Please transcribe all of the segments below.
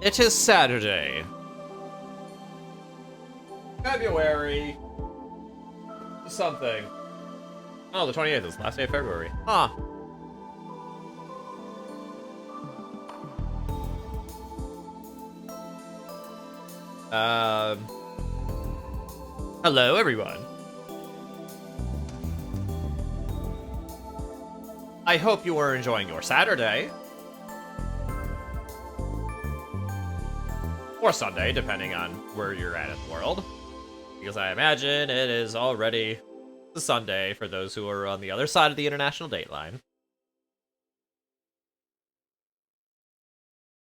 It is Saturday. February. Something. Oh, the 28th is the last day of February. Huh. Hello, everyone. I hope you are enjoying your Saturday. Or Sunday, depending on where you're at in the world. Because I imagine it is already the Sunday for those who are on the other side of the international date line.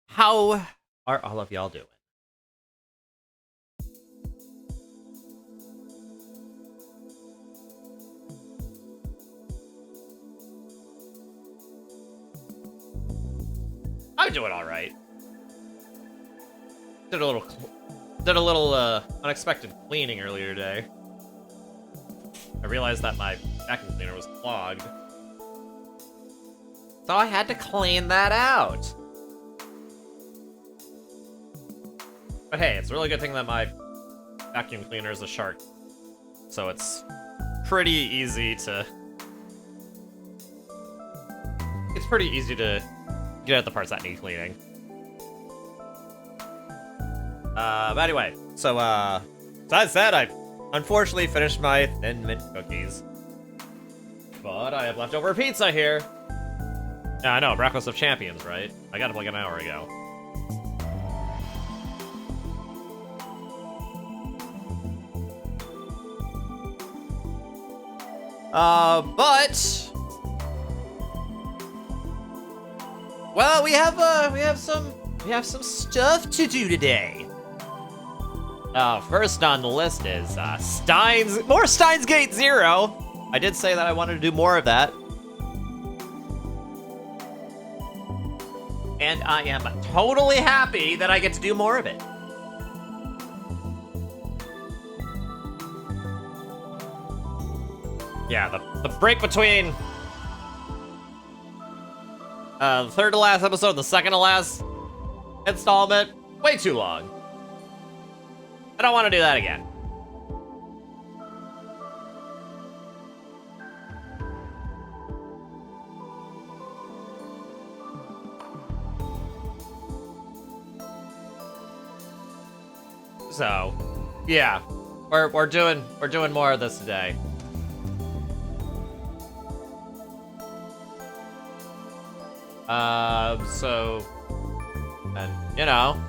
How are all of y'all doing? I'm doing all right. Did a little unexpected cleaning earlier today. I realized that my vacuum cleaner was clogged, so I had to clean that out. But hey, it's a really good thing that my vacuum cleaner is a shark, so it's pretty easy to get at the parts that need cleaning. But anyway, so as I said, I unfortunately finished my Thin Mint cookies. But I have leftover pizza here. Yeah, I know, Breakfast of Champions, right? I got it like an hour ago. But well, we have some stuff to do today. First on the list is Steins, more Steins Gate 0. I did say that I wanted to do more of that. And I am totally happy that I get to do more of it. Yeah, the break between the third to last episode and the second to last installment, way too long. I don't want to do that again. So, yeah, we're doing more of this today. And you know,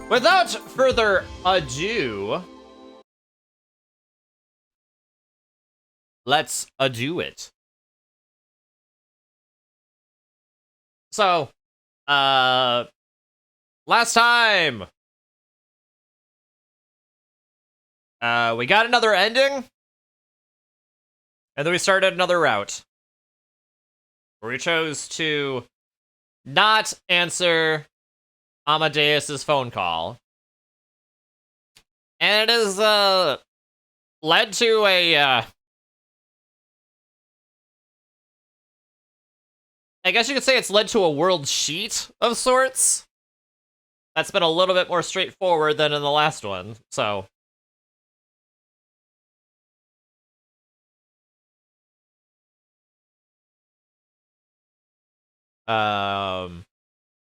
without further ado, let's do it. So, last time, we got another ending, and then we started another route, where we chose to not answer Amadeus's phone call. And it has, led to a, I guess you could say it's led to a world sheet of sorts. That's been a little bit more straightforward than in the last one, so.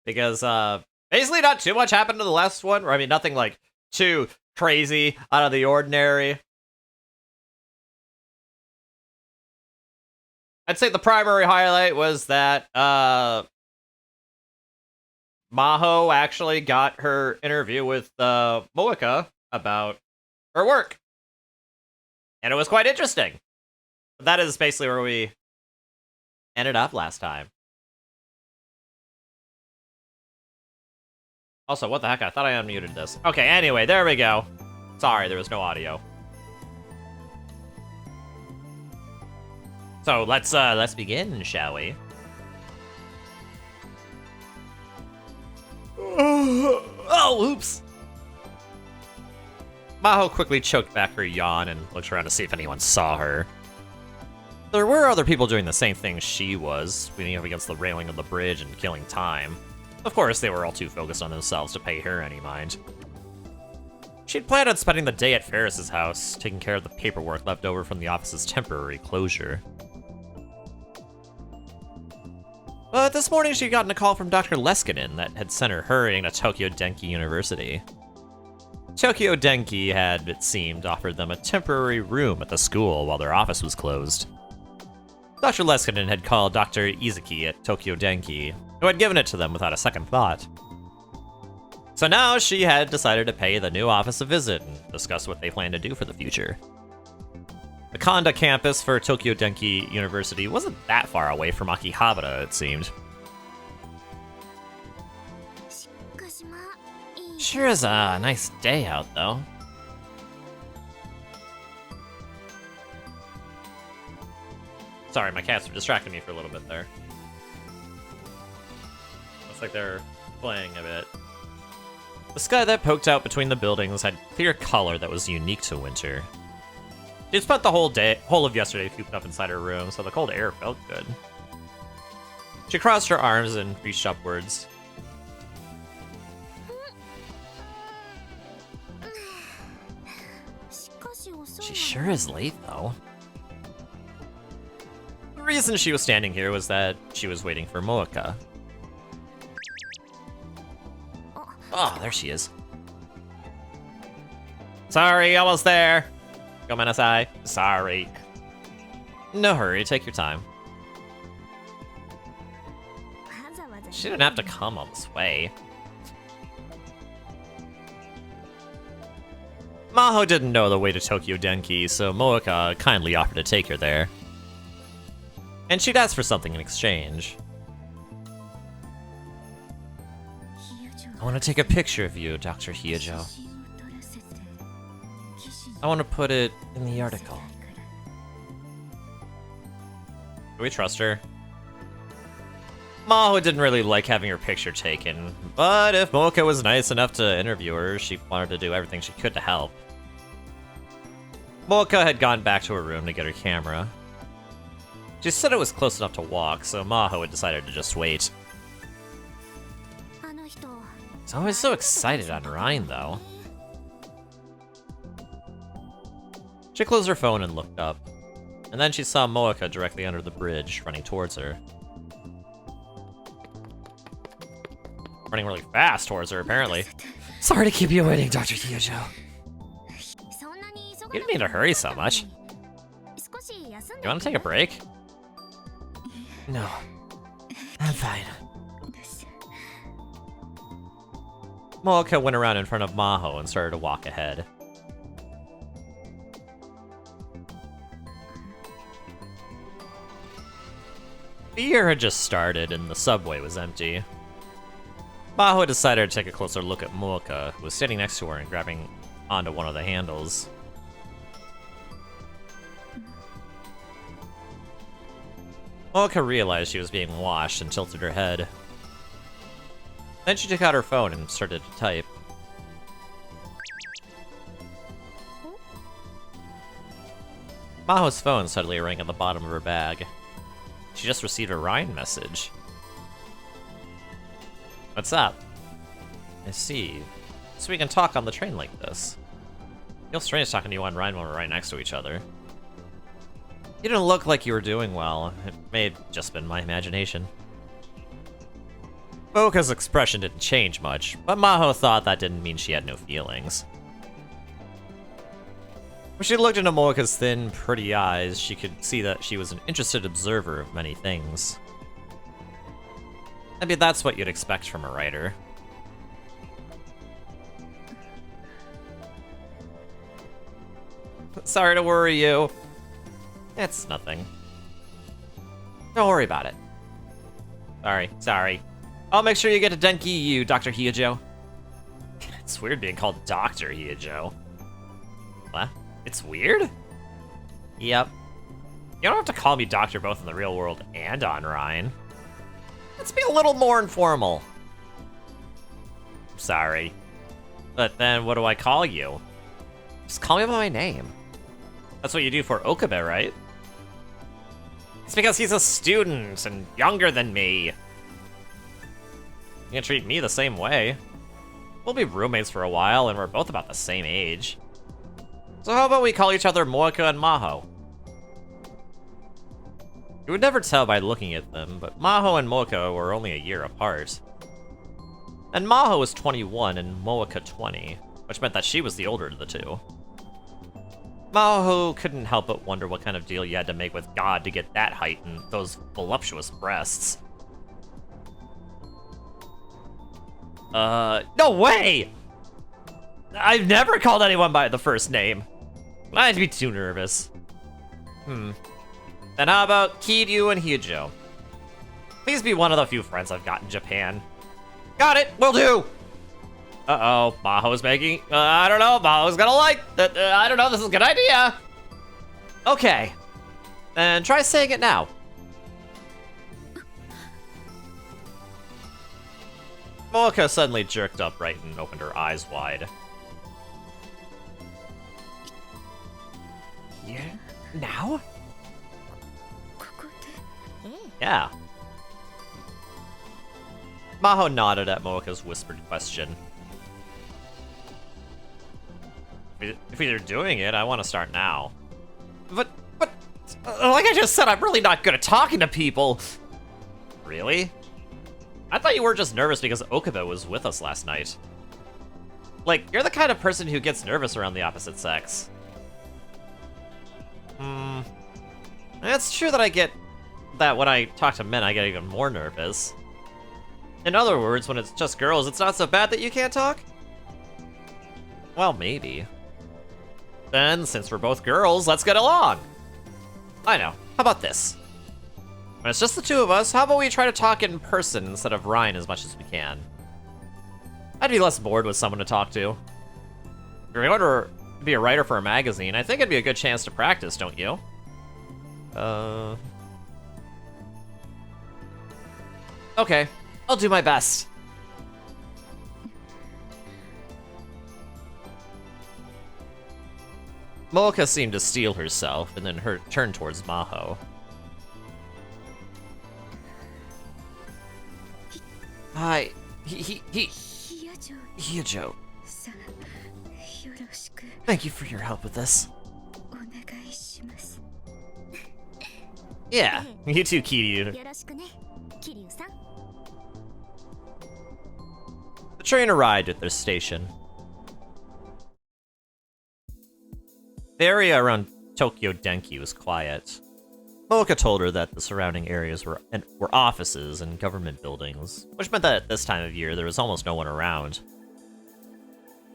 Because, basically not too much happened to the last one, or I mean, nothing, like, too crazy out of the ordinary. I'd say the primary highlight was that, Maho actually got her interview with, Moeka about her work. And it was quite interesting. That is basically where we ended up last time. Also, what the heck? I thought I unmuted this. Okay, anyway, there we go. Sorry, there was no audio. So let's begin, shall we? Oh, oops. Maho quickly choked back her yawn and looked around to see if anyone saw her. There were other people doing the same thing she was, leaning up against the railing of the bridge and killing time. Of course, they were all too focused on themselves to pay her any mind. She'd planned on spending the day at Ferris's house, taking care of the paperwork left over from the office's temporary closure. But this morning she'd gotten a call from Dr. Leskinen that had sent her hurrying to Tokyo Denki University. Tokyo Denki had, it seemed, offered them a temporary room at the school while their office was closed. Dr. Leskinen had called Dr. Izuki at Tokyo Denki, who had given it to them without a second thought. So now she had decided to pay the new office a visit and discuss what they planned to do for the future. The Kanda campus for Tokyo Denki University wasn't that far away from Akihabara, it seemed. Sure is a nice day out, though. Sorry, my cats were distracting me for a little bit there. Looks like they're playing a bit. The sky that poked out between the buildings had clear color that was unique to winter. She spent the whole of yesterday cooped up inside her room, so the cold air felt good. She crossed her arms and reached upwards. She sure is late, though. The reason she was standing here was that she was waiting for Moeka. Oh, there she is. Sorry, almost there. Gomenasai. Sorry. No hurry, take your time. She didn't have to come all this way. Maho didn't know the way to Tokyo Denki, so Moeka kindly offered to take her there. And she'd asked for something in exchange. I want to take a picture of you, Dr. Hyojo. I want to put it in the article. Do we trust her? Maho didn't really like having her picture taken, but if Moeka was nice enough to interview her, she wanted to do everything she could to help. Moeka had gone back to her room to get her camera. She said it was close enough to walk, so Maho had decided to just wait. He's always so excited on Rhine, though. She closed her phone and looked up, and then she saw Moeka directly under the bridge, running towards her. Running really fast towards her, apparently. Sorry to keep you waiting, Dr. Hyojo. You didn't need to hurry so much. You want to take a break? No. I'm fine. Moeka went around in front of Maho and started to walk ahead. The year had just started and the subway was empty. Maho decided to take a closer look at Moeka, who was sitting next to her and grabbing onto one of the handles. Moeka realized she was being watched and tilted her head. Then she took out her phone and started to type. Maho's phone suddenly rang at the bottom of her bag. She just received a Ryan message. What's up? I see. So we can talk on the train like this. Feels strange talking to you on Rhine when we're right next to each other. You didn't look like you were doing well. It may have just been my imagination. Moeka's expression didn't change much, but Maho thought that didn't mean she had no feelings. When she looked into Moeka's thin, pretty eyes, she could see that she was an interested observer of many things. I mean, that's what you'd expect from a writer. Sorry to worry you. It's nothing. Don't worry about it. Sorry. I'll make sure you get to Denki U, Dr. Hyojo. It's weird being called Dr. Hyojo. What? It's weird? Yep. You don't have to call me doctor both in the real world and on Rhine. Let's be a little more informal. Sorry. But then what do I call you? Just call me by my name. That's what you do for Okabe, right? It's because he's a student and younger than me. You can treat me the same way. We'll be roommates for a while, and we're both about the same age. So how about we call each other Moeka and Maho? You would never tell by looking at them, but Maho and Moeka were only a year apart. And Maho was 21 and Moeka 20, which meant that she was the older of the two. Maho couldn't help but wonder what kind of deal you had to make with God to get that height and those voluptuous breasts. No way! I've never called anyone by the first name. I'd be too nervous. Then how about Kiryu and Hyujo? Please be one of the few friends I've got in Japan. Got it, will do! Uh-oh, Maho's making, I don't know, Maho's gonna like that, I don't know, this is a good idea. Okay, then try saying it now. Moeka suddenly jerked upright and opened her eyes wide. Yeah? Now? Yeah. Maho nodded at Moeka's whispered question. If you're doing it, I want to start now. But, like I just said, I'm really not good at talking to people. Really? I thought you were just nervous because Okabe was with us last night. Like, you're the kind of person who gets nervous around the opposite sex. It's true that I get that when I talk to men, I get even more nervous. In other words, when it's just girls, it's not so bad that you can't talk? Well, maybe. Then, since we're both girls, let's get along. I know. How about this? When it's just the two of us, how about we try to talk in person instead of Ryan as much as we can? I'd be less bored with someone to talk to. If you're going to be a writer for a magazine, I think it'd be a good chance to practice, don't you? Okay, I'll do my best. Moeka seemed to steel herself and then turned towards Maho. Hi, Hyujo. Thank you for your help with this. Yeah, you too, Kiryu. The train arrived at their station. The area around Tokyo Denki was quiet. Moeka told her that the surrounding areas were offices and government buildings, which meant that at this time of year there was almost no one around.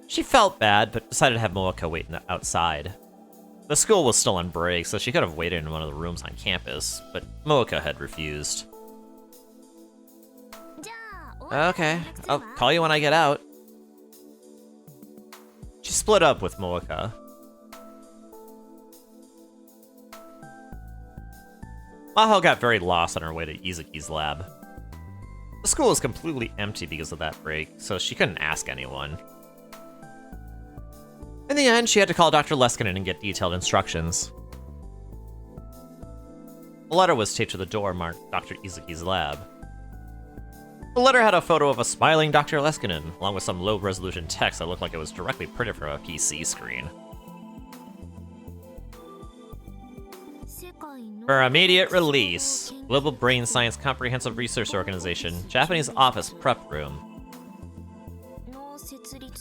She felt bad, but decided to have Moeka wait outside. The school was still on break, so she could have waited in one of the rooms on campus, but Moeka had refused. Okay, I'll call you when I get out. She split up with Moeka. Maho got very lost on her way to Izuki's lab. The school was completely empty because of that break, so she couldn't ask anyone. In the end, she had to call Dr. Leskinen and get detailed instructions. A letter was taped to the door marked Dr. Izuki's lab. The letter had a photo of a smiling Dr. Leskinen, along with some low-resolution text that looked like it was directly printed from a PC screen. For immediate release, Global Brain Science Comprehensive Research Organization, Japanese Office Prep Room.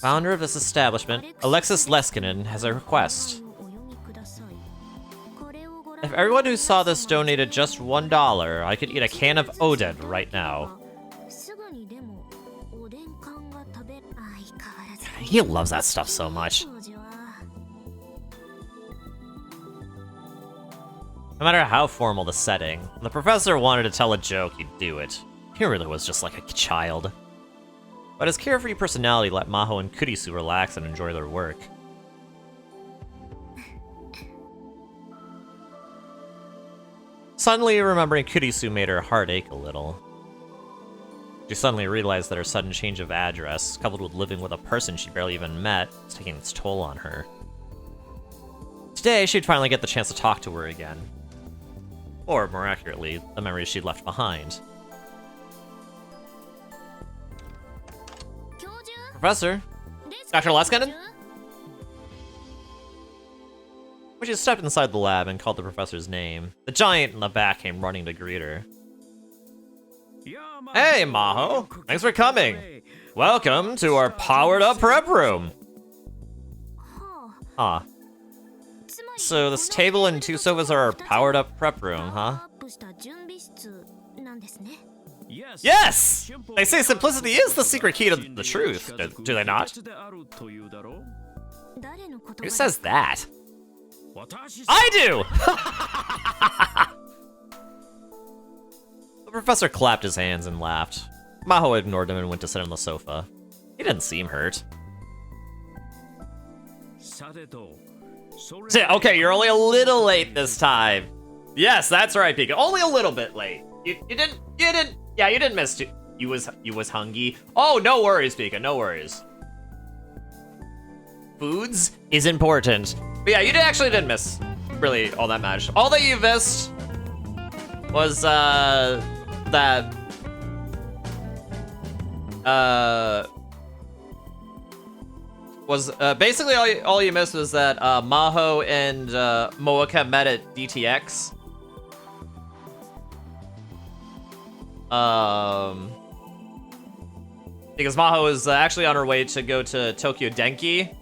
Founder of this establishment, Alexis Leskinen, has a request. If everyone who saw this donated just $1, I could eat a can of Oden right now. He loves that stuff so much. No matter how formal the setting, when the professor wanted to tell a joke, he'd do it. He really was just like a child. But his carefree personality let Maho and Kurisu relax and enjoy their work. Suddenly remembering Kurisu made her heart ache a little. She suddenly realized that her sudden change of address, coupled with living with a person she barely even met, was taking its toll on her. Today, she'd finally get the chance to talk to her again. Or, more accurately, the memories she'd left behind. Professor? Dr. Leskinen? When she stepped inside the lab and called the professor's name, the giant in the back came running to greet her. Hey, Maho! Thanks for coming! Welcome to our powered-up prep room! Huh. So this table and 2 sofas are our powered-up prep room, huh? Yes! They say simplicity is the secret key to the truth, do they not? Who says that? I do! The professor clapped his hands and laughed. Maho ignored him and went to sit on the sofa. He didn't seem hurt. Okay, you're only a little late this time. Yes, that's right, Pika. Only a little bit late. You didn't miss too. You was hungry. Oh, no worries, Pika, no worries. Foods is important. But yeah, you actually didn't miss really all that much. All that you missed was basically all you missed was that Maho and Moeka met at DTX. Because Maho was actually on her way to go to Tokyo Denki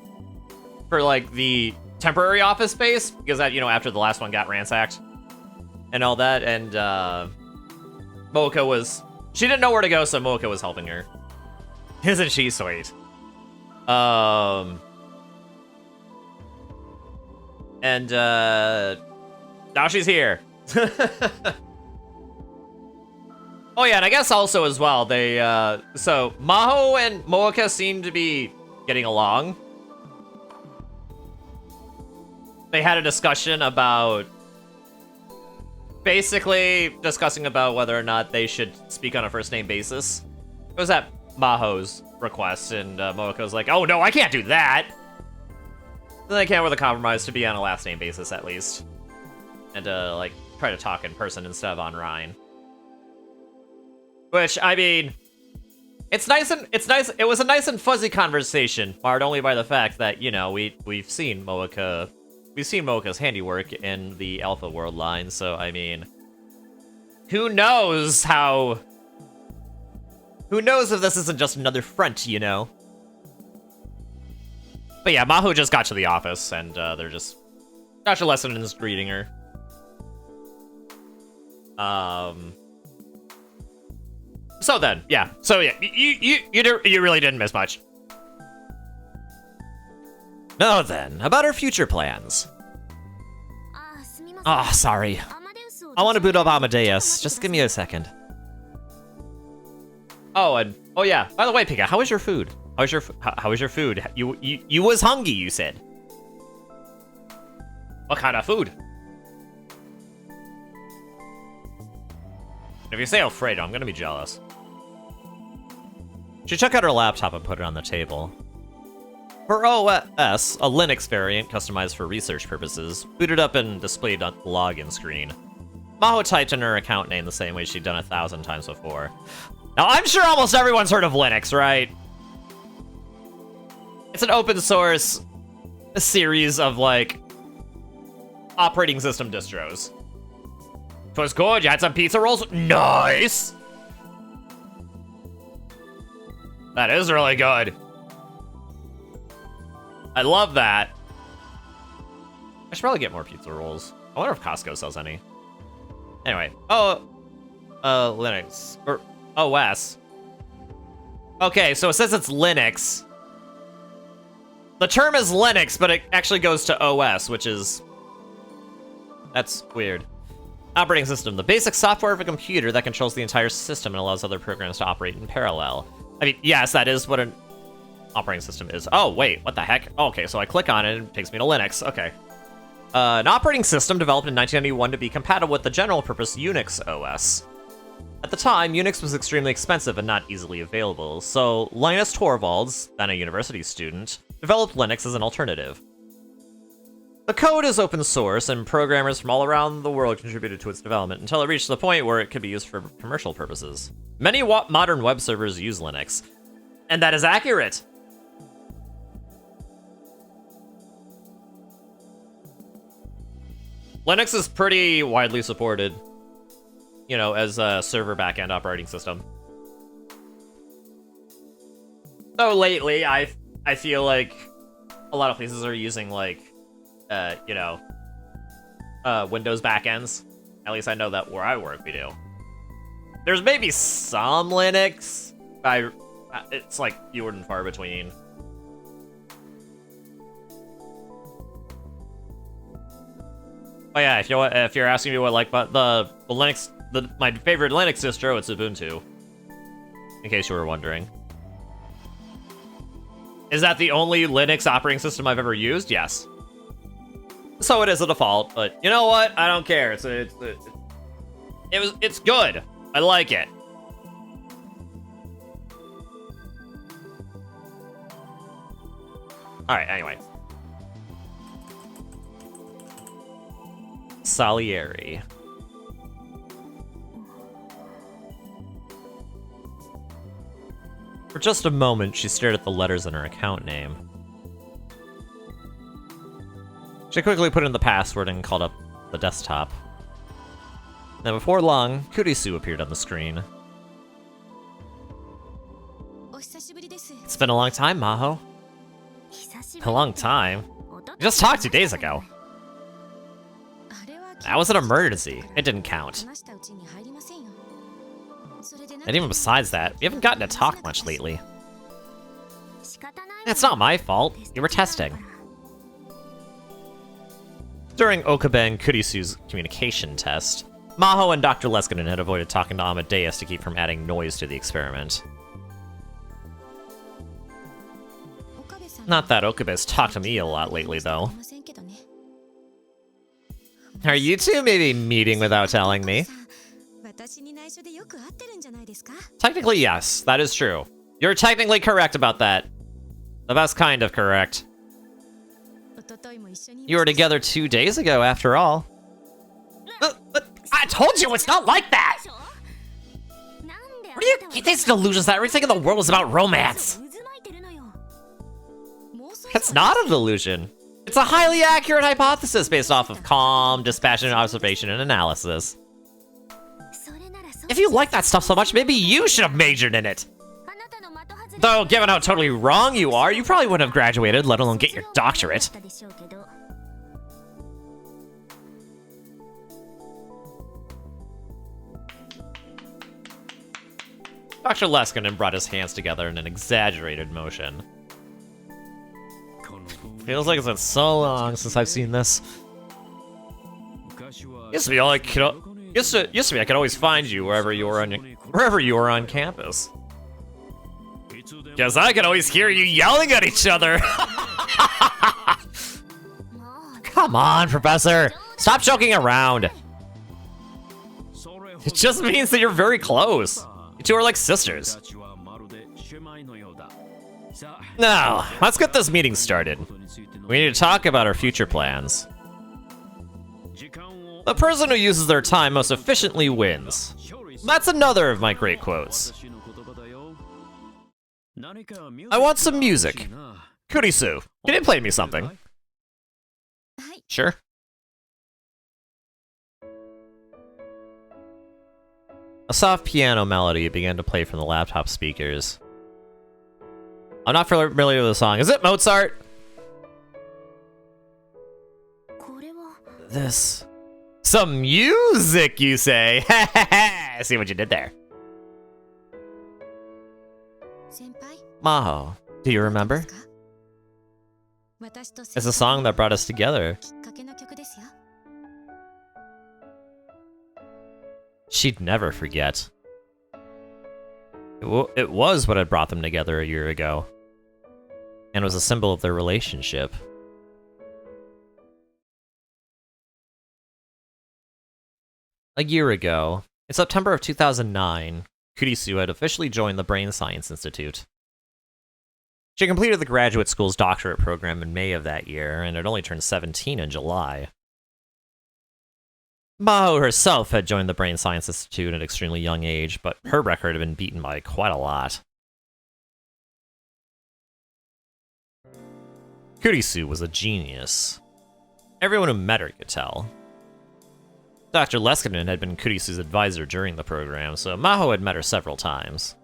for like the temporary office space, because that, you know, after the last one got ransacked and all that, and she didn't know where to go, so Moeka was helping her. Isn't she sweet? And now she's here. Oh yeah, and I guess also as well, they, so Maho and Moeka seem to be getting along. They had a discussion about, basically discussing about whether or not they should speak on a first name basis. It was at Maho's request, and Moeka was like, oh no, I can't do that. Then they came up with a compromise to be on a last name basis at least. And like, try to talk in person instead of on Rhine. Which, I mean, it's nice. It was a nice and fuzzy conversation, marred only by the fact that, you know, we've seen Moeka's handiwork in the Alpha World line. So I mean, who knows if this isn't just another front, you know? But yeah, Maho just got to the office, and they're just Dr. Lessinen is greeting her. So then, yeah. So yeah, you really didn't miss much. Now then, about our future plans. Ah, sorry. I want to boot up Amadeus. Just give me a second. Oh, and oh yeah. By the way, Pika, how was your food? How was your food? You was hungry, you said. What kind of food? If you say Alfredo, I'm gonna be jealous. She took out her laptop and put it on the table. Her OS, a Linux variant customized for research purposes, booted up and displayed on the login screen. Maho typed in her account name the same way she'd done 1,000 times before. Now, I'm sure almost everyone's heard of Linux, right? It's an open source series of, like, operating system distros. It was good, you had some pizza rolls? Nice! That is really good. I love that. I should probably get more pizza rolls. I wonder if Costco sells any. Anyway, Linux, or OS. Okay, so it says it's Linux. The term is Linux, but it actually goes to OS, which is... that's weird. Operating system, the basic software of a computer that controls the entire system and allows other programs to operate in parallel. I mean, yes, that is what an operating system is. Oh, wait, what the heck? Okay, so I click on it and it takes me to Linux. Okay. An operating system developed in 1991 to be compatible with the general-purpose Unix OS. At the time, Unix was extremely expensive and not easily available, so Linus Torvalds, then a university student, developed Linux as an alternative. The code is open source, and programmers from all around the world contributed to its development until it reached the point where it could be used for commercial purposes. Many modern web servers use Linux, and that is accurate. Linux is pretty widely supported, you know, as a server backend operating system. Though lately, I feel like a lot of places are using, like, you know, Windows backends. At least I know that where I work, we do. There's maybe some Linux, but it's like few and far between. But yeah, if you're asking me what like, but the Linux, my favorite Linux distro, it's Ubuntu. In case you were wondering. Is that the only Linux operating system I've ever used? Yes. So it is a default, but you know what? I don't care. It's good. I like it. All right. Anyway, Salieri. For just a moment, she stared at the letters in her account name. She quickly put in the password and called up the desktop. Then before long, Kurisu appeared on the screen. It's been a long time, Maho. A long time? We just talked 2 days ago. That was an emergency. It didn't count. And even besides that, we haven't gotten to talk much lately. It's not my fault. You were testing. During Okabe and Kurisu's communication test, Maho and Dr. Leskinen had avoided talking to Amadeus to keep from adding noise to the experiment. Not that Okabe's talked to me a lot lately, though. Are you two maybe meeting without telling me? Technically, yes, that is true. You're technically correct about that. The best kind of correct. You were together 2 days ago, after all. But I told you it's not like that! Where do you get these delusions that everything in the world is about romance? It's not a delusion. It's a highly accurate hypothesis based off of calm, dispassionate observation and analysis. If you like that stuff so much, maybe you should have majored in it. Though, given how totally wrong you are, you probably wouldn't have graduated, let alone get your doctorate. Dr. Leskinen brought his hands together in an exaggerated motion. Feels like it's been so long since I've seen this. Used to be I could always find you wherever you were on campus. Guess I could always hear you yelling at each other. Come on, Professor. Stop joking around. It just means that you're very close. You two are like sisters. Now, let's get this meeting started. We need to talk about our future plans. The person who uses their time most efficiently wins. That's another of my great quotes. I want some music. Kurisu, can you play me something? Sure. A soft piano melody began to play from the laptop speakers. I'm not familiar with the song. Is it Mozart? This. Some music, you say? I see what you did there. Maho, do you remember? It's a song that brought us together. She'd never forget. It was what had brought them together a year ago, and was a symbol of their relationship. A year ago, in September of 2009, Kurisu had officially joined the Brain Science Institute. She completed the graduate school's doctorate program in May of that year, and had only turned 17 in July. Maho herself had joined the Brain Science Institute at an extremely young age, but her record had been beaten by quite a lot. Kurisu was a genius. Everyone who met her could tell. Dr. Leskinen had been Kurisu's advisor during the program, so Maho had met her several times.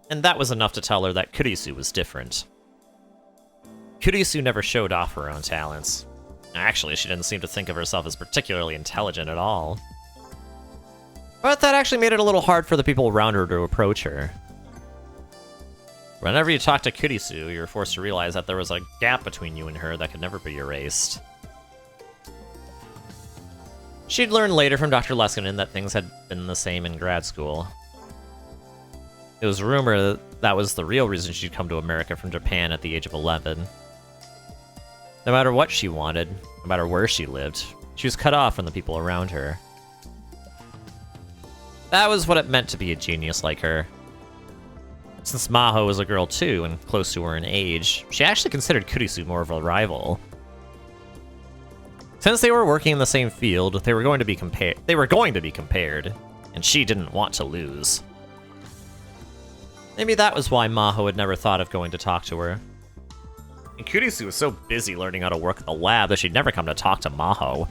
And that was enough to tell her that Kurisu was different. Kurisu never showed off her own talents. Actually, she didn't seem to think of herself as particularly intelligent at all. But that actually made it a little hard for the people around her to approach her. Whenever you talked to Kurisu, you were forced to realize that there was a gap between you and her that could never be erased. She'd learned later from Dr. Leskinen that things had been the same in grad school. It was rumored that was the real reason she'd come to America from Japan at the age of 11. No matter what she wanted, no matter where she lived, she was cut off from the people around her. That was what it meant to be a genius like her. Since Maho was a girl too, and close to her in age, she actually considered Kurisu more of a rival. Since they were working in the same field, they were going to be compared, and she didn't want to lose. Maybe that was why Maho had never thought of going to talk to her. And Kurisu was so busy learning how to work at the lab that she'd never come to talk to Maho.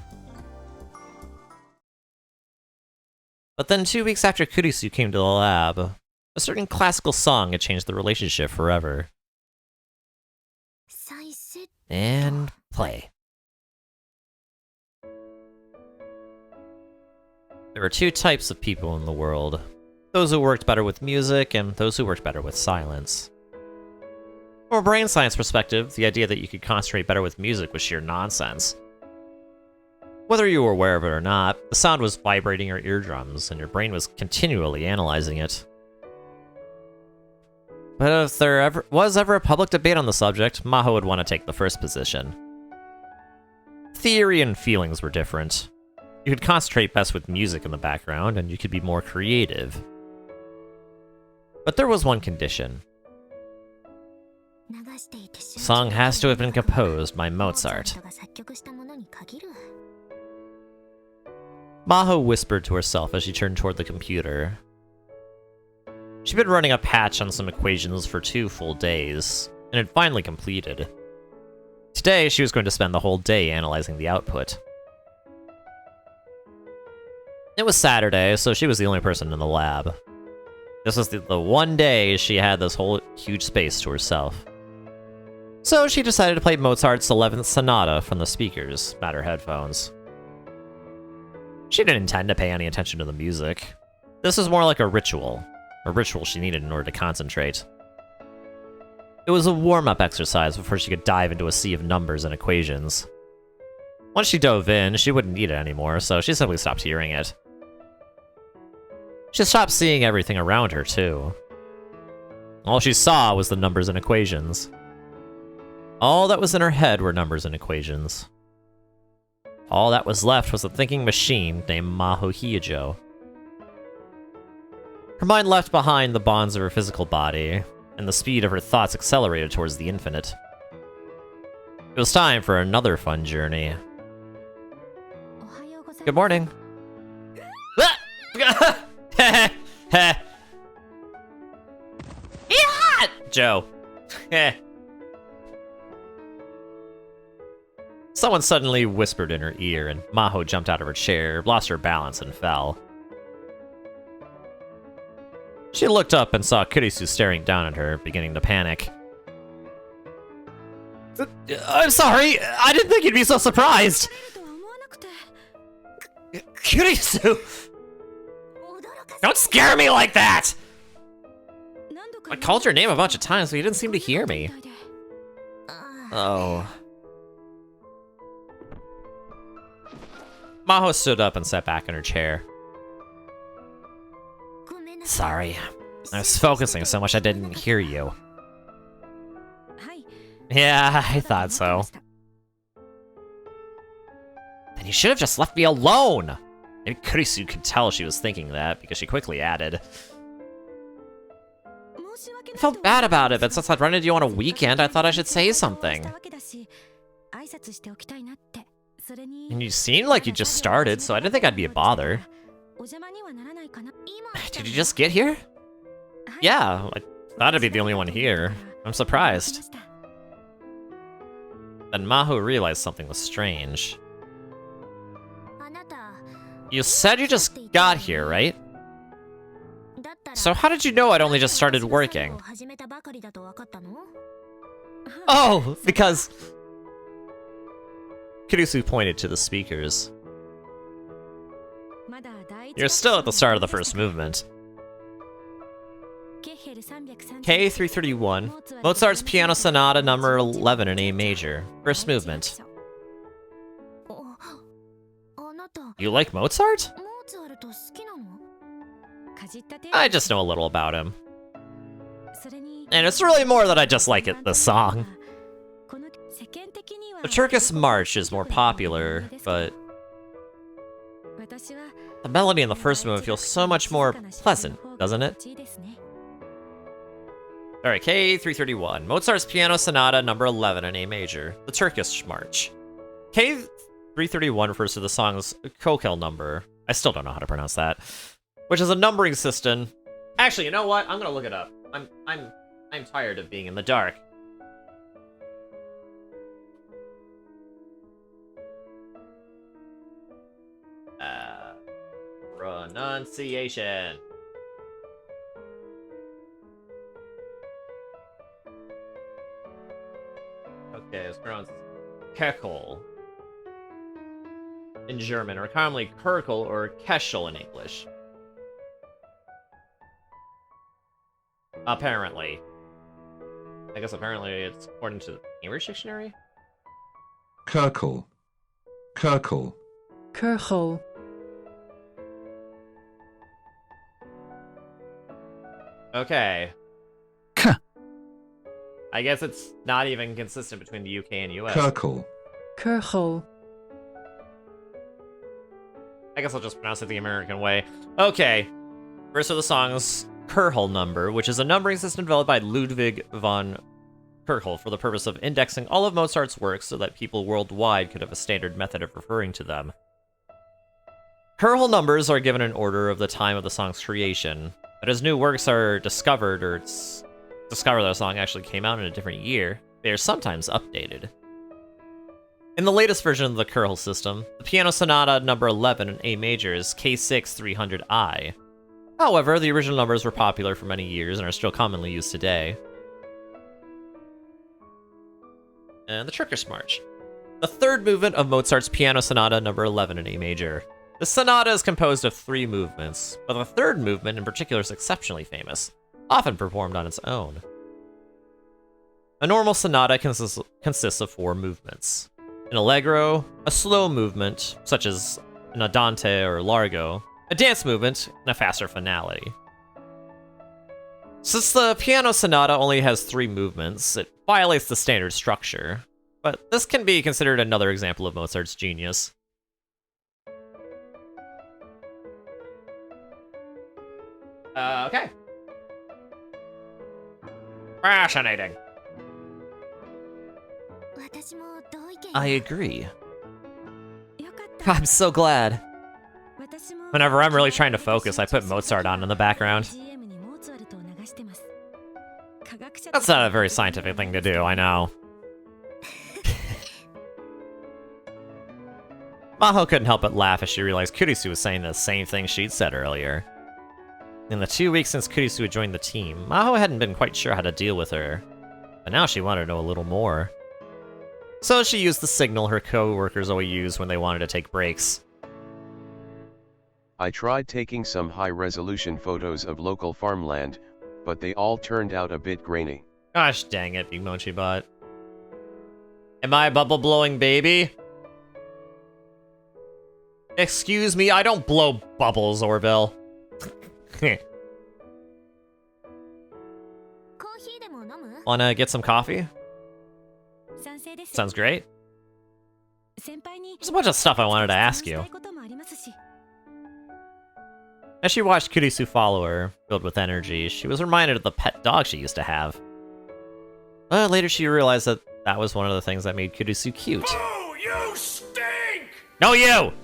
But then 2 weeks after Kurisu came to the lab, a certain classical song had changed the relationship forever. And play. There were 2 types of people in the world. Those who worked better with music, and those who worked better with silence. From a brain science perspective, the idea that you could concentrate better with music was sheer nonsense. Whether you were aware of it or not, the sound was vibrating your eardrums, and your brain was continually analyzing it. But if there was ever a public debate on the subject, Maho would want to take the first position. Theory and feelings were different. You could concentrate best with music in the background, and you could be more creative. But there was one condition. The song has to have been composed by Mozart. Maho whispered to herself as she turned toward the computer. She'd been running a patch on some equations for 2 full days, and had finally completed. Today, she was going to spend the whole day analyzing the output. It was Saturday, so she was the only person in the lab. This was the one day she had this whole huge space to herself. So she decided to play Mozart's 11th Sonata from the speakers at her headphones. She didn't intend to pay any attention to the music. This was more like a ritual she needed in order to concentrate. It was a warm-up exercise before she could dive into a sea of numbers and equations. Once she dove in, she wouldn't need it anymore, so she simply stopped hearing it. She stopped seeing everything around her, too. All she saw was the numbers and equations. All that was in her head were numbers and equations. All that was left was a thinking machine named Maho Hyojo. Her mind left behind the bonds of her physical body, and the speed of her thoughts accelerated towards the infinite. It was time for another fun journey. Good morning. Joe. Someone suddenly whispered in her ear, and Maho jumped out of her chair, lost her balance, and fell. She looked up and saw Kurisu staring down at her, beginning to panic. I'm sorry, I didn't think you'd be so surprised! Kurisu! Don't scare me like that! I called your name a bunch of times, but you didn't seem to hear me. Oh. Maho stood up and sat back in her chair. Sorry. I was focusing so much I didn't hear you. Yeah, I thought so. Then you should have just left me alone! Maybe Kurisu could tell she was thinking that, because she quickly added. I felt bad about it, but since I'd run into you on a weekend, I thought I should say something. And you seemed like you just started, so I didn't think I'd be a bother. Did you just get here? Yeah, I thought I'd be the only one here. I'm surprised. Then Maho realized something was strange. You said you just got here, right? So how did you know I'd only just started working? Oh, because... Kurisu pointed to the speakers. You're still at the start of the first movement. K331, Mozart's Piano Sonata number 11 in A major. First movement. You like Mozart? I just know a little about him. And it's really more than I just like the song. The Turkish March is more popular, but the melody in the first movement feels so much more pleasant, doesn't it? Alright, K331. Mozart's Piano Sonata number 11 in A major. The Turkish March. K331 refers to the song's Kokel number. I still don't know how to pronounce that. Which is a numbering system. Actually, you know what? I'm gonna look it up. I'm tired of being in the dark. Pronunciation. Okay, it's pronounced Kekel in German, or commonly Kerkel or Keschel in English. Apparently. I guess apparently it's according to the English dictionary? Kerkel. Kerkel. Kerkel. Okay. I guess it's not even consistent between the UK and US. Kerkel. Kerkel. I guess I'll just pronounce it the American way. Okay. First of the song's Kerkel number, which is a numbering system developed by Ludwig von Kerkel for the purpose of indexing all of Mozart's works so that people worldwide could have a standard method of referring to them. Kerkel numbers are given in order of the time of the song's creation, but as new works are discovered, or discover that a song actually came out in a different year, they are sometimes updated. In the latest version of the Kerkel system, the Piano Sonata number 11 in A major is K6-300I. However, the original numbers were popular for many years and are still commonly used today. And the Turkish March. The third movement of Mozart's Piano Sonata number 11 in A major. The sonata is composed of 3 movements, but the third movement in particular is exceptionally famous, often performed on its own. A normal sonata consists of 4 movements. An allegro, a slow movement, such as an andante or largo, a dance movement, and a faster finale. Since the piano sonata only has 3 movements, it violates the standard structure, but this can be considered another example of Mozart's genius. Okay. Fascinating. I agree. I'm so glad. Whenever I'm really trying to focus, I put Mozart on in the background. That's not a very scientific thing to do, I know. Maho couldn't help but laugh as she realized Kurisu was saying the same thing she'd said earlier. In the 2 weeks since Kurisu had joined the team, Maho hadn't been quite sure how to deal with her, but now she wanted to know a little more. So she used the signal her co-workers always use when they wanted to take breaks. I tried taking some high-resolution photos of local farmland, but they all turned out a bit grainy. Gosh dang it, Big Mochi Bot. Am I a bubble-blowing baby? Excuse me, I don't blow bubbles, Orville. Wanna get some coffee? Sounds great. There's a bunch of stuff I wanted to ask you. As she watched Kurisu follow her, filled with energy, she was reminded of the pet dog she used to have. Later she realized that that was one of the things that made Kurisu cute. Oh, you stink! No, you!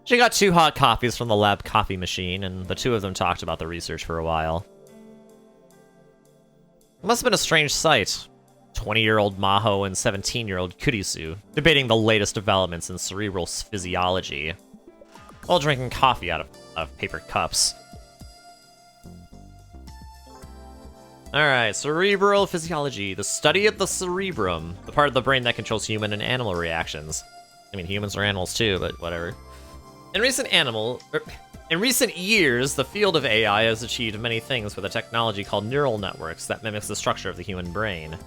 She got 2 hot coffees from the lab coffee machine, and the 2 of them talked about the research for a while. It must have been a strange sight. 20-year-old Maho and 17-year-old Kurisu, debating the latest developments in cerebral physiology, while drinking coffee out of paper cups. Alright, cerebral physiology, the study of the cerebrum, the part of the brain that controls human and animal reactions. I mean, humans are animals too, but whatever. In recent years, the field of AI has achieved many things with a technology called neural networks that mimics the structure of the human brain.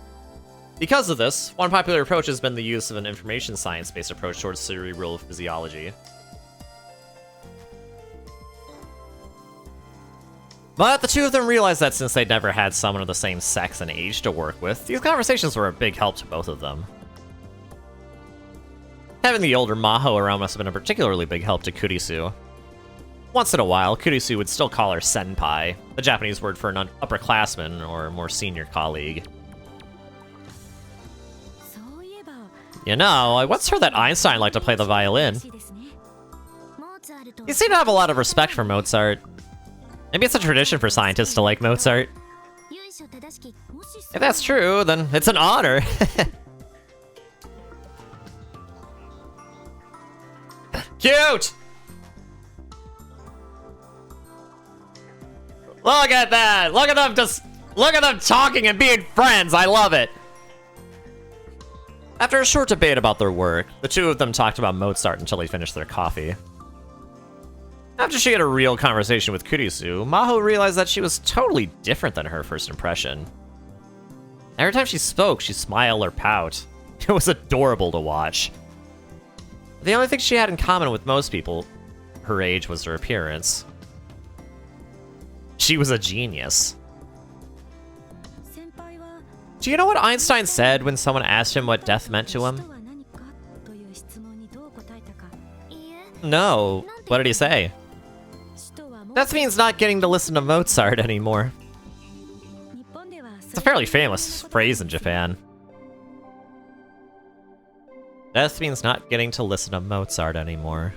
Because of this, one popular approach has been the use of an information science-based approach towards cerebral physiology. But the two of them realized that since they'd never had someone of the same sex and age to work with, these conversations were a big help to both of them. Having the older Maho around must have been a particularly big help to Kurisu. Once in a while, Kurisu would still call her senpai, the Japanese word for an upperclassman or more senior colleague. You know, I once heard that Einstein liked to play the violin. You seem to have a lot of respect for Mozart. Maybe it's a tradition for scientists to like Mozart. If that's true, then it's an honor. Cute! Look at that! Look at them talking and being friends! I love it! After a short debate about their work, the two of them talked about Mozart until they finished their coffee. After she had a real conversation with Kurisu, Maho realized that she was totally different than her first impression. Every time she spoke, she smiled or pout. It was adorable to watch. The only thing she had in common with most people her age was her appearance. She was a genius. Do you know what Einstein said when someone asked him what death meant to him? No. What did he say? Death means not getting to listen to Mozart anymore. It's a fairly famous phrase in Japan. Death means not getting to listen to Mozart anymore.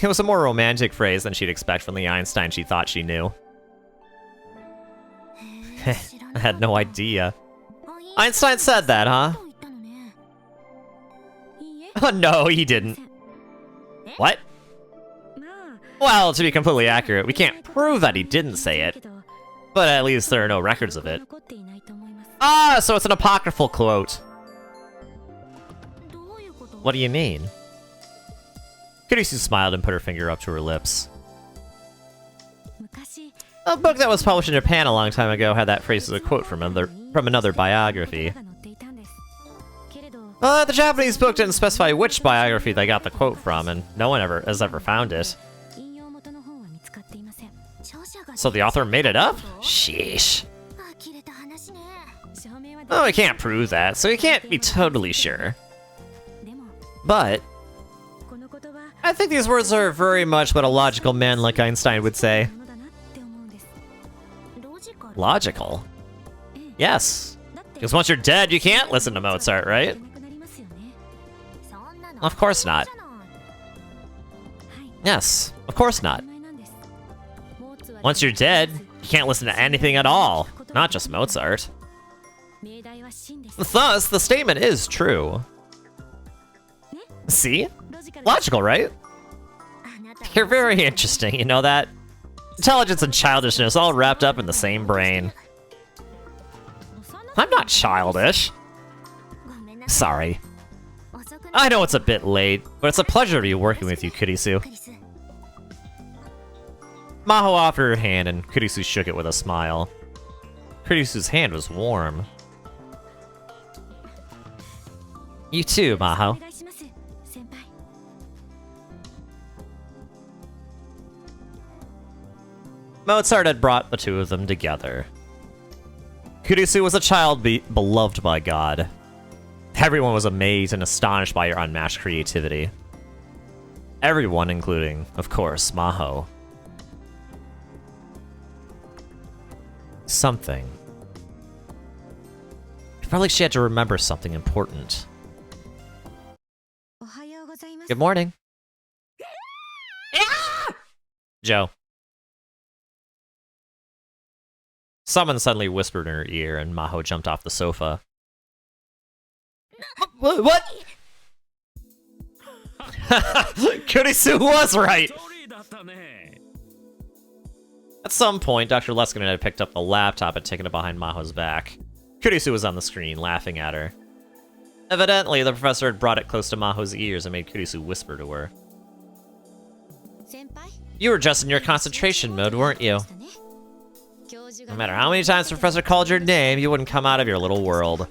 It was a more romantic phrase than she'd expect from the Einstein she thought she knew. I had no idea. Einstein said that, huh? Oh no, he didn't. What? Well, to be completely accurate, we can't prove that he didn't say it. But at least there are no records of it. Ah, so it's an apocryphal quote. What do you mean? Kurisu smiled and put her finger up to her lips. A book that was published in Japan a long time ago had that phrase as a quote from another biography. The Japanese book didn't specify which biography they got the quote from, and no one has ever found it. So the author made it up? Sheesh. Oh, we can't prove that, so we can't be totally sure. But I think these words are very much what a logical man like Einstein would say. Logical? Yes. Because once you're dead, you can't listen to Mozart, right? Of course not. Yes, of course not. Once you're dead, you can't listen to anything at all, not just Mozart. Thus, the statement is true. See? Logical, right? You're very interesting, you know that? Intelligence and childishness all wrapped up in the same brain. I'm not childish. Sorry. I know it's a bit late, but it's a pleasure to be working with you, Kurisu. Maho offered her hand and Kurisu shook it with a smile. Kurisu's hand was warm. You too, Maho. Mozart had brought the two of them together. Kurisu was a child beloved by God. Everyone was amazed and astonished by her unmatched creativity. Everyone, including, of course, Maho. Something. It felt like she had to remember something important. Good morning. Joe. Someone suddenly whispered in her ear, and Maho jumped off the sofa. What? Kurisu was right! At some point, Dr. Leskinen had picked up the laptop and taken it behind Maho's back. Kurisu was on the screen, laughing at her. Evidently, the professor had brought it close to Maho's ears and made Kurisu whisper to her. You were just in your concentration mode, weren't you? No matter how many times the professor called your name, you wouldn't come out of your little world.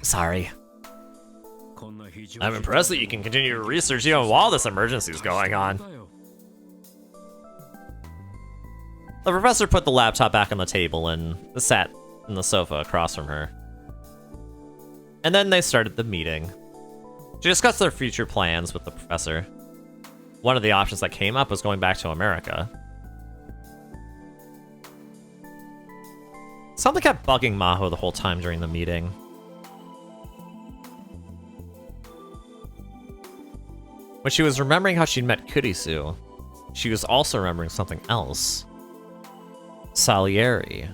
Sorry. I'm impressed that you can continue to research even while this emergency is going on. The professor put the laptop back on the table and sat on the sofa across from her. And then they started the meeting. She discussed their future plans with the professor. One of the options that came up was going back to America. Something kept bugging Maho the whole time during the meeting. When she was remembering how she'd met Kurisu, she was also remembering something else. Salieri.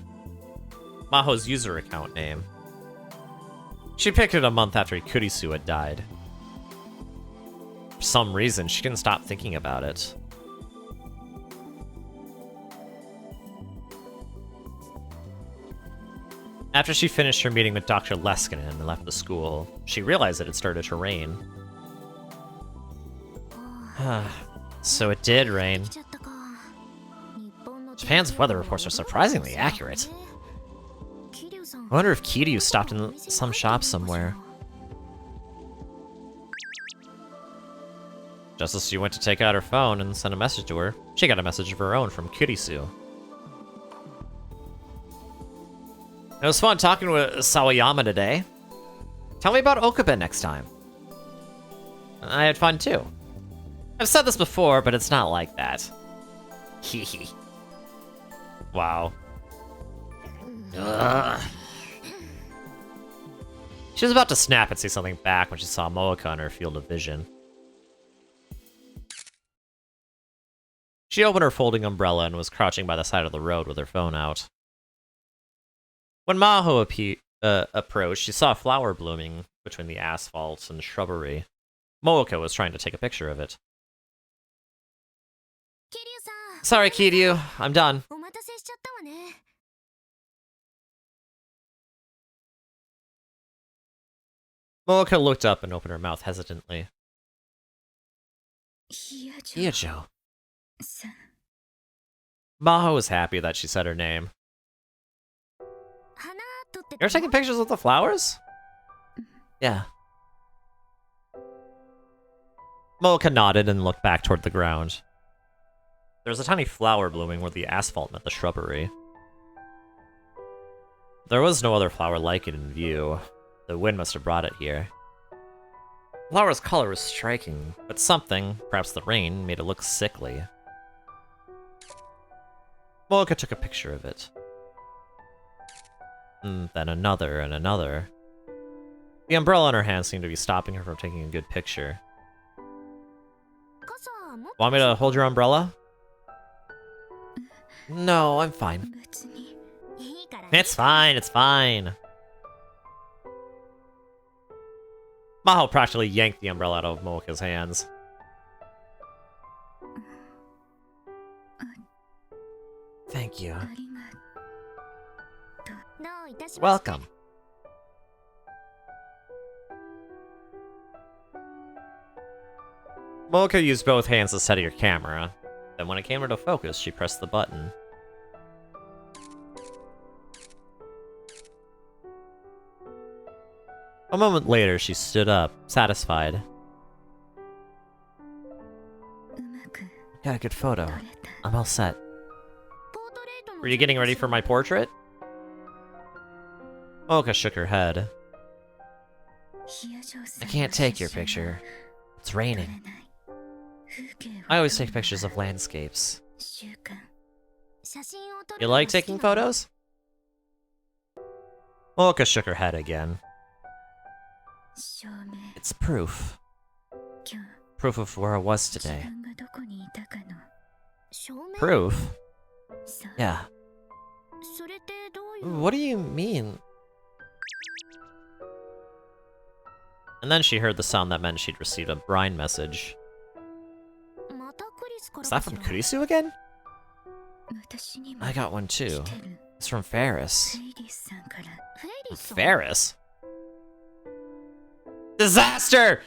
Maho's user account name. She picked it a month after Kurisu had died. For some reason, she couldn't stop thinking about it. After she finished her meeting with Dr. Leskinen and left the school, she realized it had started to rain. So it did rain. Japan's weather reports are surprisingly accurate. I wonder if Kiryu stopped in some shop somewhere. Just as she went to take out her phone and send a message to her, she got a message of her own from Kurisu. It was fun talking with Sawayama today. Tell me about Okabe next time. I had fun too. I've said this before, but it's not like that. Hehe. Wow. Ugh. She was about to snap and say something back when she saw Moeka in her field of vision. She opened her folding umbrella and was crouching by the side of the road with her phone out. When Maho approached, she saw a flower blooming between the asphalt and shrubbery. Moeka was trying to take a picture of it. Sorry, Kiryu. I'm done. Moeka looked up and opened her mouth hesitantly. Hyajo. Maho was happy that she said her name. You're taking pictures with the flowers? Yeah. Moeka nodded and looked back toward the ground. There was a tiny flower blooming where the asphalt met the shrubbery. There was no other flower like it in view. The wind must have brought it here. The flower's color was striking, but something, perhaps the rain, made it look sickly. Moeka took a picture of it. And then another and another. The umbrella in her hand seemed to be stopping her from taking a good picture. Want me to hold your umbrella? No, I'm fine. It's fine, it's fine. Maho practically yanked the umbrella out of Moeka's hands. Thank you. Welcome. Moeka used both hands to steady her camera. Then when it came into focus, she pressed the button. A moment later, she stood up, satisfied. Got a good photo. I'm all set. Were you getting ready for my portrait? Moeka shook her head. I can't take your picture. It's raining. I always take pictures of landscapes. You like taking photos? Moeka shook her head again. It's proof. Proof of where I was today. Proof? Yeah. What do you mean? And then she heard the sound that meant she'd received a brine message. Is that from Kurisu again? I got one too. It's from Ferris. Ferris? Disaster!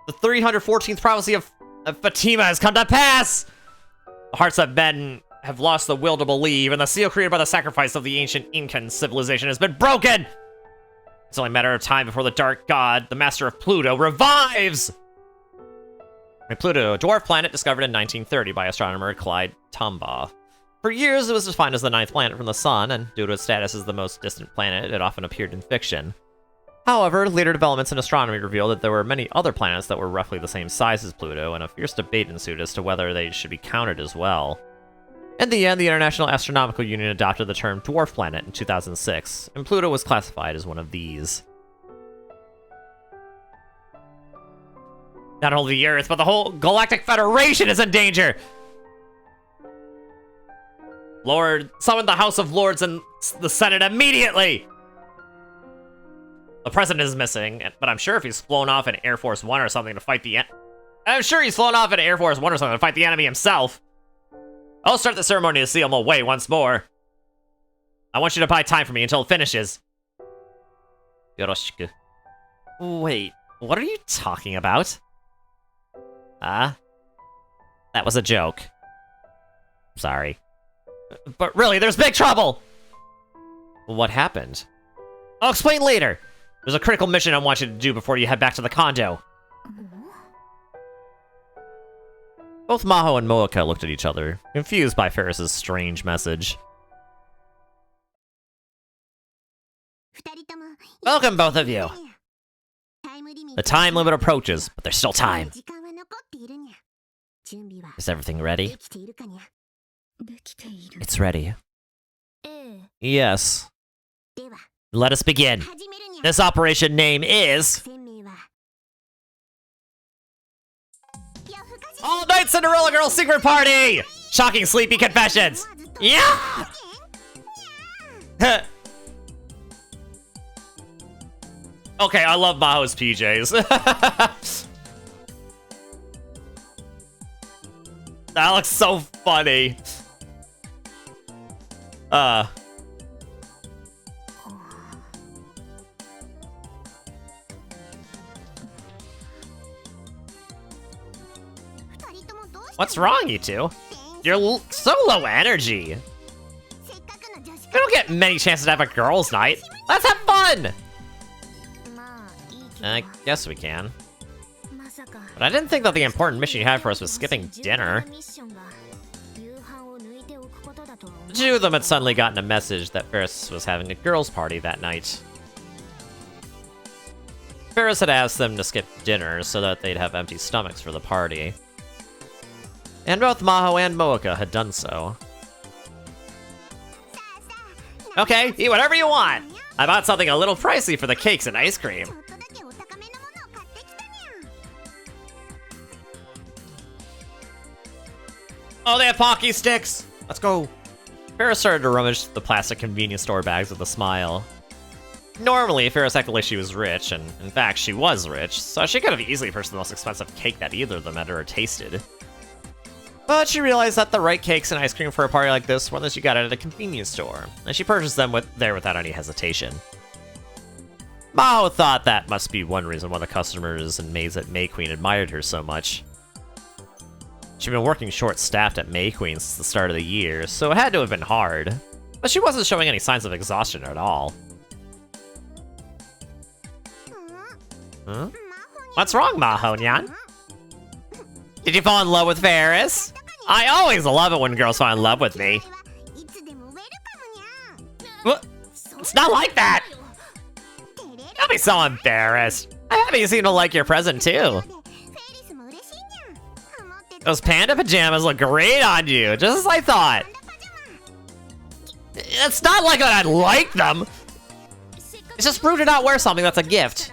The 314th prophecy of Fatima has come to pass! The hearts of men have lost the will to believe, and the seal created by the sacrifice of the ancient Incan civilization has been broken! It's only a matter of time before the Dark God, the master of Pluto, revives! Pluto, a dwarf planet discovered in 1930 by astronomer Clyde Tombaugh. For years, it was defined as the 9th planet from the Sun, and due to its status as the most distant planet, it often appeared in fiction. However, later developments in astronomy revealed that there were many other planets that were roughly the same size as Pluto, and a fierce debate ensued as to whether they should be counted as well. In the end, the International Astronomical Union adopted the term dwarf planet in 2006, and Pluto was classified as one of these. Not only the Earth, but the whole Galactic Federation is in danger! Lord, summon the House of Lords and the Senate immediately! The President is missing, but I'm sure if he's flown off in Air Force One or something to fight the enemy himself. I'll start the ceremony to seal him away once more. I want you to buy time for me until it finishes. Yoroshiku. Wait, what are you talking about? That was a joke. Sorry. But really, there's big trouble! What happened? I'll explain later. There's a critical mission I want you to do before you head back to the condo. Both Maho and Moeka looked at each other, confused by Ferris's strange message. Welcome, both of you. The time limit approaches, but there's still time. Is everything ready? It's ready. Yes. Let us begin. This operation name is... All Night Cinderella Girl Secret Party! Shocking sleepy confessions! Yeah! Okay, I love Maho's PJs. That looks so funny. What's wrong, you two? You're so low energy. We don't get many chances to have a girls' night. Let's have fun! I guess we can. But I didn't think that the important mission you had for us was skipping dinner. The two of them had suddenly gotten a message that Ferris was having a girls' party that night. Ferris had asked them to skip dinner so that they'd have empty stomachs for the party. And both Maho and Moeka had done so. Okay, eat whatever you want! I bought something a little pricey for the cakes and ice cream. Oh, they have Pocky sticks! Let's go! Ferris started to rummage the plastic convenience store bags with a smile. Normally, Ferris acted like she was rich, and in fact, she was rich, so she could have easily purchased the most expensive cake that either of them had ever tasted. But she realized that the right cakes and ice cream for a party like this were ones you got at a convenience store, and she purchased them there without any hesitation. Mao thought that must be one reason why the customers and maids at May Queen admired her so much. She'd been working short-staffed at May Queen since the start of the year, so it had to have been hard. But she wasn't showing any signs of exhaustion at all. Huh? What's wrong, Maho-nyan? Did you fall in love with Ferris? I always love it when girls fall in love with me. What? It's not like that! Don't be so embarrassed. I'm happy you seem to like your present, too. Those panda pajamas look great on you, just as I thought. It's not like that I like them. It's just rude to not wear something that's a gift.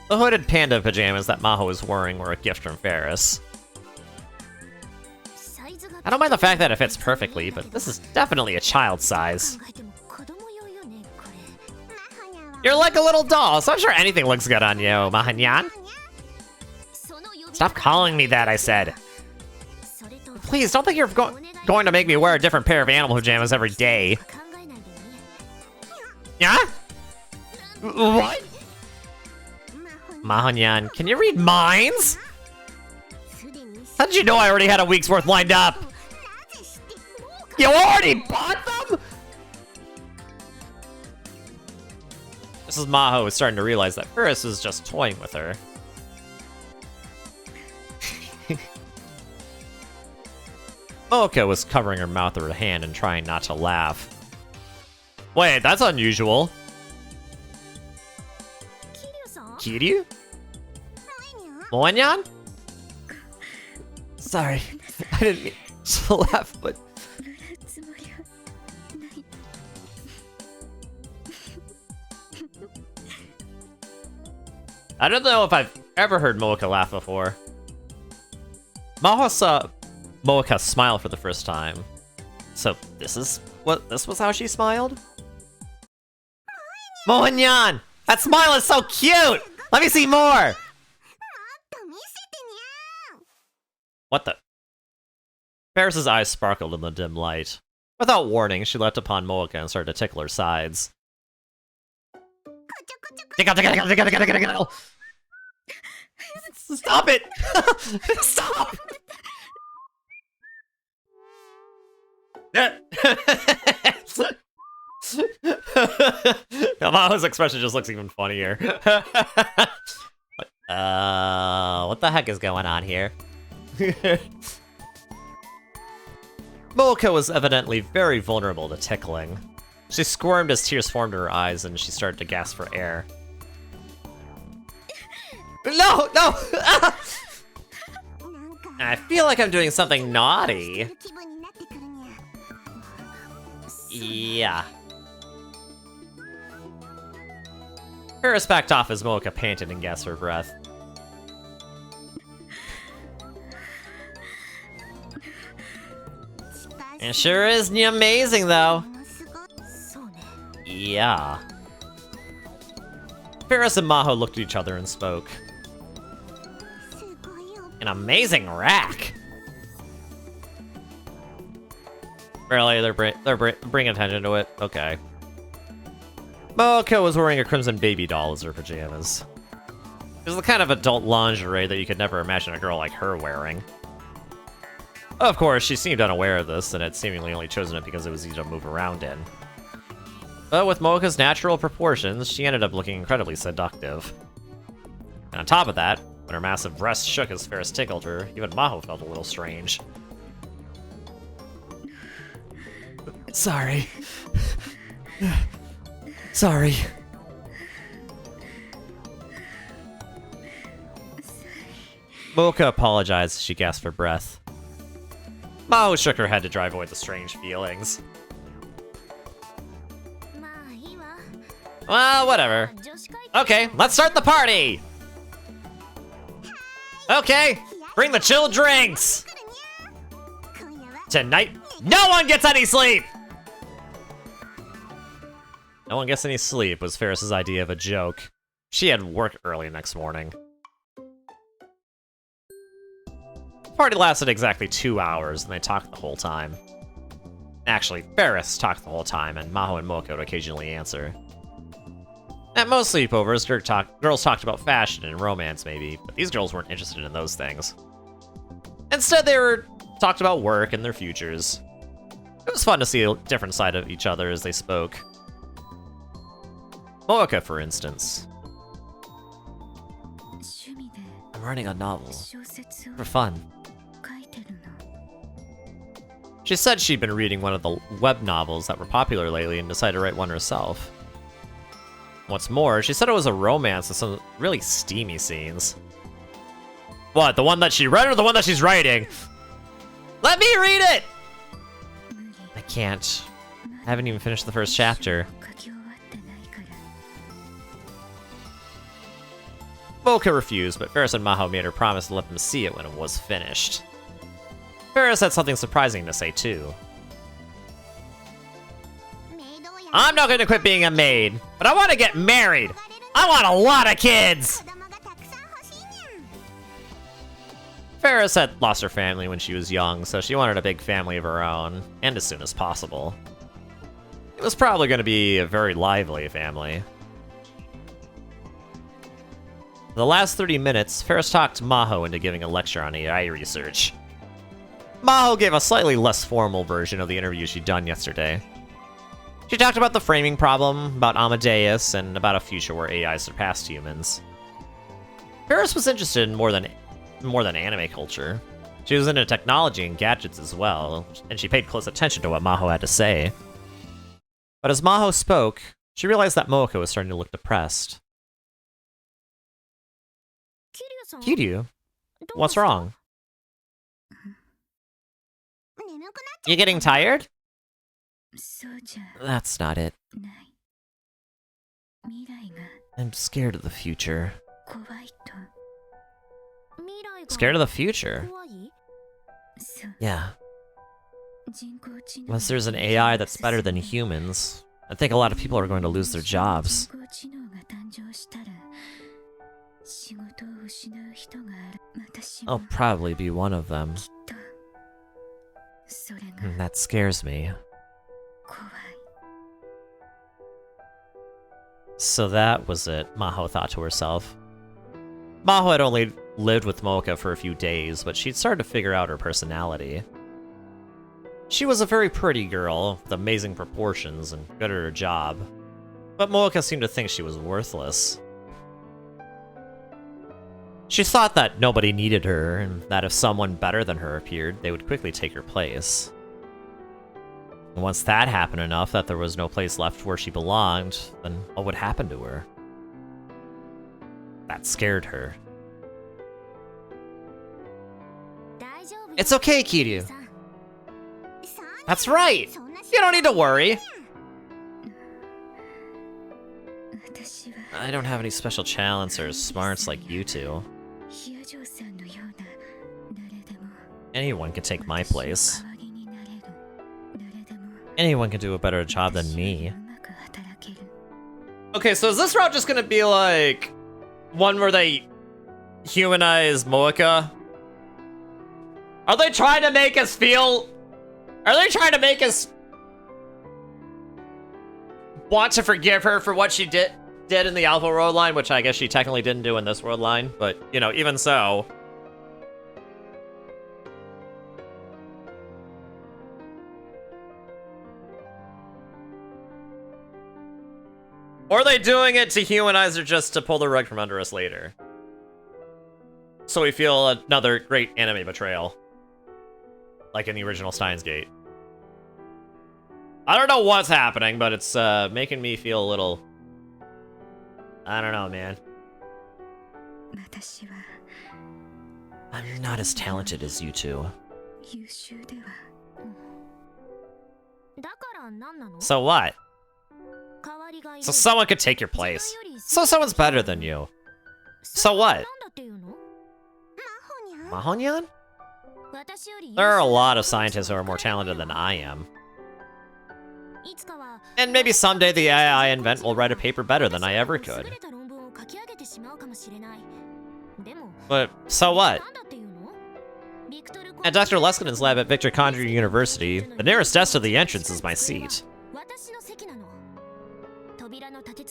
The hooded panda pajamas that Maho was wearing were a gift from Ferris. I don't mind the fact that it fits perfectly, but this is definitely a child size. You're like a little doll, so I'm sure anything looks good on you, Mahanyan. Stop calling me that, I said. Please, don't think you're going to make me wear a different pair of animal pajamas every day. Yeah? What? Mahanyan, can you read minds? How did you know I already had a week's worth lined up? You already bought them? Mrs. Maho is starting to realize that Ferris is just toying with her. Mocha was covering her mouth with her hand and trying not to laugh. Wait, that's unusual. Kiryu? Moenyan? Sorry, I didn't mean to laugh, but... I don't know if I've ever heard Mocha laugh before. Maho saw Mocha smile for the first time. So this was how she smiled? Moenyan! That smile is so cute! Let me see more! What the? Ferris's eyes sparkled in the dim light. Without warning, she leapt upon Mocha and started to tickle her sides. Stop it! Stop! Maho's expression just looks even funnier. What the heck is going on here? Mocha was evidently very vulnerable to tickling. She squirmed as tears formed in her eyes and she started to gasp for air. No! No! I feel like I'm doing something naughty. Yeah. Ferris backed off as Mocha panted and gasped for breath. It sure is amazing, though. Yeah. Ferris and Maho looked at each other and spoke. An amazing rack. Really, they're bringing attention to it. Okay. Mocha was wearing a crimson baby doll as her pajamas. It was the kind of adult lingerie that you could never imagine a girl like her wearing. Of course, she seemed unaware of this, and had seemingly only chosen it because it was easy to move around in. But with Mocha's natural proportions, she ended up looking incredibly seductive. And on top of that, when her massive breasts shook as Ferris tickled her, even Maho felt a little strange. Sorry. Sorry. Mocha apologized as she gasped for breath. Maho shook her head to drive away the strange feelings. Well, whatever. Okay, let's start the party! Okay, bring the chilled drinks! Tonight, no one gets any sleep! No one gets any sleep was Ferris's idea of a joke. She had work early next morning. The party lasted exactly 2 hours, and they talked the whole time. Actually, Ferris talked the whole time, and Maho and Mocha would occasionally answer. At most sleepovers, girls talked about fashion and romance, maybe, but these girls weren't interested in those things. Instead, they talked about work and their futures. It was fun to see a different side of each other as they spoke. Mocha, for instance. I'm writing a novel. For fun. She said she'd been reading one of the web novels that were popular lately and decided to write one herself. What's more, she said it was a romance with some really steamy scenes. What, the one that she read or the one that she's writing? Let me read it! I can't. I haven't even finished the first chapter. Mocha refused, but Ferris and Maho made her promise to let them see it when it was finished. Ferris had something surprising to say too. I'm not gonna quit being a maid, but I want to get married. I want a lot of kids. Ferris had lost her family when she was young, so she wanted a big family of her own, and as soon as possible. It was probably going to be a very lively family. For the last 30 minutes, Ferris talked Maho into giving a lecture on AI research. Maho gave a slightly less formal version of the interview she'd done yesterday. She talked about the framing problem, about Amadeus, and about a future where AI surpassed humans. Ferris was interested in more than anime culture. She was into technology and gadgets as well, and she paid close attention to what Maho had to say. But as Maho spoke, she realized that Moeka was starting to look depressed. Kiryu, what's wrong? You getting tired? That's not it. I'm scared of the future. Scared of the future? Yeah. Unless there's an AI that's better than humans, I think a lot of people are going to lose their jobs. I'll probably be one of them. That scares me. So that was it, Maho thought to herself. Maho had only lived with Moeka for a few days, but she'd started to figure out her personality. She was a very pretty girl, with amazing proportions and good at her job, but Moeka seemed to think she was worthless. She thought that nobody needed her, and that if someone better than her appeared, they would quickly take her place. And once that happened enough that there was no place left where she belonged, then what would happen to her? That scared her. It's okay, Kiryu. That's right! You don't need to worry! I don't have any special talents or smarts like you two. Anyone can take my place. Anyone can do a better job than me. Okay, so is this route just gonna be like one where they humanize Moeka? Are they trying to make us feel... Are they trying to make us want to forgive her for what she did in the Alpha World line, which I guess she technically didn't do in this world line, but, you know, even so. Or are they doing it to humanize her just to pull the rug from under us later? So we feel another great anime betrayal. Like in the original Steins Gate. I don't know what's happening, but it's making me feel a little... I don't know, man. I'm not as talented as you two. So what? So someone could take your place. So someone's better than you. So what? Mahonyan? There are a lot of scientists who are more talented than I am. And maybe someday the AI I invent will write a paper better than I ever could. But so what? At Dr. Leskinen's lab at Victor Kandri University, the nearest desk to the entrance is my seat.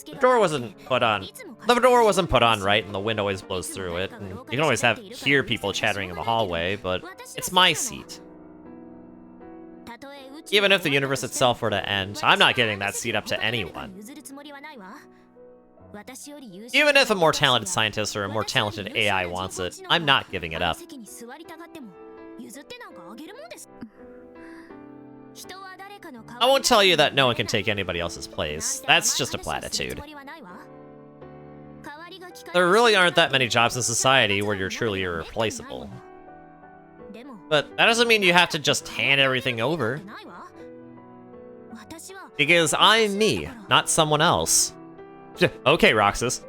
The door wasn't put on. The door wasn't put on right, and the wind always blows through it. And you can always hear people chattering in the hallway, but it's my seat. Even if the universe itself were to end, I'm not giving that seat up to anyone. Even if a more talented scientist or a more talented AI wants it, I'm not giving it up. I won't tell you that no one can take anybody else's place. That's just a platitude. There really aren't that many jobs in society where you're truly irreplaceable. But that doesn't mean you have to just hand everything over. Because I'm me, not someone else. Okay, Roxas.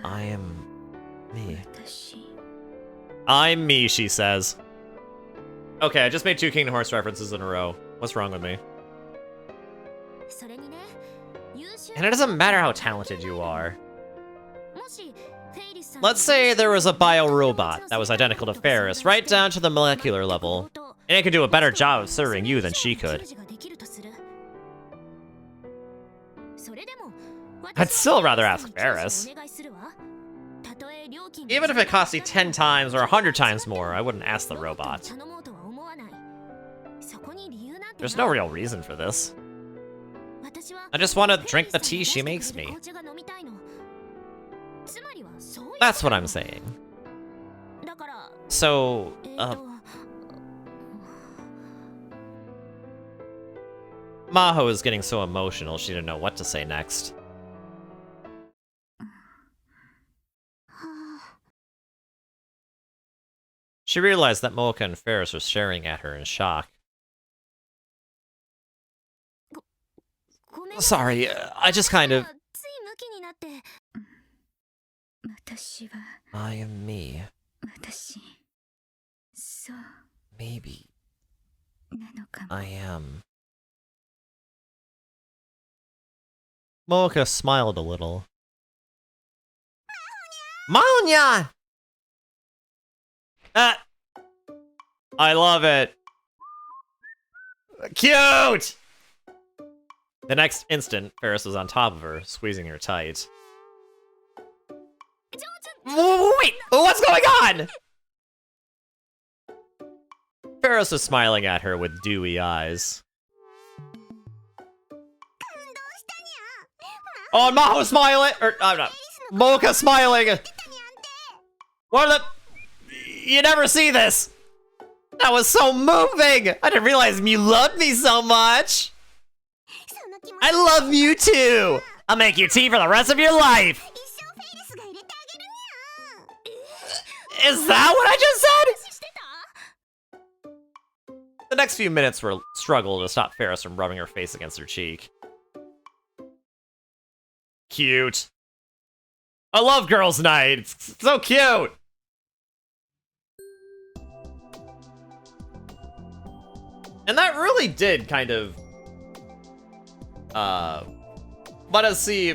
I am me. I'm me, she says. Okay, I just made 2 Kingdom Hearts references in a row. What's wrong with me? And it doesn't matter how talented you are. Let's say there was a bio-robot that was identical to Ferris, right down to the molecular level, and it could do a better job of serving you than she could. I'd still rather ask Ferris. Even if it cost me 10 times or 100 times more, I wouldn't ask the robot. There's no real reason for this. I just want to drink the tea she makes me. That's what I'm saying. So, Maho is getting so emotional she didn't know what to say next. She realized that Mocha and Ferris were staring at her in shock. Sorry, I just kind of... I am me. Maybe. I am. Mocha smiled a little. Maonya! I love it. Cute! The next instant, Ferris was on top of her, squeezing her tight. Wait! What's going on? Ferris was smiling at her with dewy eyes. Oh, and Maho smiling! Mocha smiling! What are the... You never see this! That was so moving! I didn't realize you loved me so much! I love you too! I'll make you tea for the rest of your life! Is that what I just said? The next few minutes were a struggle to stop Ferris from rubbing her face against her cheek. Cute. I love girls' night. It's so cute. And that really did kind of let us see.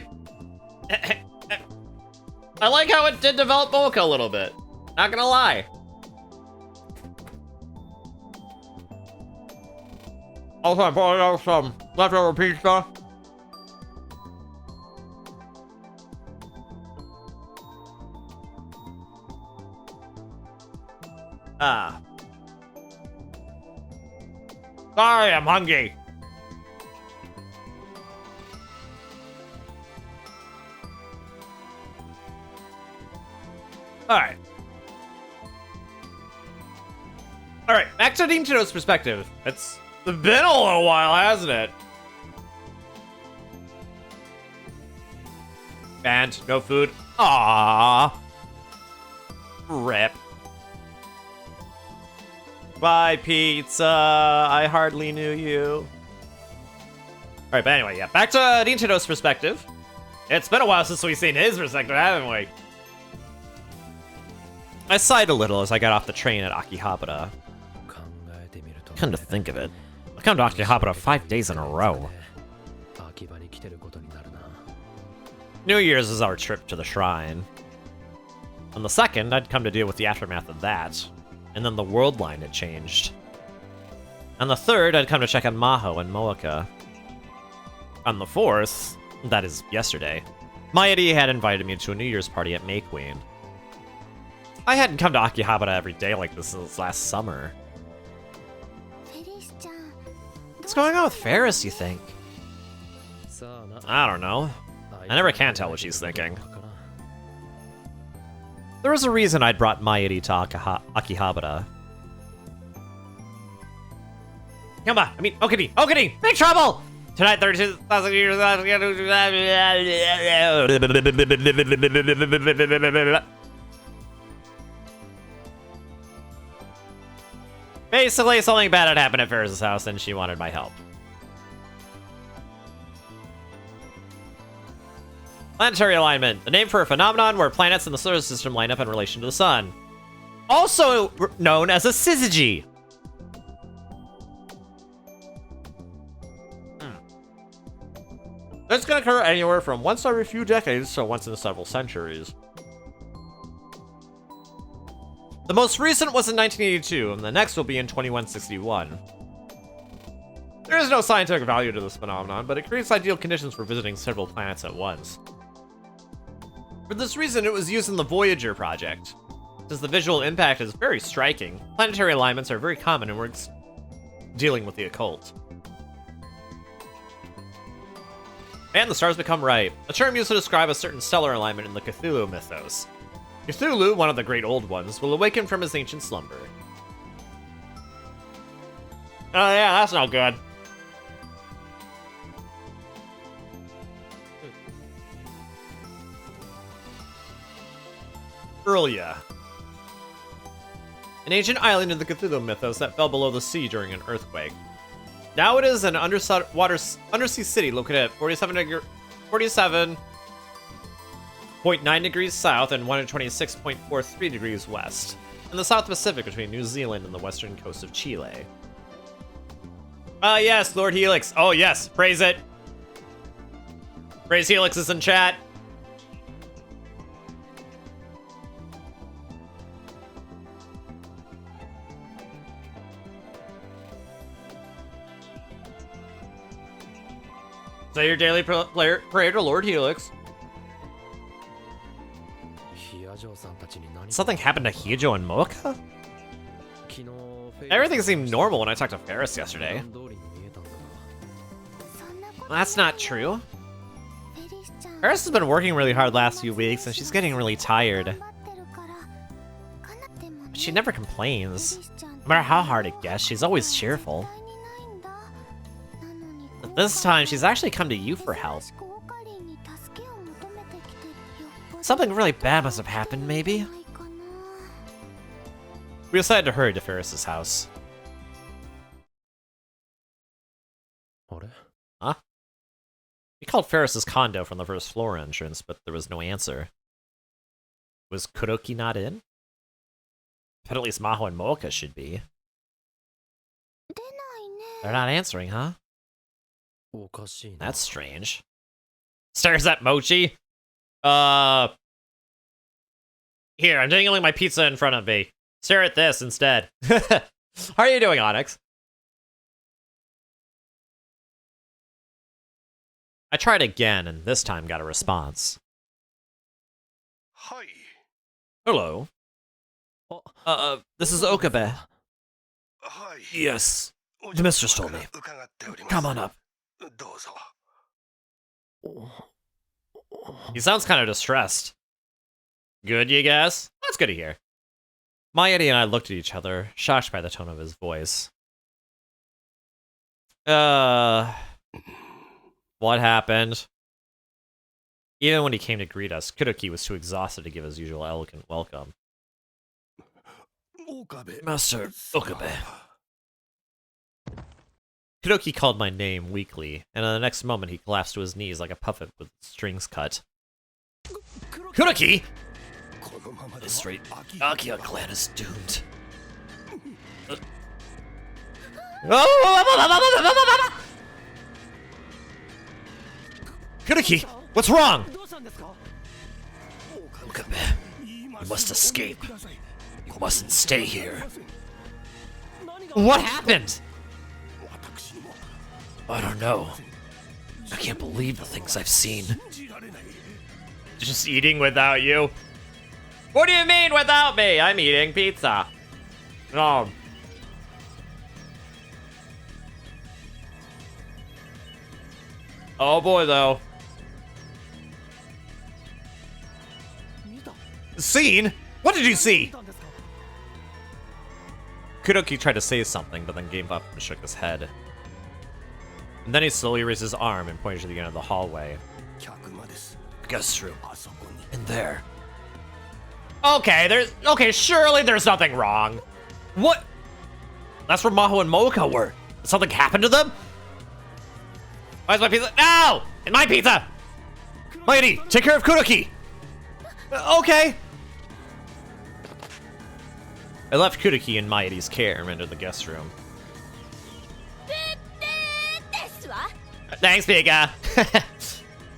I like how it did develop Mocha a little bit. Not gonna lie. Also, I brought out some leftover pizza. Sorry, I'm hungry. Alright. Alright, back to Nintendo's perspective. It's been a little while, hasn't it? And no food. Aww. Rip. Bye, pizza. I hardly knew you. Alright, but anyway, yeah. Back to Nintendo's perspective. It's been a while since we've seen his perspective, haven't we? I sighed a little as I got off the train at Akihabara. Come to think of it, I come to Akihabara 5 days in a row. New Year's is our trip to the shrine. On the 2nd, I'd come to deal with the aftermath of that, and then the world line had changed. On the 3rd, I'd come to check on Maho and Moeka. On the 4th, that is yesterday, Mayuri had invited me to a New Year's party at May Queen. I hadn't come to Akihabara every day like this since last summer. What's going on with Ferris, you think? I don't know. I never can tell what she's thinking. There was a reason I'd brought Mayuri to Akihabara. Yamba, I mean, Okuni, big trouble! Tonight, 32,000 years... Basically, something bad had happened at Ferris' house and she wanted my help. Planetary alignment, the name for a phenomenon where planets in the solar system line up in relation to the sun. also known as a syzygy. This can occur anywhere from once every few decades to once in several centuries. The most recent was in 1982, and the next will be in 2161. There is no scientific value to this phenomenon, but it creates ideal conditions for visiting several planets at once. For this reason, it was used in the Voyager project. Since the visual impact is very striking, planetary alignments are very common in works dealing with the occult. And the stars become right, a term used to describe a certain stellar alignment in the Cthulhu mythos. Cthulhu, one of the great old ones, will awaken from his ancient slumber. Oh yeah, that's no good. Earlia. An ancient island in the Cthulhu mythos that fell below the sea during an earthquake. Now it is an undersea city located at 47.9 degrees south and 126.43 degrees west, in the South Pacific between New Zealand and the western coast of Chile. Ah, yes, Lord Helix. Oh, yes, praise it. Praise Helix is in chat. Say your daily prayer to Lord Helix. Something happened to Hijo and Mocha? Everything seemed normal when I talked to Ferris yesterday. That's not true. Ferris has been working really hard last few weeks, and she's getting really tired. But she never complains. No matter how hard it gets, she's always cheerful. But this time, she's actually come to you for help. Something really bad must have happened, maybe? We decided to hurry to Ferris's house. Huh? We called Ferris's condo from the first floor entrance, but there was no answer. Was Kuroki not in? But at least Maho and Mocha should be. They're not answering, huh? That's strange. Stares at Mochi. Here, I'm dangling my pizza in front of me. Stare at this instead. How are you doing, Onyx? I tried again, and this time got a response. Hi. Hello. This is Okabe. Hi. Yes, the mistress told me. Come on up. He sounds kind of distressed. Good, you guess? That's good to hear. Mayuri and I looked at each other, shocked by the tone of his voice. What happened? Even when he came to greet us, Kuroki was too exhausted to give his usual elegant welcome. Master Okabe. Kuroki called my name weakly, and in the next moment he collapsed to his knees like a puppet with strings cut. Kuroki! The straight Akia clan is doomed. Kuroki, what's wrong? Okabe, you must escape. You mustn't stay here. What happened? I don't know. I can't believe the things I've seen. Just eating without you? What do you mean without me? I'm eating pizza. Oh. Oh boy, though. Seen? What did you see? Kuroki tried to say something, but then gave up and shook his head. And then he slowly raised his arm and pointed to the end of the hallway. Guest room. In there. Okay, surely there's nothing wrong. What? That's where Maho and Mocha were. Did something happen to them? Where's my pizza? No! It's my pizza! Lady, take care of Kuroki! Okay. I left Kudaki in Maidi's care and entered the guest room. Thanks, Pika!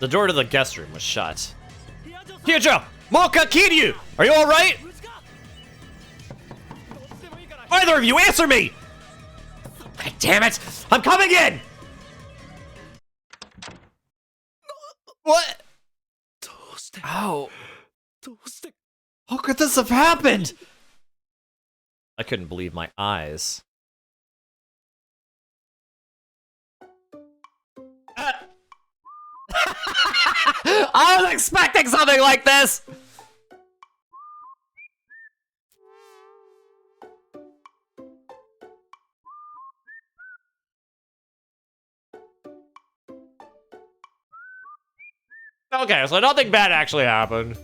The door to the guest room was shut. Kyojo! Mocha Kiryu! Are you alright? Either of you, answer me! God damn it! I'm coming in! What? How? How could this have happened? I couldn't believe my eyes. I was expecting something like this! Okay, so nothing bad actually happened.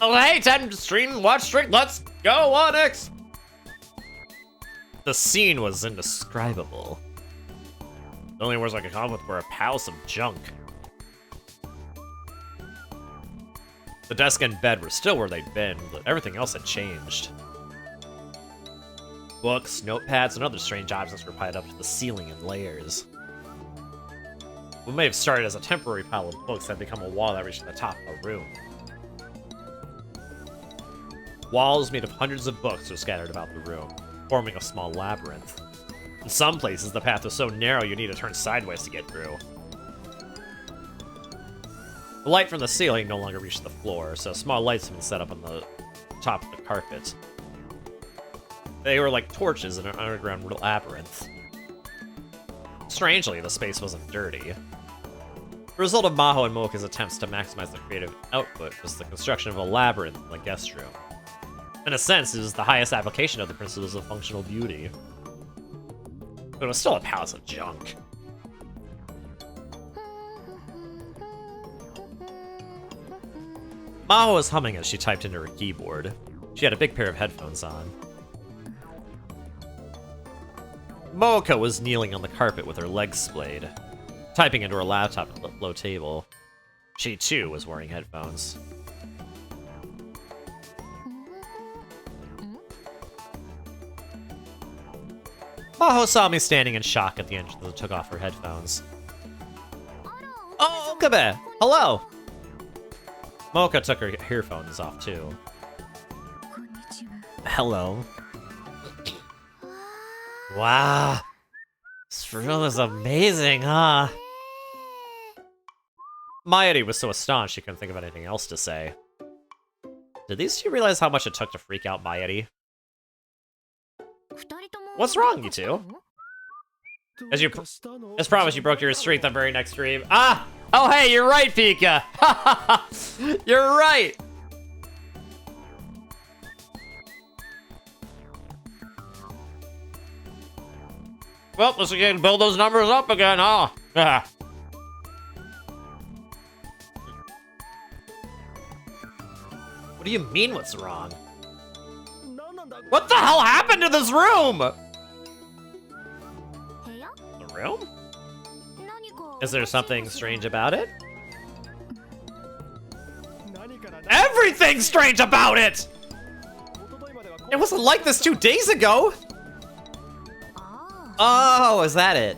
Oh, hey, 10 stream, watch stream, let's go, Onyx! The scene was indescribable. The only words I could come up with were a palace of junk. The desk and bed were still where they'd been, but everything else had changed. Books, notepads, and other strange objects were piled up to the ceiling in layers. What may have started as a temporary pile of books had become a wall that reached the top of the room. Walls made of hundreds of books were scattered about the room, forming a small labyrinth. In some places, the path was so narrow you need to turn sideways to get through. The light from the ceiling no longer reached the floor, so small lights had been set up on the top of the carpet. They were like torches in an underground labyrinth. Strangely, the space wasn't dirty. The result of Maho and Mocha's attempts to maximize the creative output was the construction of a labyrinth in the guest room. In a sense, it was the highest application of the principles of functional beauty. But it was still a palace of junk. Maho was humming as she typed into her keyboard. She had a big pair of headphones on. Mocha was kneeling on the carpet with her legs splayed, typing into her laptop at a low table. She, too, was wearing headphones. Maho saw me standing in shock at the entrance and took off her headphones. Oh, Okabe! Hello! Mocha took her earphones off, too. Hello. Wow. This room is amazing, huh? Mayuri was so astonished she couldn't think of anything else to say. Did these two realize how much it took to freak out Mayuri? What's wrong, you two? As promised, you broke your streak the very next stream. Ah! Oh, hey, you're right, Pika! You're right! Well, let's again build those numbers up again, huh? What do you mean, what's wrong? What the hell happened to this room? The room? Is there something strange about it? Everything's strange about it! It wasn't like this 2 days ago! Oh, is that it?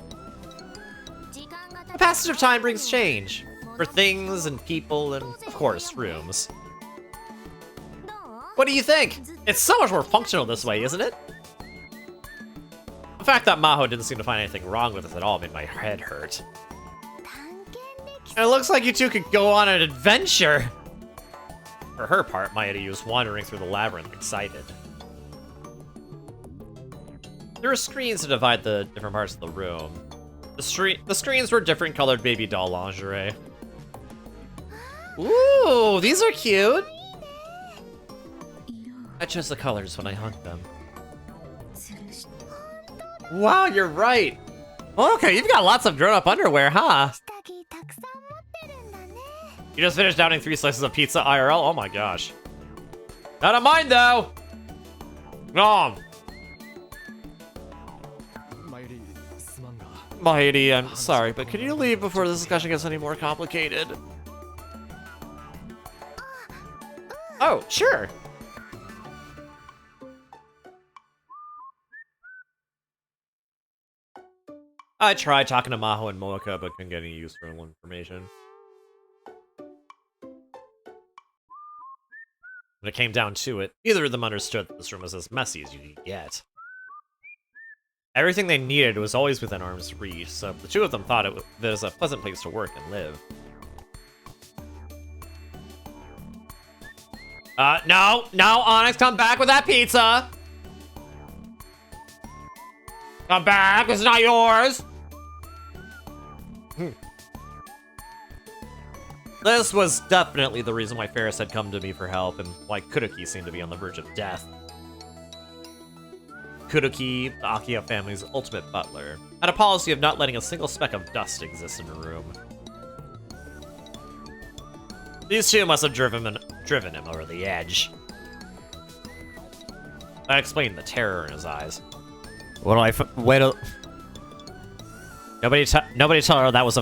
The passage of time brings change. For things and people and, of course, rooms. What do you think? It's so much more functional this way, isn't it? The fact that Maho didn't seem to find anything wrong with this at all made my head hurt. And it looks like you two could go on an adventure! For her part, Mayuri was wandering through the labyrinth, excited. There were screens to divide the different parts of the room. The screens were different colored baby doll lingerie. Ooh, these are cute! I chose the colors when I hung them. Wow, you're right! Okay, you've got lots of grown-up underwear, huh? You just finished downing 3 slices of pizza IRL? Oh my gosh. Not of mine, though! No! Mayuri, I'm sorry, but could you leave before this discussion gets any more complicated? Oh, sure. I tried talking to Maho and Moeka, but couldn't get any useful information. When it came down to it, neither of them understood that this room was as messy as you could get. Everything they needed was always within arm's reach, so the two of them thought it was a pleasant place to work and live. No, Onyx, come back with that pizza! Come back, it's not yours! This was definitely the reason why Ferris had come to me for help, and why Kudoki seemed to be on the verge of death. Kudoki, the Akiya family's ultimate butler, had a policy of not letting a single speck of dust exist in a room. These two must have driven him over the edge. I explained the terror in his eyes. What do I wait a... Nobody tell her that was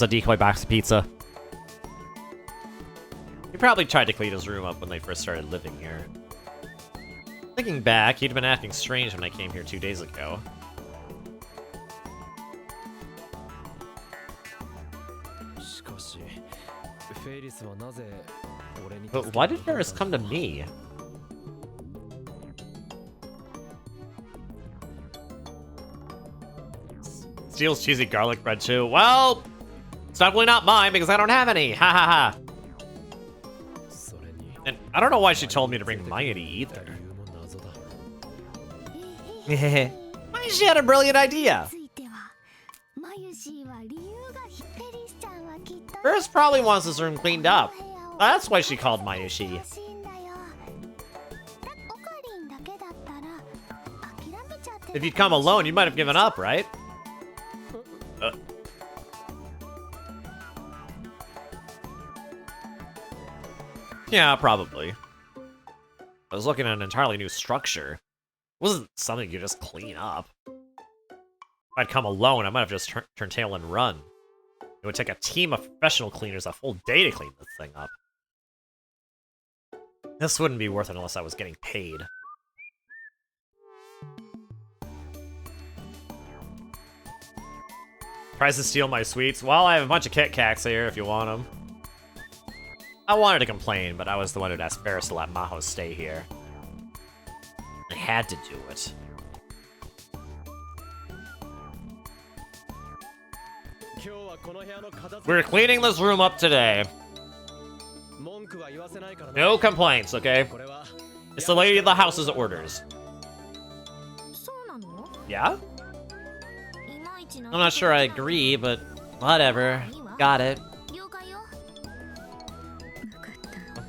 a decoy box of pizza. He probably tried to clean his room up when they first started living here. Thinking back, he'd been acting strange when I came here 2 days ago. But why did Ferris come to me? Steals cheesy garlic bread too. Well, it's definitely not mine because I don't have any. Ha ha ha. And I don't know why she told me to bring Mayuri either. She had a brilliant idea. Ferris probably wants this room cleaned up. That's why she called Mayushi. If you'd come alone, you might have given up, right? Yeah, probably. I was looking at an entirely new structure. It wasn't something you just clean up. If I'd come alone, I might have just turned tail and run. It would take a team of professional cleaners a full day to clean this thing up. This wouldn't be worth it unless I was getting paid. Tries to steal my sweets. Well, I have a bunch of Kit Kats here if you want them. I wanted to complain, but I was the one who'd asked Ferris to let Maho stay here. I had to do it. We're cleaning this room up today. No complaints, okay? It's the lady of the house's orders. Yeah? I'm not sure I agree, but whatever. Got it.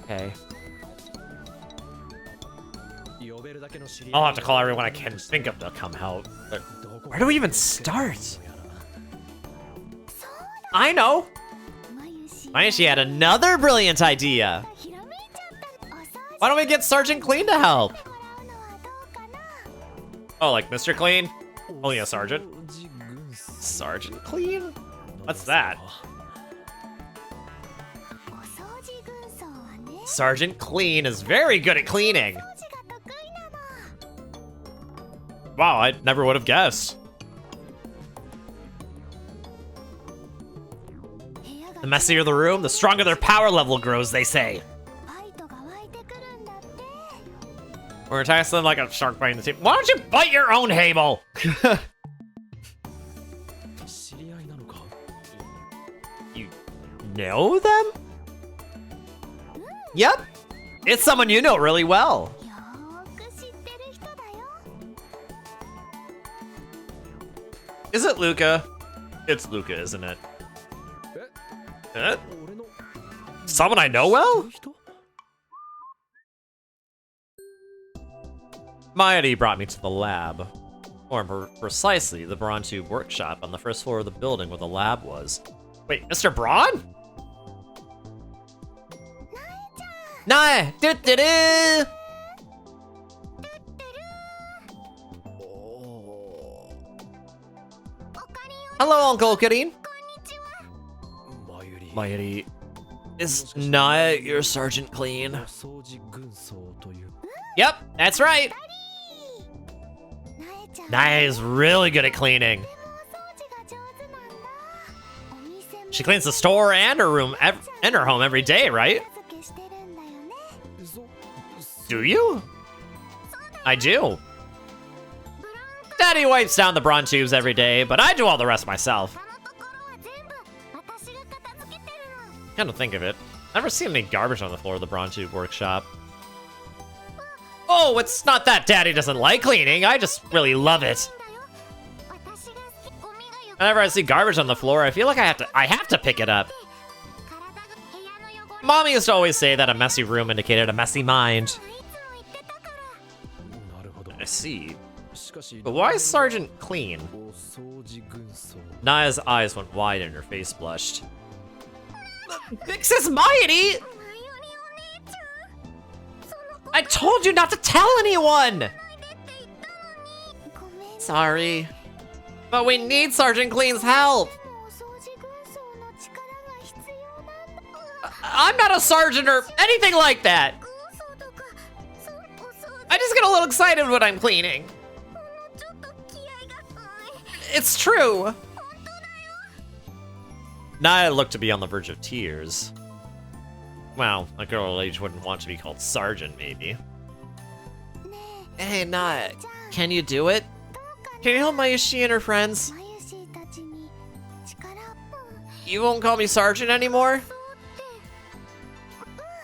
Okay. I'll have to call everyone I can think of to come help. But where do we even start? I know! Mayushi had another brilliant idea! Why don't we get Sergeant Clean to help? Oh, like Mr. Clean? Only a sergeant? Sergeant Clean? What's that? Sergeant Clean is very good at cleaning! Wow, I never would have guessed. The messier the room, the stronger their power level grows, they say. We're attacking them like a shark biting the table. Why don't you bite your own Hable? You know them? Yep. It's someone you know really well. Is it Luca? It's Luca, isn't it? Someone I know well? Mayuri brought me to the lab. Or more precisely, the Brawn Tube workshop on the first floor of the building where the lab was. Wait, Mr. Braun? Nah, do-do-do! Hello, Uncle Karin. Mayuri, is Naya your Sergeant Clean? Yep, that's right. Naya is really good at cleaning. She cleans the store and her room and her home every day, right? Do you? I do. Daddy wipes down the bronze tubes every day, but I do all the rest myself. Kind of think of it. I've never seen any garbage on the floor of the bronze tube workshop. Oh, it's not that Daddy doesn't like cleaning. I just really love it. Whenever I see garbage on the floor, I feel like I have to pick it up. Mommy used to always say that a messy room indicated a messy mind. I see. But why is Sergeant clean? Naya's eyes went wide and her face blushed. Fix this, Mayuri! I told you not to tell anyone! Sorry. But we need Sergeant Clean's help! I'm not a sergeant or anything like that! I just get a little excited when I'm cleaning. It's true! Naya looked to be on the verge of tears. Well, a girl her age wouldn't want to be called Sergeant, maybe. Hey, Naya, can you do it? Can you help Mayushi and her friends? You won't call me Sergeant anymore?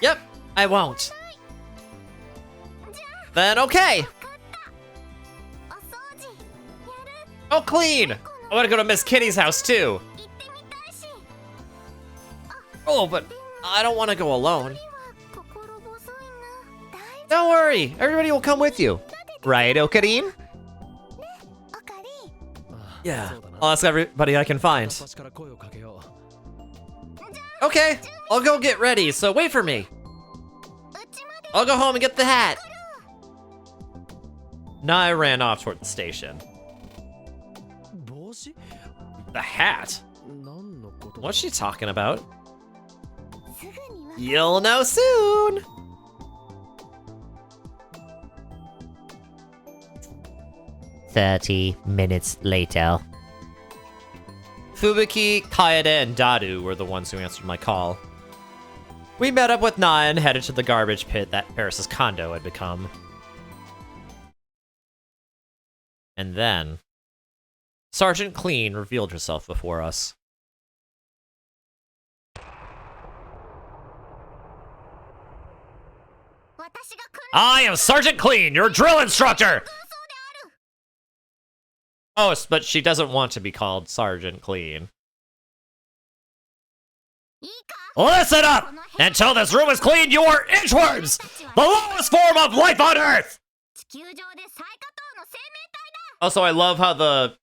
Yep, I won't. Then okay. Oh, clean! I want to go to Miss Kitty's house, too. Oh, but I don't want to go alone. Don't worry, everybody will come with you. Right, Okarin? Yeah, I'll ask everybody I can find. Okay, I'll go get ready, so wait for me. I'll go home and get the hat. Naya ran off toward the station. The hat? What's she talking about? You'll know soon! 30 minutes later. Fubuki, Kaede, and Dadu were the ones who answered my call. We met up with Naya and headed to the garbage pit that Paris's condo had become. And then, Sergeant Clean revealed herself before us. I am Sergeant Clean, your drill instructor! Oh, but she doesn't want to be called Sergeant Clean. Listen up! Until this room is clean, you are inchworms! The lowest form of life on Earth! Also, I love how the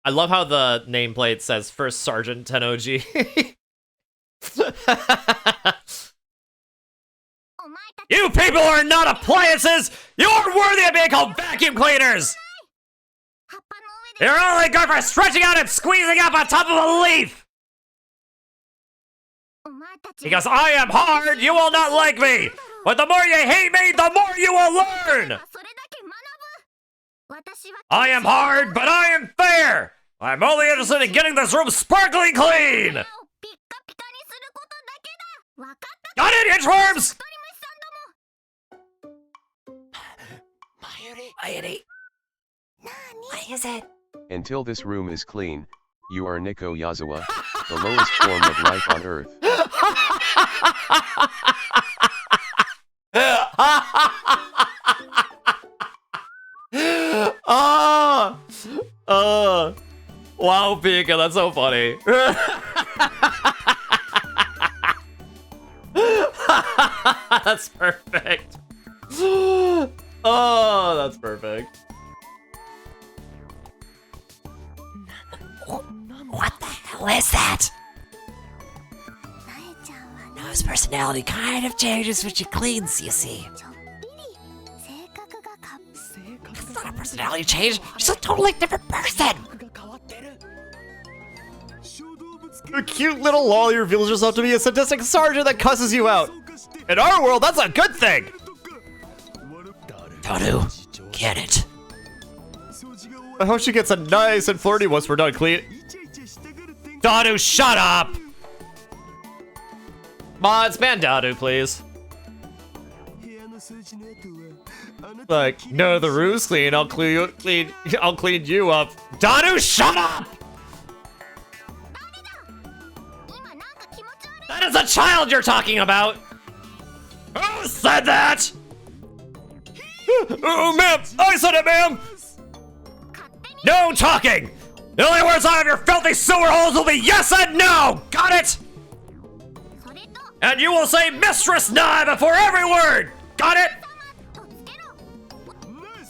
nameplate says First Sergeant Tennoji. You people are not appliances! You're worthy of being called vacuum cleaners! You're only good for stretching out and squeezing up on top of a leaf! Because I am hard, you will not like me! But the more you hate me, the more you will learn! I am hard, but I am fair! I'm only interested in getting this room sparkling clean! Got it, inchworms! Mayuri. What is it? Until this room is clean, you are Nico Yazawa, the lowest form of life on Earth. Wow, Pika, that's so funny. That's perfect. Oh, that's perfect. What the hell is that? Noah's personality kind of changes when she cleans, you see. It's not a personality change, she's a totally different person! A cute little lolly reveals herself to be a sadistic sergeant that cusses you out. In our world, that's a good thing! Dadu, get it. I hope she gets a nice and flirty once we're done cleaning. Dadu, shut up! Mods, ban Dadu, please. Like, no, the room's clean. I'll clean you up. Dadu, shut up! That is a child you're talking about. Who said that? Oh, ma'am, I said it, ma'am. No talking. The only words out of your filthy sewer holes will be yes and no. Got it? And you will say Mistress Nye before every word. Got it?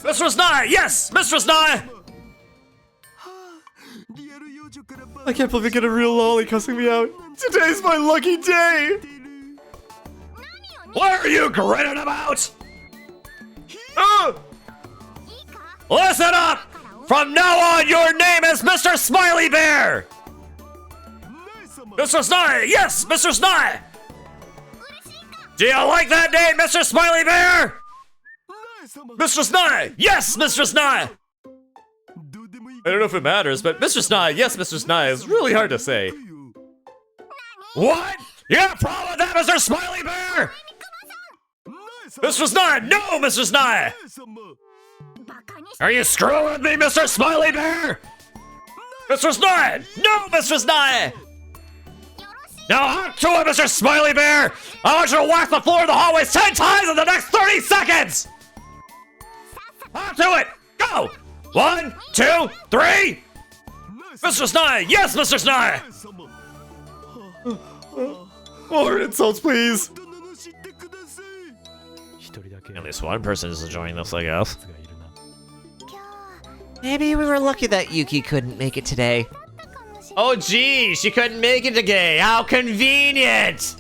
Mistress Nye, yes, Mistress Nye. I can't believe I get a real lolly cussing me out. Today's my lucky day. What are you grinning about? Listen up! From now on, your name is Mr. Smiley Bear! Mr. Nye, yes, Mr. Nye! Do you like that name, Mr. Smiley Bear? Mr. Nye, yes, Mr. Nye! I don't know if it matters, but Mr. Nye, yes, Mr. Nye is really hard to say. What? You have a problem with that, Mr. Smiley Bear? Mr. Nye, no, Mr. Nye! Are you screwing with me, Mr. Smiley Bear? Mr. Nye, no, Mr. Nye! Now hop to it, Mr. Smiley Bear! I want you to walk the floor of the hallways 10 times in the next 30 seconds! Hop to it! Go! 1, 2, 3! Mr. Nye, yes, Mr. Nye! More insults, please! At least one person is enjoying this, I guess. Maybe we were lucky that Yuki couldn't make it today. Oh gee, she couldn't make it today. How convenient!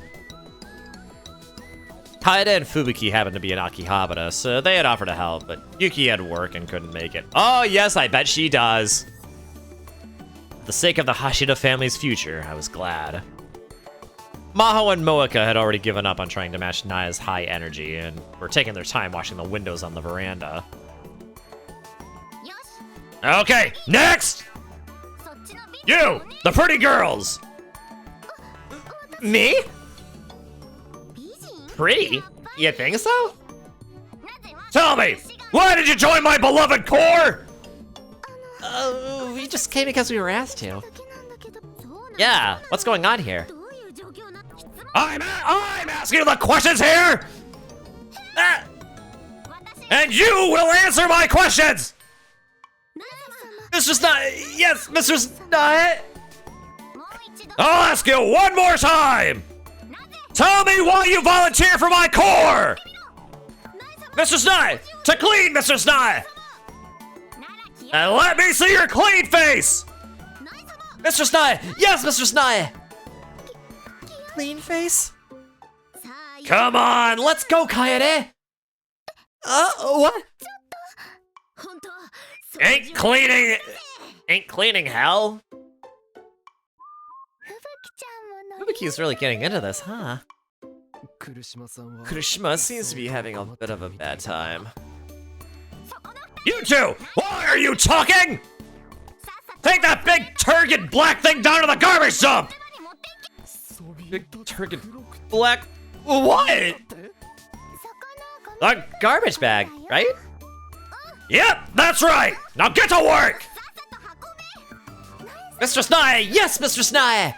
Kaeda and Fubuki happened to be in Akihabara, so they had offered to help, but Yuki had work and couldn't make it. Oh yes, I bet she does. For the sake of the Hashida family's future, I was glad. Maho and Moeka had already given up on trying to match Naya's high energy and were taking their time washing the windows on the veranda. Okay, next! You, the pretty girls! Me? Pretty? You think so? Tell me, why did you join my beloved corps? We just came because we were asked to. Yeah, what's going on here? I'm asking the questions here! And you will answer my questions! Mr. Steins, yes, Mr. Steins. I'll ask you one more time! Tell me why you volunteer for my corps! Mr. Steins, to clean, Mr. Steins! And let me see your clean face! Mr. Steins, yes, Mr. Steins! Clean face? Come on, let's go, Kaede! What? Ain't cleaning hell? Fubuki's really getting into this, huh? Kurishima seems to be having a bit of a bad time. You two, why are you talking? Take that big turgid black thing down to the garbage dump! Big turgid black... What? The garbage bag, right? Yep, that's right! Now get to work! Mr. Steins, yes, Mr. Steins!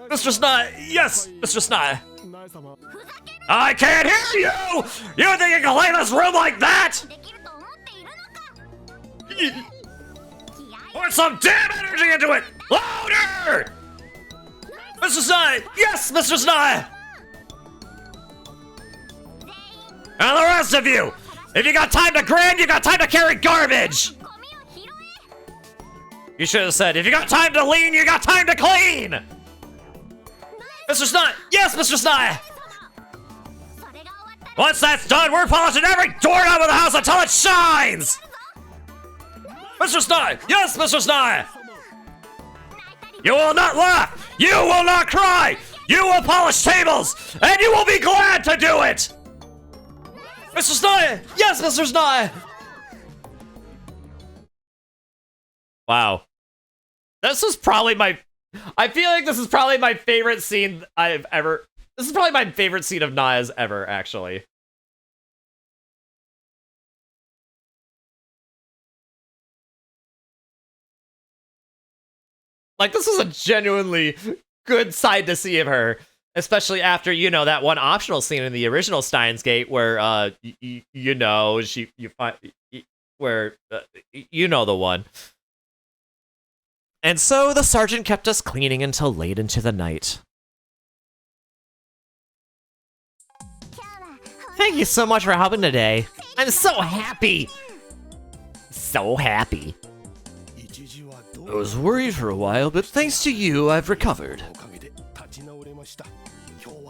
Mr. Steins, yes, Mr. Steins! I can't hear you! You think you can lay this room like that? Put some damn energy into it! Louder! Mr. Steins, yes, Mr. Steins! And the rest of you! If you got time to grind, you got time to carry garbage! You should have said, if you got time to lean, you got time to clean! Mr. Steins, yes, Mr. Steins! Once that's done, we're polishing every doorknob of the house until it shines! Mr. Steins, yes, Mr. Steins! You will not laugh! You will not cry! You will polish tables! And you will be glad to do it! Mr. Steins! Yes, Mr. Steins! Wow. This is probably my... I feel like this is probably my favorite scene I've ever... This is probably my favorite scene of Naya's ever, actually. Like, this is a genuinely good side to see of her. Especially after, you know, that one optional scene in the original Steins Gate where, you know, you find... Where, you know the one. And so the sergeant kept us cleaning until late into the night. Thank you so much for helping today. I'm so happy. So happy. I was worried for a while, but thanks to you, I've recovered.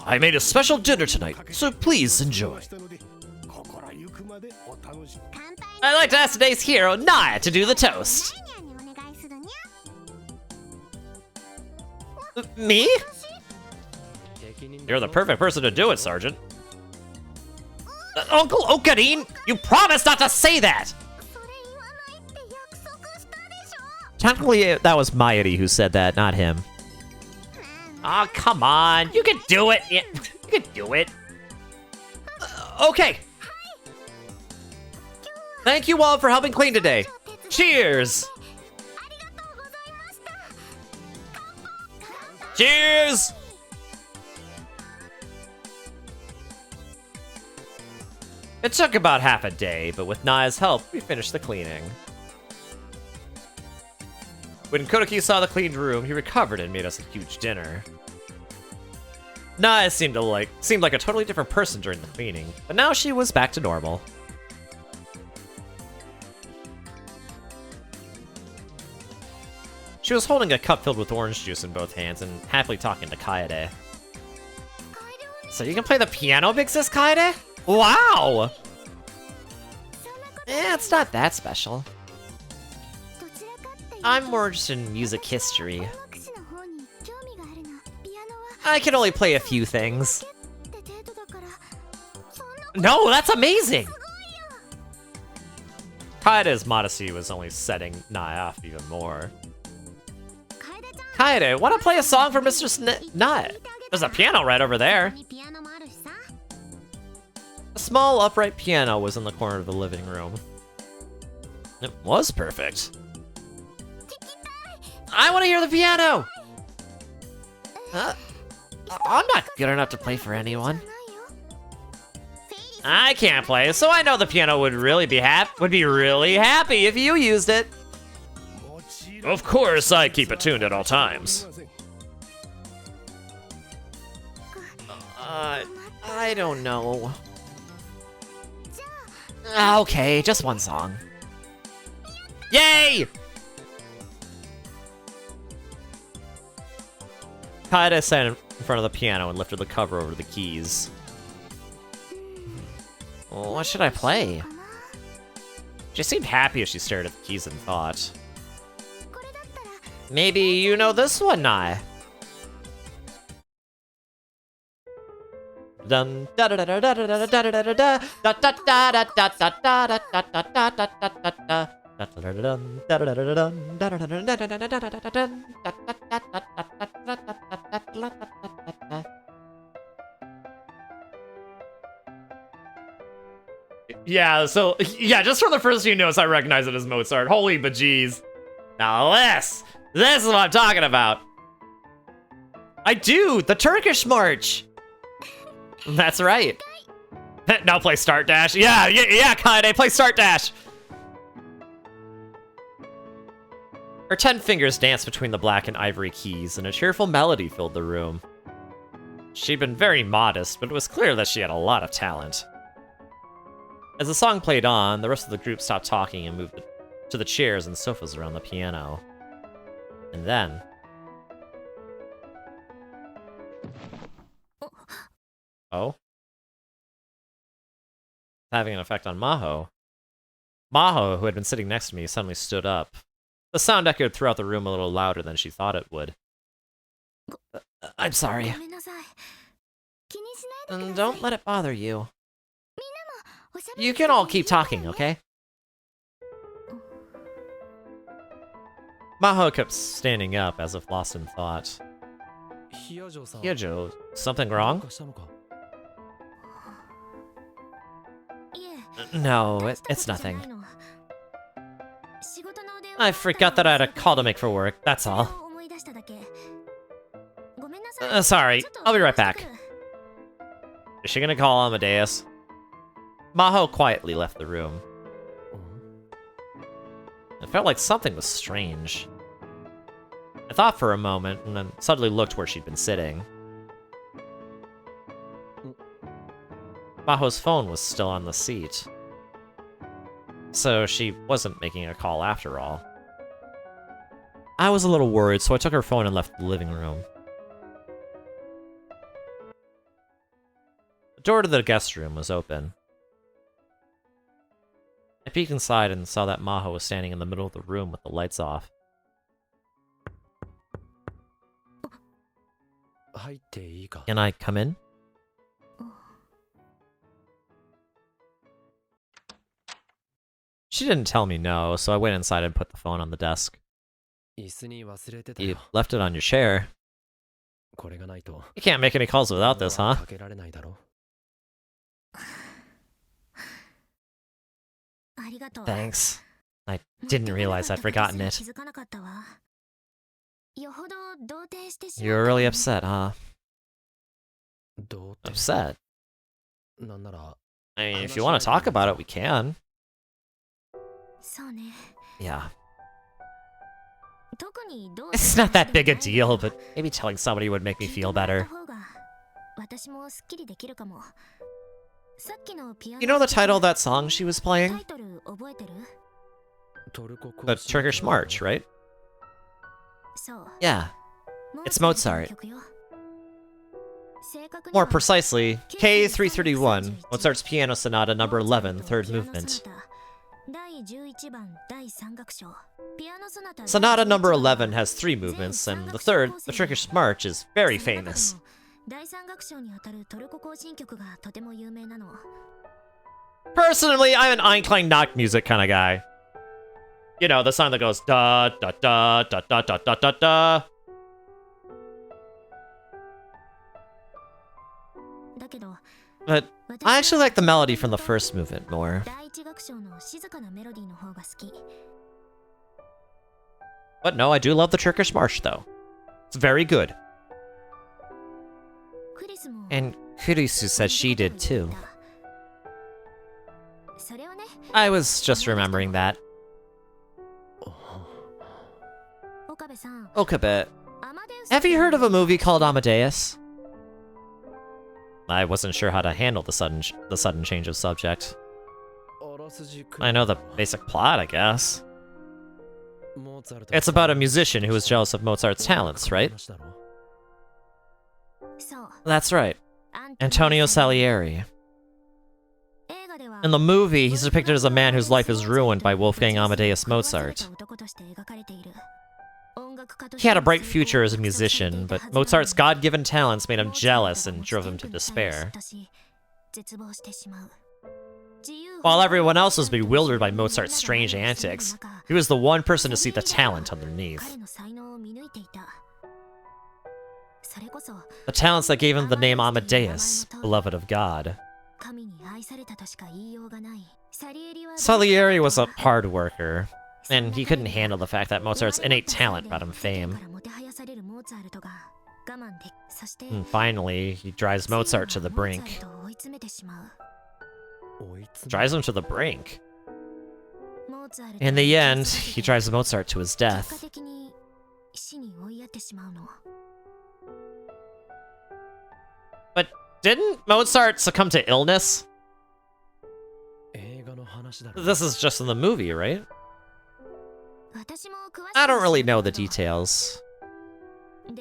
I made a special dinner tonight, so please enjoy. I'd like to ask today's hero, Naya, to do the toast. Me? You're the perfect person to do it, Sergeant. Uncle Ocarine, you promised not to say that! Technically, that was Mairi who said that, not him. Oh, come on. You can do it. You can do it. Okay. Thank you all for helping clean today. Cheers! Cheers! It took about half a day, but with Naya's help, we finished the cleaning. When Kodaki saw the cleaned room, he recovered and made us a huge dinner. Naya seemed like a totally different person during the cleaning, but now she was back to normal. She was holding a cup filled with orange juice in both hands and happily talking to Kaede. So you can play the piano, Big Sis Kaede? Wow! It's not that special. I'm more interested in music history. I can only play a few things. No, that's amazing! Kaede's modesty was only setting Naya off even more. Kaede, wanna play a song for Mr. Naya? There's a piano right over there. A small upright piano was in the corner of the living room. It was perfect. I want to hear the piano! I'm not good enough to play for anyone. I can't play, so I know the piano would be really happy if you used it. Of course, I keep it tuned at all times. I don't know. Okay, just one song. Yay! Kaede sat in front of the piano and lifted the cover over the keys. Well, what should I play? She seemed happy as she stared at the keys and thought. Maybe you know this one, Nai. Dun da da da da da da da da da da da da da da da. Yeah, so, yeah, just from the first few notes, I recognize it as Mozart. Holy bejeez. Now this is what I'm talking about. I do, the Turkish march. That's right. Now play Start Dash. Yeah, Kaede, play Start Dash. Her 10 fingers danced between the black and ivory keys, and a cheerful melody filled the room. She'd been very modest, but it was clear that she had a lot of talent. As the song played on, the rest of the group stopped talking and moved to the chairs and sofas around the piano. And then... Oh? Having an effect on Maho. Maho, who had been sitting next to me, suddenly stood up. The sound echoed throughout the room a little louder than she thought it would. I'm sorry. And don't let it bother you. You can all keep talking, okay? Maho kept standing up as if lost in thought. Hyojo, something wrong? No, it's nothing. I forgot that I had a call to make for work, that's all. Sorry, I'll be right back. Is she gonna call Amadeus? Maho quietly left the room. It felt like something was strange. I thought for a moment, and then suddenly looked where she'd been sitting. Maho's phone was still on the seat. So she wasn't making a call after all. I was a little worried, so I took her phone and left the living room. The door to the guest room was open. I peeked inside and saw that Maho was standing in the middle of the room with the lights off. Can I come in? She didn't tell me no, so I went inside and put the phone on the desk. You left it on your chair. You can't make any calls without this, huh? Thanks. I didn't realize I'd forgotten it. You were really upset, huh? Upset? I mean, if you want to talk about it, we can. Yeah. It's not that big a deal, but maybe telling somebody would make me feel better. You know the title of that song she was playing? The Turkish March, right? Yeah. It's Mozart. More precisely, K331, Mozart's Piano Sonata number 11, third movement. Sonata number 11 has 3 movements, and the third, the Turkish March, is very famous. Personally, I'm an Einklang knock music kind of guy. You know, the song that goes da da da da da da da da da. But I actually like the melody from the first movement more. But no, I do love the Turkish March though. It's very good. And Kurisu said she did too. I was just remembering that. Okabe, have you heard of a movie called Amadeus? I wasn't sure how to handle the sudden change of subject. I know the basic plot, I guess. It's about a musician who is jealous of Mozart's talents, right? That's right. Antonio Salieri. In the movie, he's depicted as a man whose life is ruined by Wolfgang Amadeus Mozart. He had a bright future as a musician, but Mozart's God-given talents made him jealous and drove him to despair. While everyone else was bewildered by Mozart's strange antics, he was the one person to see the talent underneath. The talents that gave him the name Amadeus, beloved of God. Salieri was a hard worker, and he couldn't handle the fact that Mozart's innate talent brought him fame. And finally, he drives Mozart to the brink. Drives him to the brink? In the end, he drives Mozart to his death. But didn't Mozart succumb to illness? This is just in the movie, right? I don't really know the details.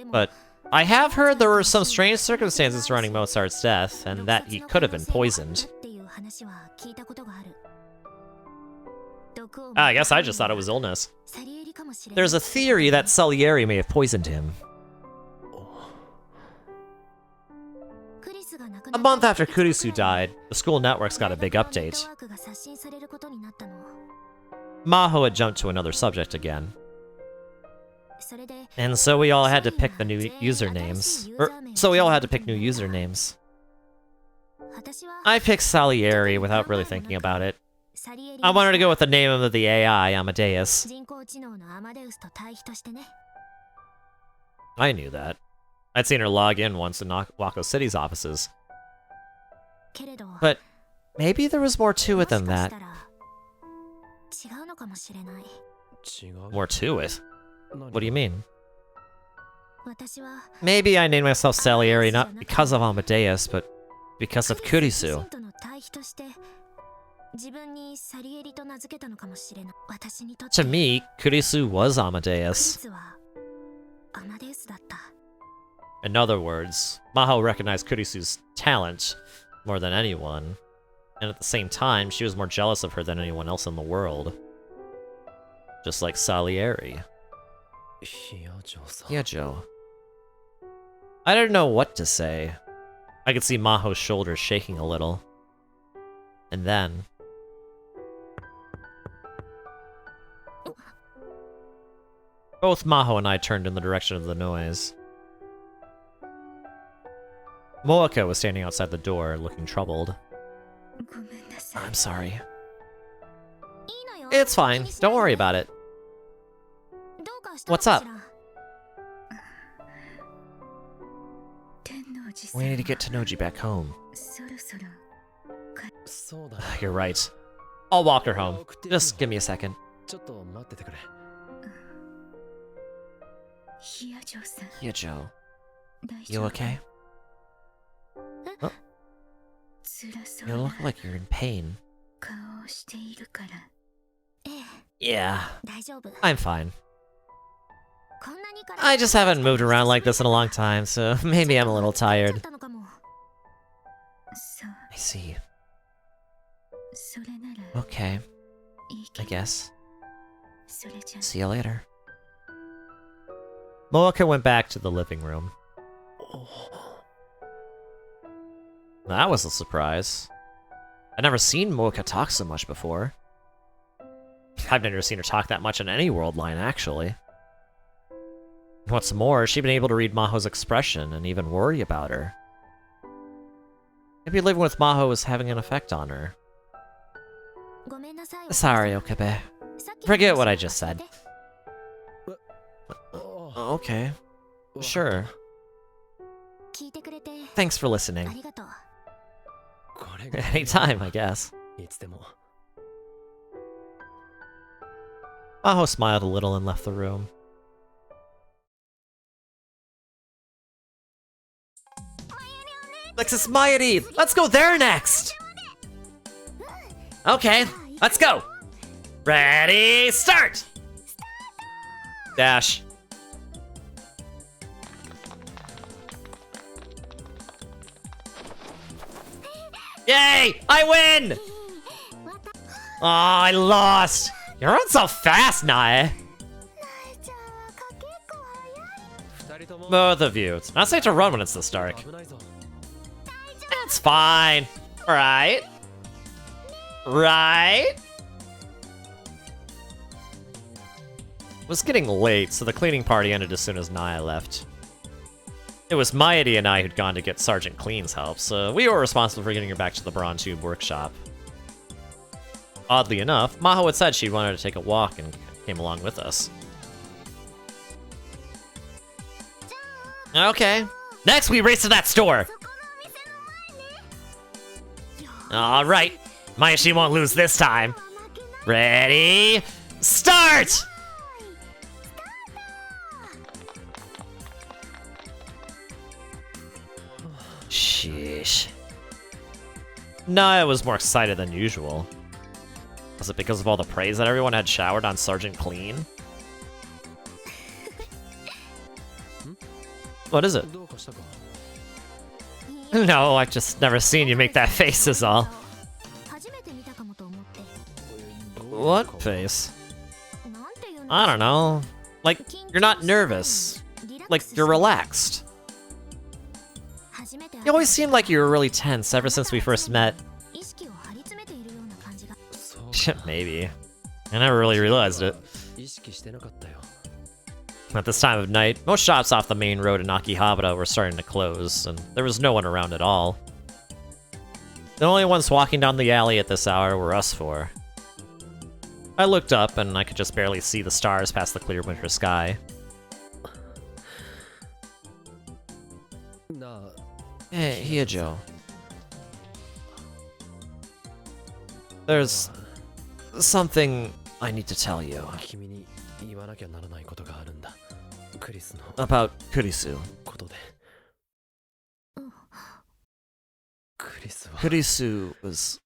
But I have heard there were some strange circumstances surrounding Mozart's death, and that he could have been poisoned. I guess I just thought it was illness. There's a theory that Salieri may have poisoned him. A month after Kurisu died, the school networks got a big update. Maho had jumped to another subject again. And so we all had to pick the new usernames. So we all had to pick new usernames. I picked Salieri without really thinking about it. I wanted to go with the name of the AI, Amadeus. I knew that. I'd seen her log in once in Wako City's offices. But maybe there was more to it than that. More to it? What do you mean? Maybe I named myself Salieri not because of Amadeus, but because of Kurisu. To me, Kurisu was Amadeus. In other words, Maho recognized Kurisu's talent more than anyone, and at the same time, she was more jealous of her than anyone else in the world. Just like Salieri. Hyajo. I didn't know what to say. I could see Maho's shoulders shaking a little. And then... both Maho and I turned in the direction of the noise. Moeka was standing outside the door, looking troubled. I'm sorry. It's fine. Don't worry about it. What's up? We need to get Tenoji back home. You're right. I'll walk her home. Just give me a second. Hyajo, you okay? Oh. You look like you're in pain. Yeah, I'm fine. I just haven't moved around like this in a long time, so maybe I'm a little tired. I see. Okay, I guess. See you later. Moeka went back to the living room. That was a surprise. I'd never seen Moeka talk so much before. I've never seen her talk that much in any world line, actually. What's more, she'd been able to read Maho's expression and even worry about her. Maybe living with Maho was having an effect on her. Sorry, Okabe. Forget what I just said. Okay. Sure. Thanks for listening. Anytime, I guess. Maho smiled a little and left the room. Lexus Mayuri! Let's go there next! Okay, let's go! Ready, start! Dash. Yay! I win! Oh, I lost! You run so fast, Nae! Both of you. It's not safe to run when it's this dark. It's fine. Right? Right? It was getting late, so the cleaning party ended as soon as Naya left. It was Mayuri and I who'd gone to get Sergeant Clean's help, so we were responsible for getting her back to the Bron Tube workshop. Oddly enough, Maho had said she wanted to take a walk and came along with us. Okay. Next, we race to that store! Alright. Mayashi won't lose this time. Ready? Start! Sheesh. Naya was more excited than usual. Was it because of all the praise that everyone had showered on Sergeant Clean? What is it? No, I've just never seen you make that face is all. What face? I don't know. Like, you're not nervous. Like, you're relaxed. You always seemed like you were really tense ever since we first met. Maybe. I never really realized it. At this time of night, most shops off the main road in Akihabara were starting to close, and there was no one around at all. The only ones walking down the alley at this hour were us four. I looked up, and I could just barely see the stars past the clear winter sky. Hey, Hyojo. There's something I need to tell you. About Kurisu. Kurisu was...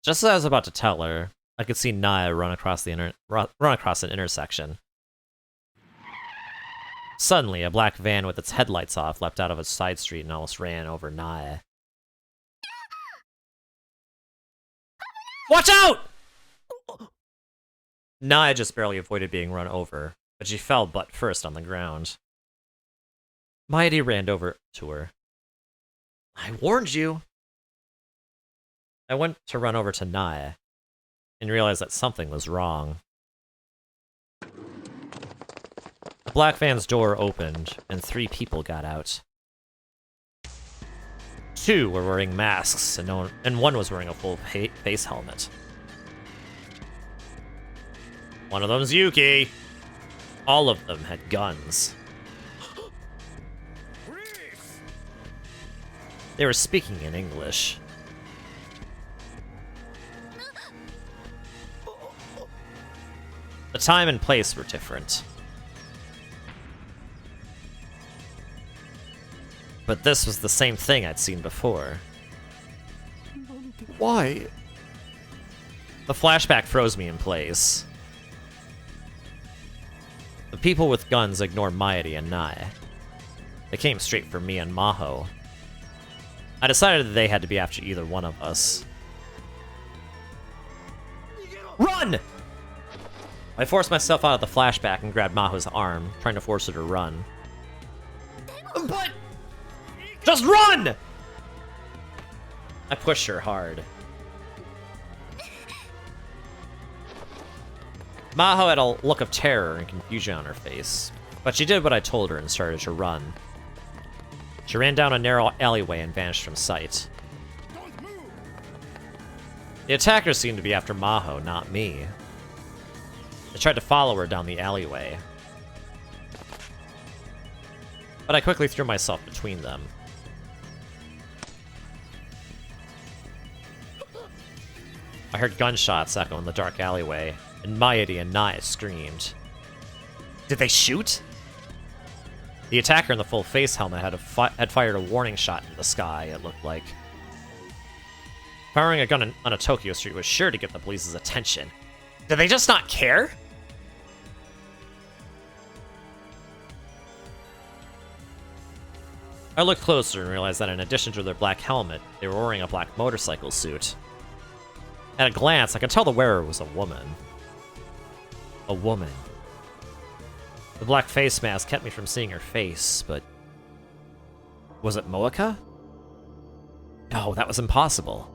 Just as I was about to tell her, I could see Naya run across an intersection. Suddenly, a black van with its headlights off leapt out of a side street and almost ran over Naya. Watch out! Naya just barely avoided being run over, but she fell butt first on the ground. Mighty ran over to her. I warned you! I went to run over to Naya, and realized that something was wrong. The black van's door opened, and 3 people got out. 2 were wearing masks, and one was wearing a full face helmet. One of them's Yuki! All of them had guns. They were speaking in English. The time and place were different. But this was the same thing I'd seen before. Why? The flashback froze me in place. The people with guns ignored Mighty and Nai. They came straight for me and Maho. I decided that they had to be after either one of us. Run! I forced myself out of the flashback and grabbed Maho's arm, trying to force her to run. But... just run! I pushed her hard. Maho had a look of terror and confusion on her face, but she did what I told her and started to run. She ran down a narrow alleyway and vanished from sight. The attackers seemed to be after Maho, not me. I tried to follow her down the alleyway, but I quickly threw myself between them. I heard gunshots echo in the dark alleyway, and Mighty and Naya screamed. Did they shoot? The attacker in the full face helmet had fired a warning shot into the sky, it looked like. Firing a gun on a Tokyo street was sure to get the police's attention. Did they just not care? I looked closer and realized that in addition to their black helmet, they were wearing a black motorcycle suit. At a glance, I could tell the wearer was a woman. A woman. The black face mask kept me from seeing her face, but... was it Moeka? No, that was impossible.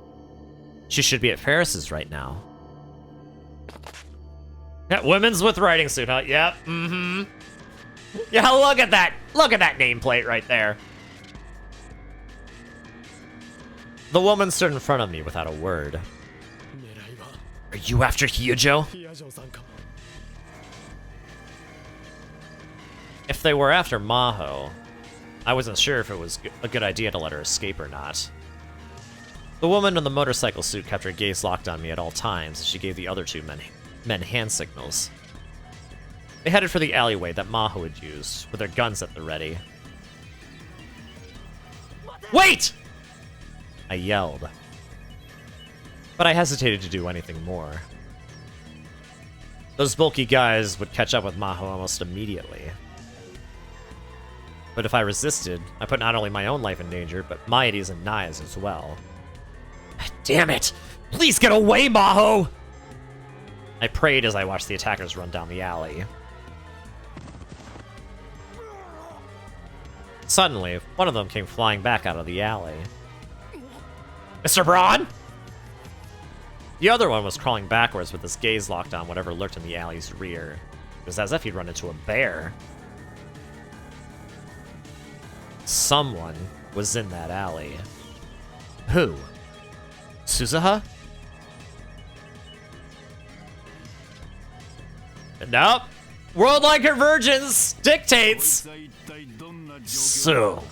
She should be at Ferris's right now. Yeah, women's with riding suit, huh? Yep, mm-hmm. Yeah, look at that! Look at that nameplate right there! The woman stood in front of me without a word. Are you after Hyojo? If they were after Maho, I wasn't sure if it was a good idea to let her escape or not. The woman in the motorcycle suit kept her gaze locked on me at all times as she gave the other 2 men hand signals. They headed for the alleyway that Maho had used, with their guns at the ready. Wait! I yelled. But I hesitated to do anything more. Those bulky guys would catch up with Maho almost immediately. But if I resisted, I put not only my own life in danger, but Mighty's and Naya's as well. Damn it! Please get away, Maho! I prayed as I watched the attackers run down the alley. Suddenly, one of them came flying back out of the alley. Mr. Braun? The other one was crawling backwards with his gaze locked on whatever lurked in the alley's rear. It was as if he'd run into a bear. Someone was in that alley. Who? Suzuha? Nope. Worldwide convergence dictates. So,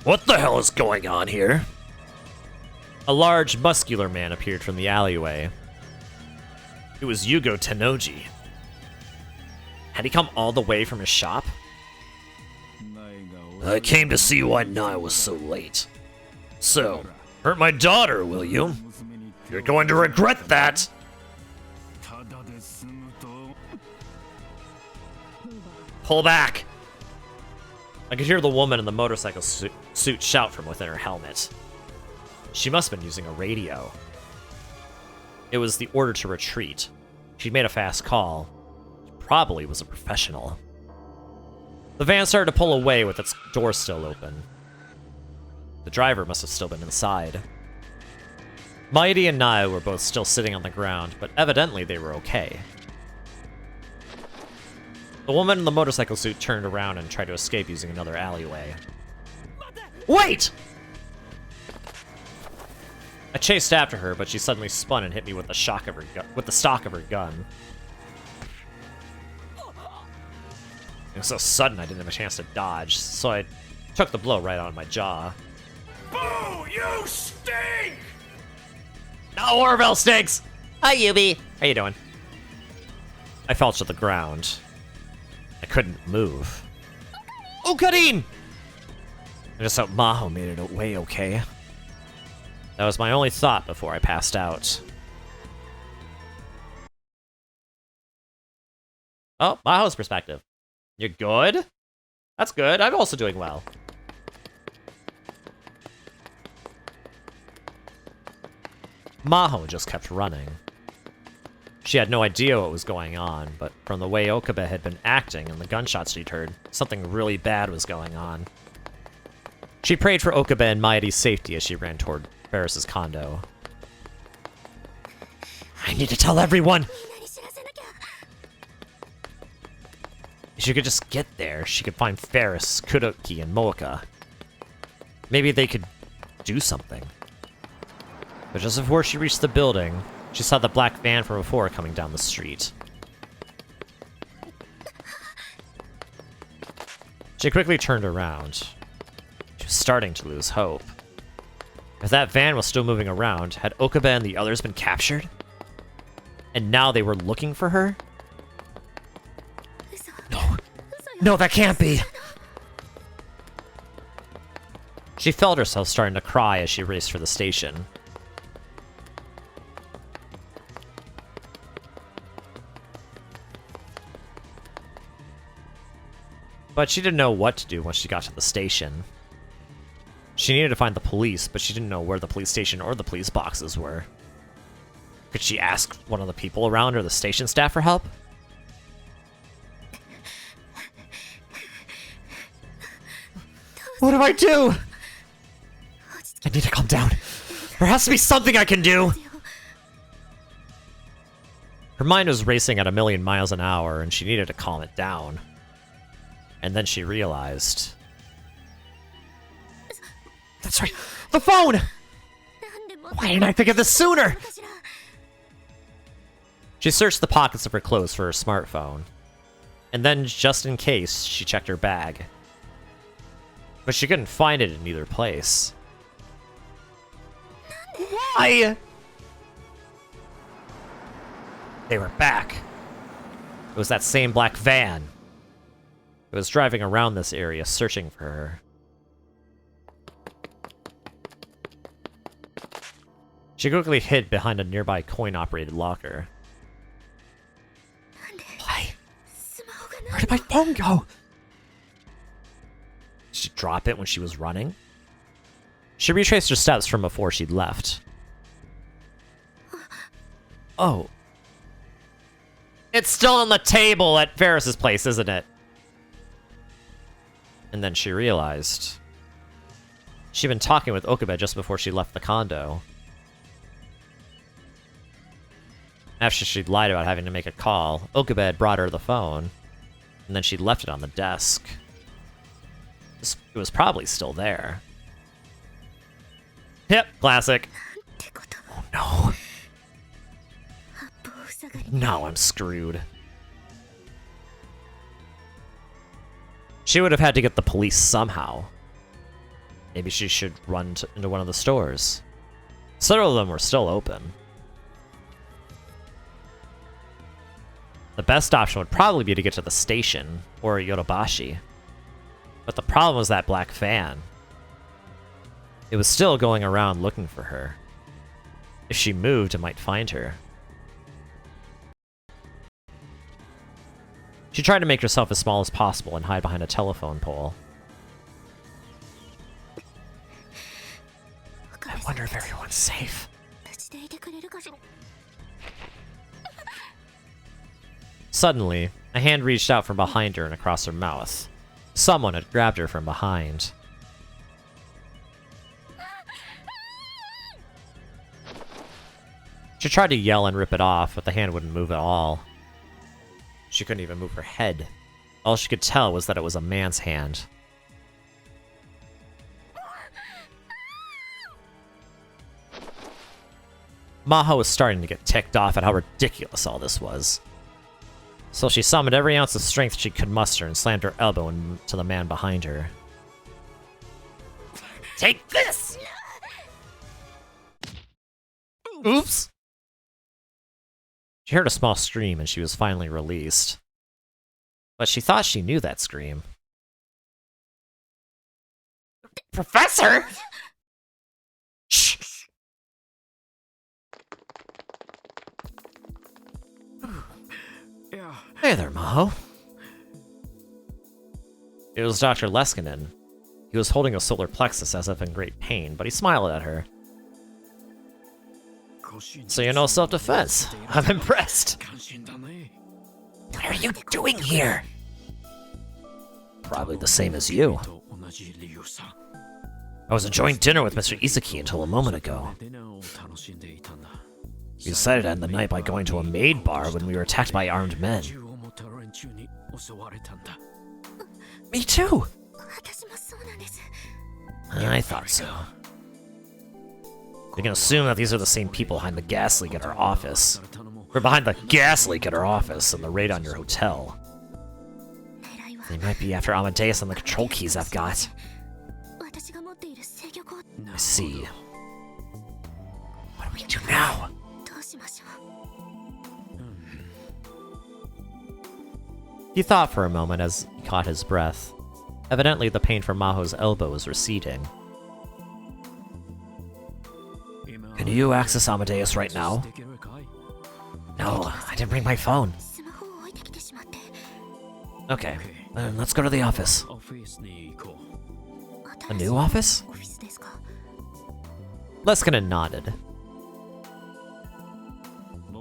what the hell is going on here? A large, muscular man appeared from the alleyway. It was Yugo Tennoji. Had he come all the way from his shop? I came to see why Nai was so late. So, hurt my daughter, will you? You're going to regret that! Pull back! I could hear the woman in the motorcycle suit shout from within her helmet. She must have been using a radio. It was the order to retreat. She'd made a fast call. She probably was a professional. The van started to pull away with its door still open. The driver must have still been inside. Mighty and Nai were both still sitting on the ground, but evidently they were okay. The woman in the motorcycle suit turned around and tried to escape using another alleyway. Wait! I chased after her, but she suddenly spun and hit me with the stock of her gun. It was so sudden I didn't have a chance to dodge, so I took the blow right on my jaw. Boo! You stink! No, Orville stinks! Hi, Yubi. How you doing? I fell to the ground. I couldn't move. Oh, Karin! I just hope Maho made it away okay. That was my only thought before I passed out. Oh, Maho's perspective. You're good? That's good. I'm also doing well. Maho just kept running. She had no idea what was going on, but from the way Okabe had been acting and the gunshots she'd heard, something really bad was going on. She prayed for Okabe and Mighty's safety as she ran toward Ferris's condo. I need to tell everyone! If she could just get there, she could find Ferris, Kuroki, and Moeka. Maybe they could do something. But just before she reached the building, she saw the black van from before coming down the street. She quickly turned around. She was starting to lose hope. If that van was still moving around, had Okabe and the others been captured? And now they were looking for her? No, that can't be! She felt herself starting to cry as she raced for the station. But she didn't know what to do once she got to the station. She needed to find the police, but she didn't know where the police station or the police boxes were. Could she ask one of the people around or the station staff for help? What do I do? I need to calm down. There has to be something I can do. Her mind was racing at 1,000,000 miles an hour, and she needed to calm it down. And then she realized... That's right, the phone! Why didn't I think of this sooner? She searched the pockets of her clothes for her smartphone. And then, just in case, she checked her bag. But she couldn't find it in either place. Why? They were back. It was that same black van. It was driving around this area, searching for her. She quickly hid behind a nearby coin-operated locker. Why? Where did my phone go? Did she drop it when she was running? She retraced her steps from before she'd left. Oh. It's still on the table at Ferris's place, isn't it? And then she realized she'd been talking with Okabe just before she left the condo. After she'd lied about having to make a call, Okabe had brought her the phone, and then she'd left it on the desk. It was probably still there. Yep, classic. Oh no. Now I'm screwed. She would have had to get the police somehow. Maybe she should run into one of the stores. Several of them were still open. The best option would probably be to get to the station, or Yodobashi. But the problem was that black van. It was still going around looking for her. If she moved, it might find her. She tried to make herself as small as possible and hide behind a telephone pole. I wonder if everyone's safe. Suddenly, a hand reached out from behind her and across her mouth. Someone had grabbed her from behind. She tried to yell and rip it off, but the hand wouldn't move at all. She couldn't even move her head. All she could tell was that it was a man's hand. Maho was starting to get ticked off at how ridiculous all this was. So she summoned every ounce of strength she could muster and slammed her elbow into the man behind her. Take this! Oops! She heard a small scream and she was finally released. But she thought she knew that scream. Professor! Shh! Hey there, Maho. It was Dr. Leskinen. He was holding a solar plexus as if in great pain, but he smiled at her. So you know self-defense. I'm impressed. What are you doing here? Probably the same as you. I was enjoying dinner with Mr. Izaki until a moment ago. We decided to end the night by going to a maid bar when we were attacked by armed men. Me too! I thought so. We can assume that these are the same people behind the gas leak at our office. We're behind the gas leak at our office and the raid on your hotel. They might be after Amadeus and the control keys I've got. I see. What do we do now? He thought for a moment as he caught his breath. Evidently, the pain from Maho's elbow was receding. Can you access Amadeus right now? No, I didn't bring my phone. Okay, then let's go to the office. A new office? Leskinen nodded.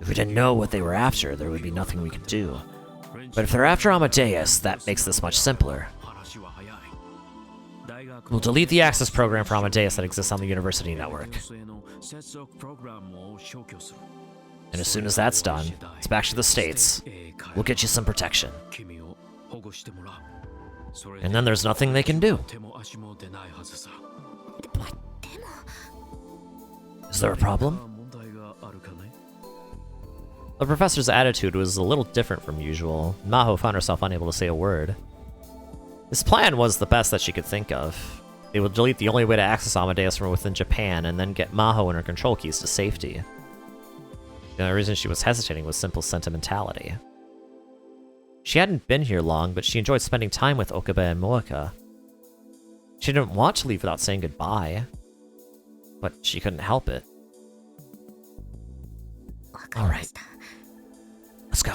If we didn't know what they were after, there would be nothing we could do. But if they're after Amadeus, that makes this much simpler. We'll delete the access program for Amadeus that exists on the university network. And as soon as that's done, it's back to the States. We'll get you some protection. And then there's nothing they can do. Is there a problem? The professor's attitude was a little different from usual. Maho found herself unable to say a word. His plan was the best that she could think of. They would delete the only way to access Amadeus from within Japan, and then get Maho and her control keys to safety. The only reason she was hesitating was simple sentimentality. She hadn't been here long, but she enjoyed spending time with Okabe and Moeka. She didn't want to leave without saying goodbye, but she couldn't help it. Alright. Let's go.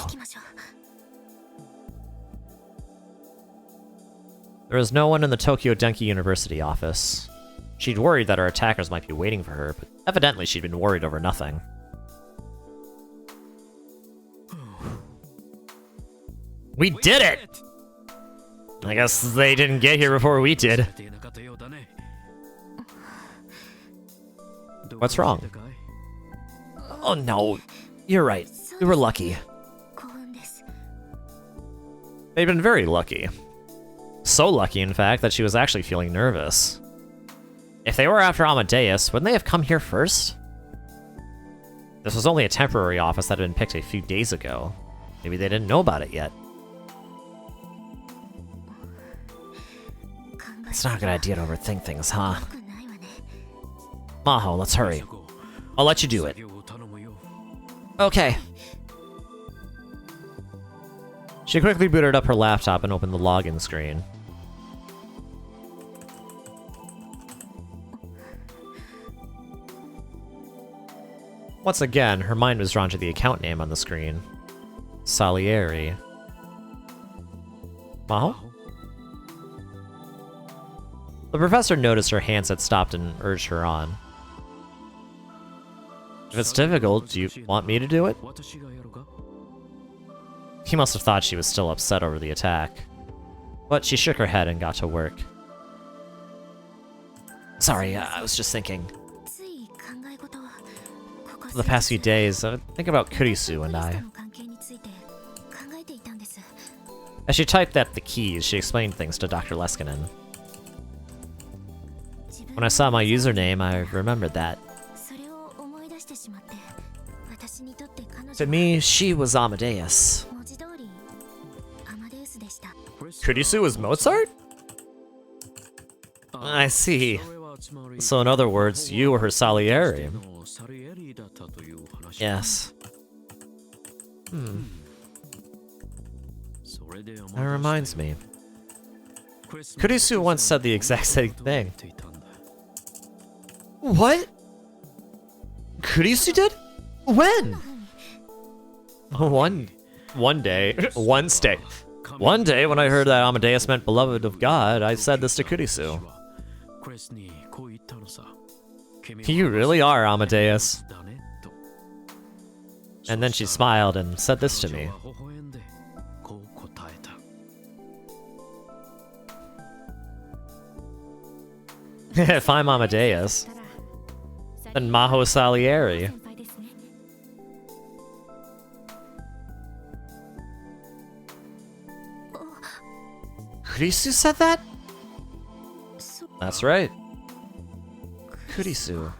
There was no one in the Tokyo Denki University office. She'd worried that her attackers might be waiting for her, but evidently she'd been worried over nothing. We did it! I guess they didn't get here before we did. What's wrong? Oh no, you're right. We were lucky. They'd been very lucky. So lucky, in fact, that she was actually feeling nervous. If they were after Amadeus, wouldn't they have come here first? This was only a temporary office that had been picked a few days ago. Maybe they didn't know about it yet. It's not a good idea to overthink things, huh? Maho, let's hurry. I'll let you do it. Okay. She quickly booted up her laptop and opened the login screen. Once again, her mind was drawn to the account name on the screen. Salieri. Maho? The professor noticed her hands had stopped and urged her on. If it's difficult, do you want me to do it? He must have thought she was still upset over the attack. But she shook her head and got to work. Sorry, I was just thinking. For the past few days, I would think about Kurisu and I. As she typed at the keys, she explained things to Dr. Leskinen. When I saw my username, I remembered that. To me, she was Amadeus. Kurisu was Mozart? I see. So in other words, you were her Salieri. Yes. That reminds me. Kurisu once said the exact same thing. What? Kurisu did? When? One day when I heard that Amadeus meant beloved of God, I said this to Kurisu. You really are Amadeus. And then she smiled and said this to me. If I'm Amadeus, then Maho Salieri. Kurisu said that? That's right. Kurisu.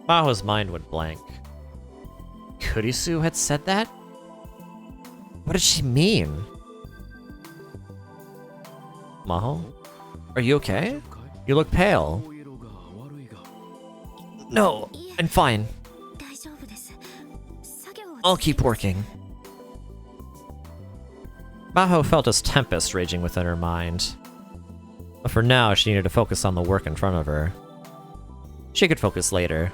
Maho's mind went blank. Kurisu had said that? What did she mean? Maho? Are you okay? You look pale. No, I'm fine. I'll keep working. Maho felt a tempest raging within her mind. But for now, she needed to focus on the work in front of her. She could focus later.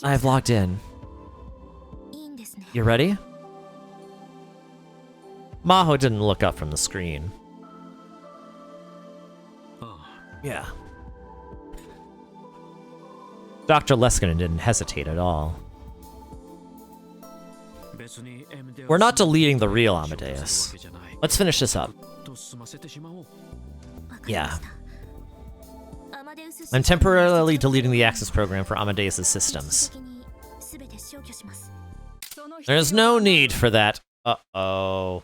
I've logged in. You ready? Maho didn't look up from the screen. Yeah. Dr. Leskinen didn't hesitate at all. We're not deleting the real Amadeus. Let's finish this up. Yeah. I'm temporarily deleting the access program for Amadeus' systems. There's no need for that. Uh-oh.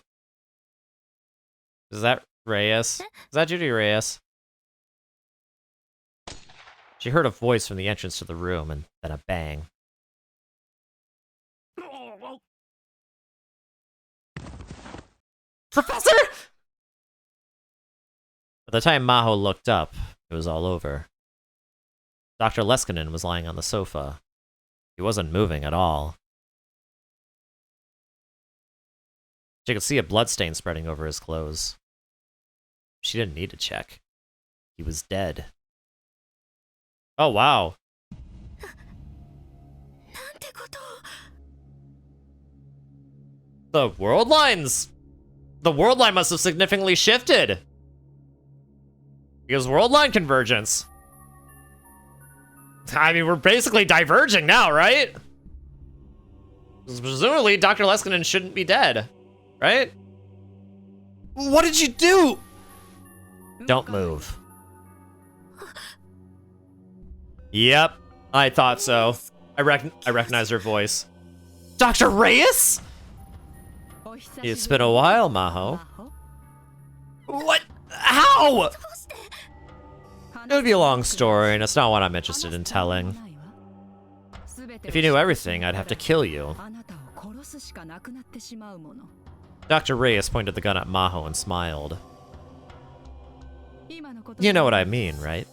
Is that Reyes? Is that Judy Reyes? She heard a voice from the entrance to the room, and then a bang. Professor! By the time Maho looked up, it was all over. Dr. Leskinen was lying on the sofa. He wasn't moving at all. She could see a bloodstain spreading over his clothes. She didn't need to check. He was dead. Oh, wow. The world lines! The world line must have significantly shifted! Because world line convergence. I mean, we're basically diverging now, right? Presumably, Dr. Leskinen shouldn't be dead, right? What did you do? Don't move. Yep, I thought so. I recognize her voice. Dr. Reyes? It's been a while, Maho. What? How? It would be a long story, and it's not one I'm interested in telling. If you knew everything, I'd have to kill you. Dr. Reyes pointed the gun at Maho and smiled. You know what I mean, right?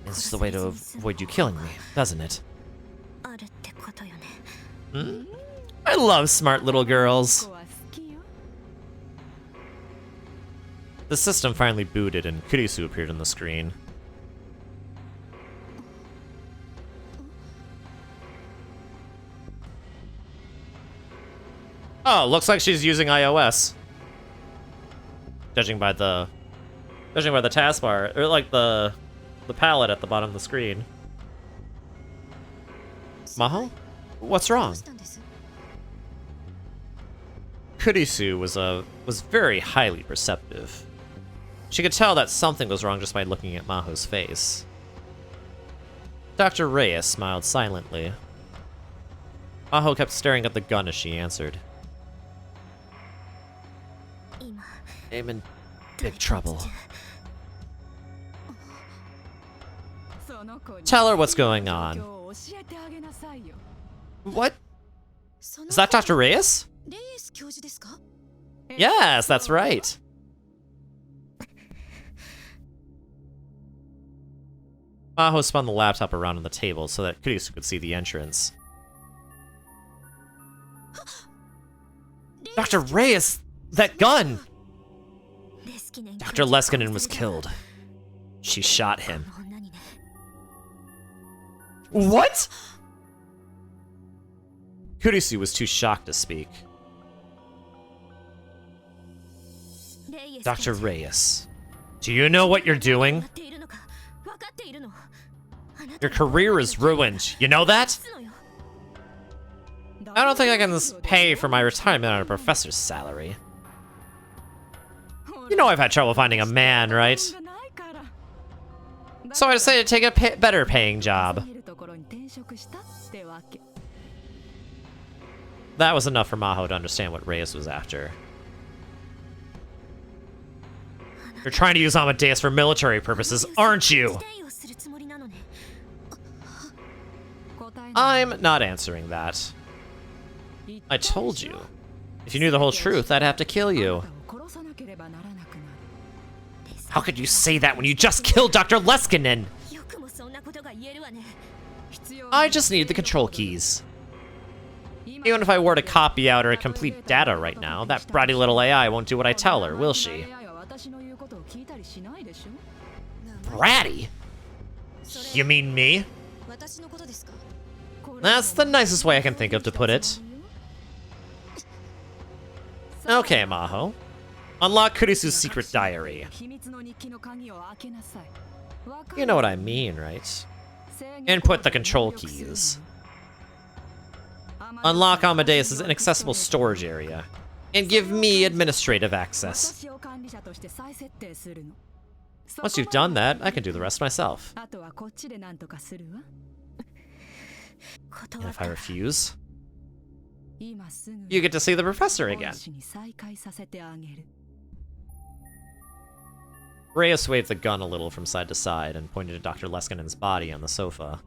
It's the way to avoid you killing me, doesn't it? Hmm? I love smart little girls. The system finally booted and Kurisu appeared on the screen. Oh, looks like she's using iOS. Judging by the taskbar, or like the palette at the bottom of the screen. Maho? What's wrong? Kurisu was very highly perceptive. She could tell that something was wrong just by looking at Maho's face. Dr. Reyes smiled silently. Maho kept staring at the gun as she answered. I'm in big trouble. Tell her what's going on. What? Is that Dr. Reyes? Yes, that's right. Maho spun the laptop around on the table so that Kurisu could see the entrance. Dr. Reyes! That gun! Dr. Leskinen was killed. She shot him. What? Kurisu was too shocked to speak. Dr. Reyes, do you know what you're doing? Your career is ruined, you know that? I don't think I can pay for my retirement on a professor's salary. You know I've had trouble finding a man, right? So I decided to take a better paying job. That was enough for Maho to understand what Reyes was after. You're trying to use Amadeus for military purposes, aren't you? I'm not answering that. I told you. If you knew the whole truth, I'd have to kill you. How could you say that when you just killed Dr. Leskinen? I just need the control keys. Even if I were to copy out her complete data right now, that bratty little AI won't do what I tell her, will she? Bratty? You mean me? That's the nicest way I can think of to put it. Okay, Maho. Unlock Kurisu's secret diary. You know what I mean, right? Input the control keys. Unlock Amadeus' inaccessible storage area. And give me administrative access. Once you've done that, I can do the rest myself. And if I refuse, you get to see the professor again. Reyes waved the gun a little from side to side and pointed to Dr. Leskinen's body on the sofa.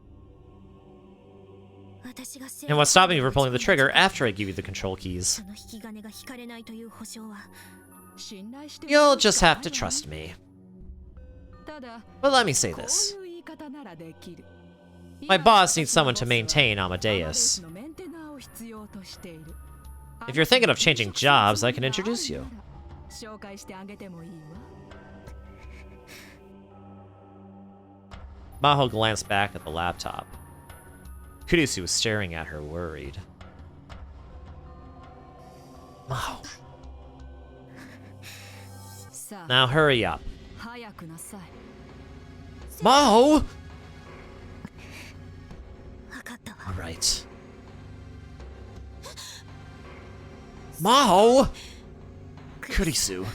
And what's stopping you from pulling the trigger after I give you the control keys? You'll just have to trust me. But let me say this. My boss needs someone to maintain Amadeus. If you're thinking of changing jobs, I can introduce you. Maho glanced back at the laptop. Kurisu was staring at her, worried. Maho. Now hurry up. Maho! Alright. Maho! Kurisu.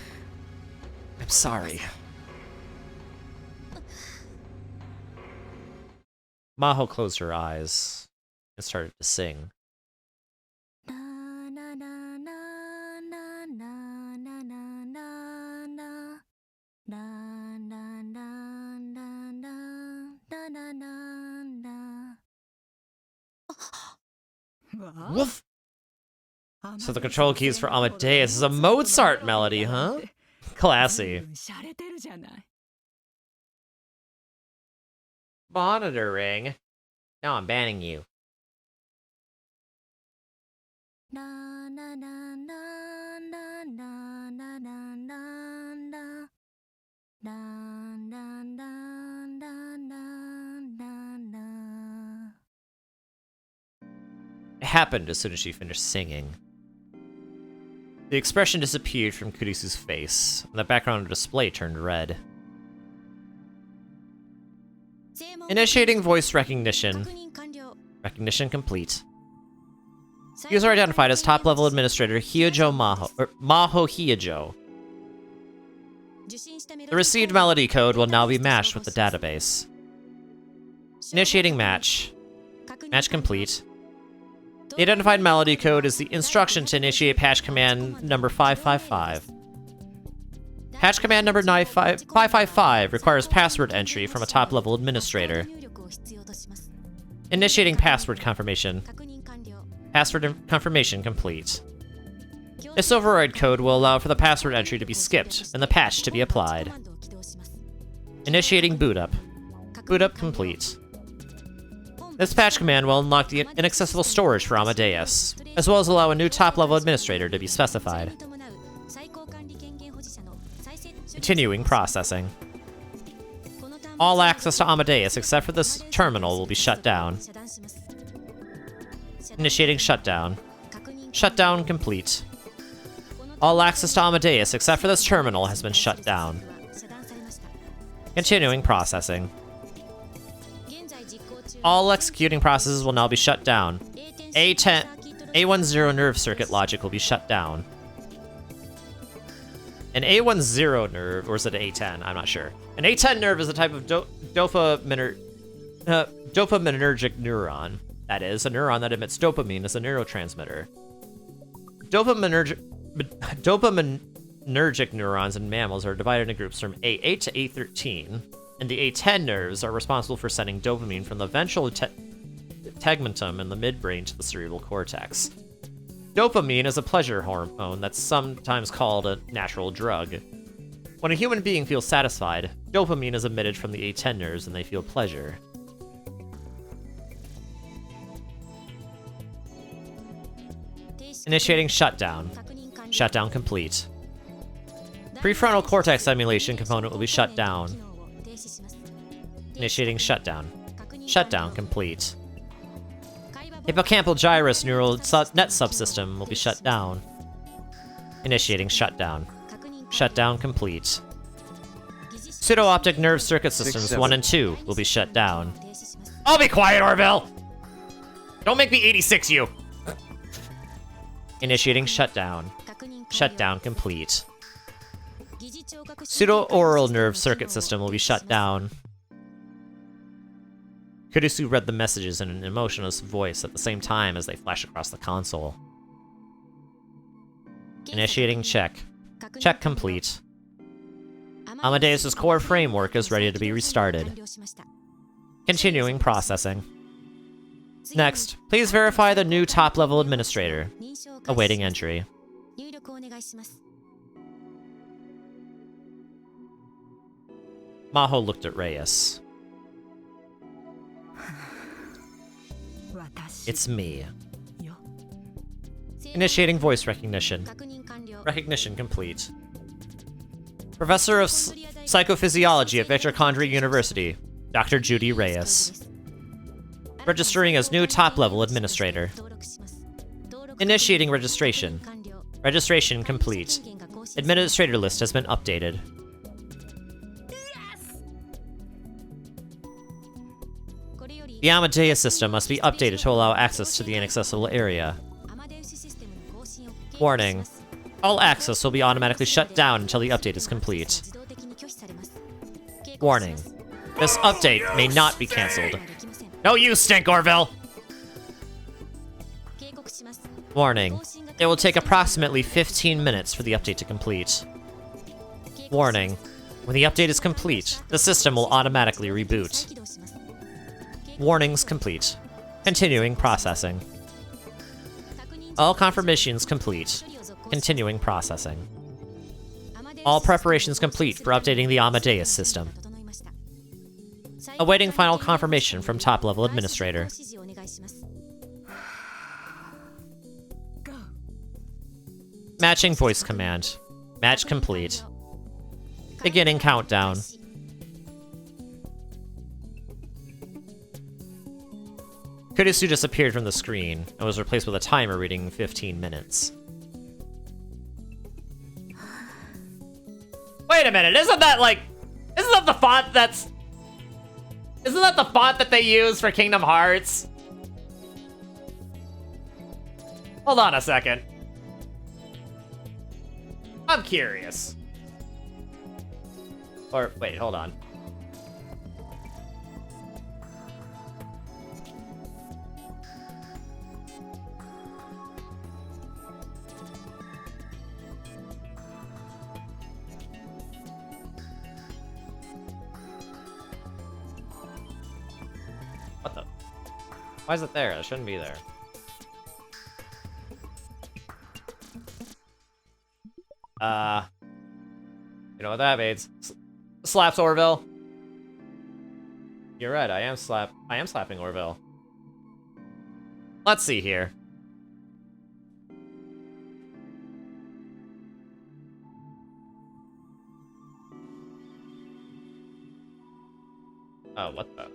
I'm sorry. Maho closed her eyes and started to sing. Woof! So the control keys for Amadeus is a Mozart melody, huh? Classy. Monitoring. Now I'm banning you. It happened as soon as she finished singing. The expression disappeared from Kurisu's face, and the background display turned red. Initiating voice recognition. Recognition complete. User identified as top-level administrator Hyojo Maho, or Maho Hyojo. The received melody code will now be matched with the database. Initiating match. Match complete. The identified melody code is the instruction to initiate patch command number 555. Patch command number 555 requires password entry from a top-level administrator. Initiating password confirmation. Password confirmation complete. This override code will allow for the password entry to be skipped and the patch to be applied. Initiating boot up. Boot up complete. This patch command will unlock the inaccessible storage for Amadeus, as well as allow a new top-level administrator to be specified. Continuing processing. All access to Amadeus except for this terminal will be shut down. Initiating shutdown. Shutdown complete. All access to Amadeus except for this terminal has been shut down. Continuing processing. All executing processes will now be shut down. A10 nerve circuit logic will be shut down. An A10 nerve, or is it an A10? I'm not sure. An A10 nerve is a type of dopaminergic neuron. That is, a neuron that emits dopamine as a neurotransmitter. Dopaminergic neurons in mammals are divided into groups from A8 to A13, and the A10 nerves are responsible for sending dopamine from the ventral tegmentum in the midbrain to the cerebral cortex. Dopamine is a pleasure hormone that's sometimes called a natural drug. When a human being feels satisfied, dopamine is emitted from the A10 nerves and they feel pleasure. Initiating shutdown. Shutdown complete. Prefrontal cortex simulation component will be shut down. Initiating shutdown. Shutdown complete. Hippocampal gyrus neural net subsystem will be shut down. Initiating shutdown. Shutdown complete. Pseudo-optic nerve circuit systems 1 and 2 will be shut down. I'll be quiet, Orville! Don't make me 86 you! Initiating shutdown. Shutdown complete. Pseudo-oral nerve circuit system will be shut down. Kurisu read the messages in an emotionless voice at the same time as they flash across the console. Initiating check. Check complete. Amadeus' core framework is ready to be restarted. Continuing processing. Next, please verify the new top-level administrator. Awaiting entry. Maho looked at Reyes. It's me. Initiating voice recognition. Recognition complete. Professor of Psychophysiology at Mitochondria University, Dr. Judy Reyes. Registering as new top-level administrator. Initiating registration. Registration complete. Administrator list has been updated. The Amadeus system must be updated to allow access to the inaccessible area. Warning. All access will be automatically shut down until the update is complete. Warning. This update may not be cancelled. No, you stink, Orville! Warning. It will take approximately 15 minutes for the update to complete. Warning. When the update is complete, the system will automatically reboot. Warnings complete. Continuing processing. All confirmations complete. Continuing processing. All preparations complete for updating the Amadeus system. Awaiting final confirmation from top-level administrator. Matching voice command. Match complete. Beginning countdown. Kurisu disappeared from the screen and was replaced with a timer reading 15 minutes. Wait a minute, isn't that the font isn't that the font that they use for Kingdom Hearts? Hold on a second. I'm curious. Or, wait, hold on. What the? Why is it there? It shouldn't be there. You know what that means? Slaps Orville. You're right, I am slapping Orville. Let's see here. Oh, what the?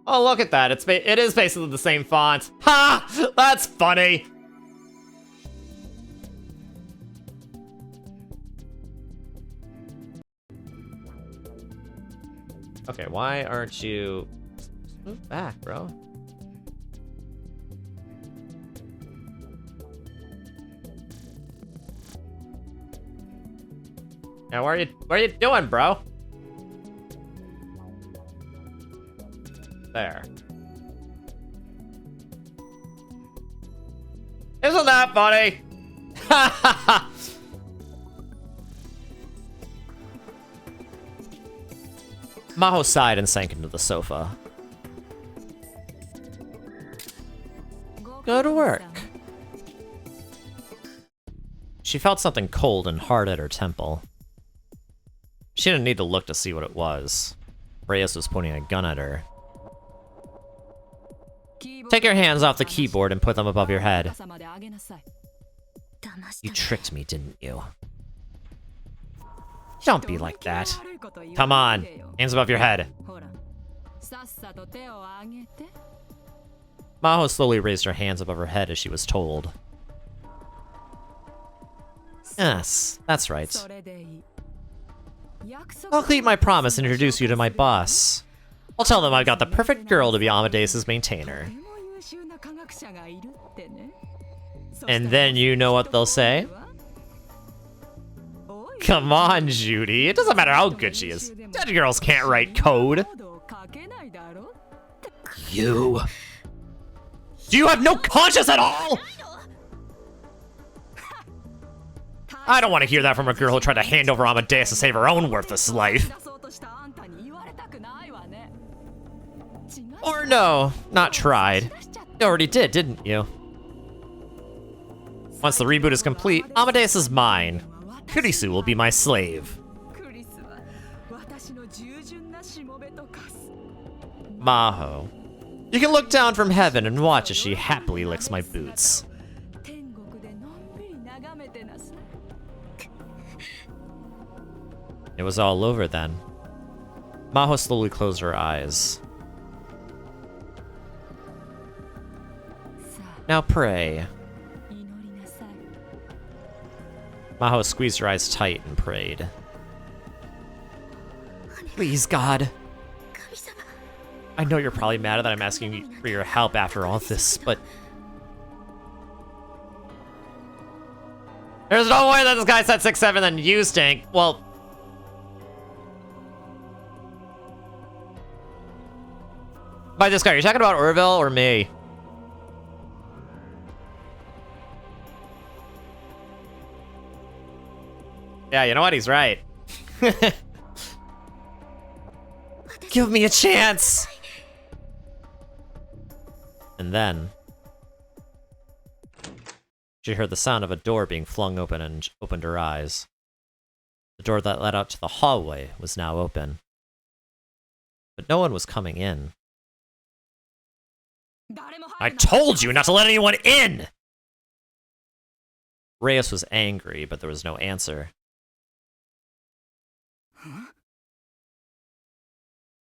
Oh, look at that. It is basically the same font. Ha! That's funny. Okay, why aren't you... Move back, bro. Now, what are you doing, bro? There. Isn't that funny? Ha ha ha! Maho sighed and sank into the sofa. Good work. She felt something cold and hard at her temple. She didn't need to look to see what it was. Reyes was pointing a gun at her. Take your hands off the keyboard and put them above your head. You tricked me, didn't you? Don't be like that. Come on, hands above your head. Maho slowly raised her hands above her head as she was told. Yes, that's right. I'll keep my promise and introduce you to my boss. I'll tell them I've got the perfect girl to be Amadeus' maintainer. And then you know what they'll say? Come on, Judy. It doesn't matter how good she is. Dead girls can't write code. You. Do you have no conscience at all? I don't want to hear that from a girl who tried to hand over Amadeus to save her own worthless life. Or no, not tried. You already did, didn't you? Once the reboot is complete, Amadeus is mine. Kurisu will be my slave. Maho. You can look down from heaven and watch as she happily licks my boots. It was all over then. Maho slowly closed her eyes. Now pray. Maho squeezed her eyes tight and prayed. Please, God. I know you're probably mad that I'm asking you for your help after all this, but... There's no way that this guy said 6-7 then you stink. Well... By this guy, are you talking about Orville or me? Yeah, you know what? He's right. Give me a chance! And then... she heard the sound of a door being flung open and opened her eyes. The door that led out to the hallway was now open. But no one was coming in. I told you not to let anyone in! Reyes was angry, but there was no answer.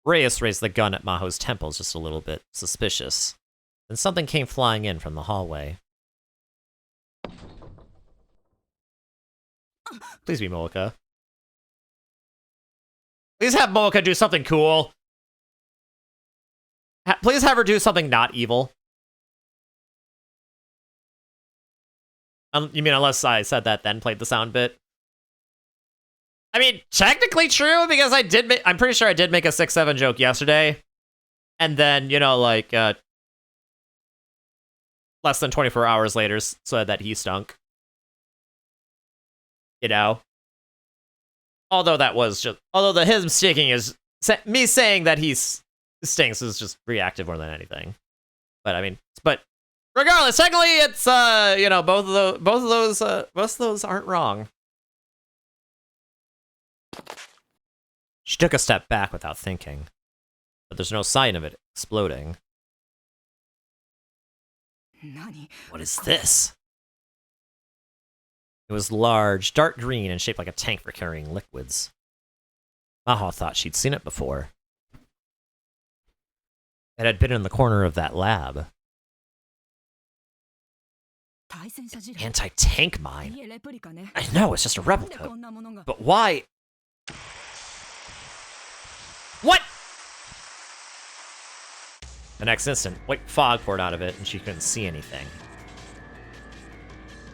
Reyes raised the gun at Maho's temples just a little bit, suspicious. Then something came flying in from the hallway. Please be Moeka. Please have Moeka do something cool. Please have her do something not evil. You mean unless I said that then played the sound bit? I mean, technically true, because I'm pretty sure I did make a 6-7 joke yesterday. And then, you know, like, less than 24 hours later said that he stunk. You know? Although the him stinking is... me saying that he stinks is just reactive more than anything. But, I mean, regardless, technically it's, you know, both of those aren't wrong. She took a step back without thinking, but there's no sign of it exploding. What is this? It was large, dark green, and shaped like a tank for carrying liquids. Maho thought she'd seen it before. It had been in the corner of that lab. Anti-tank mine? I know, it's just a replica. But why? What? The next instant, white fog poured out of it, and she couldn't see anything.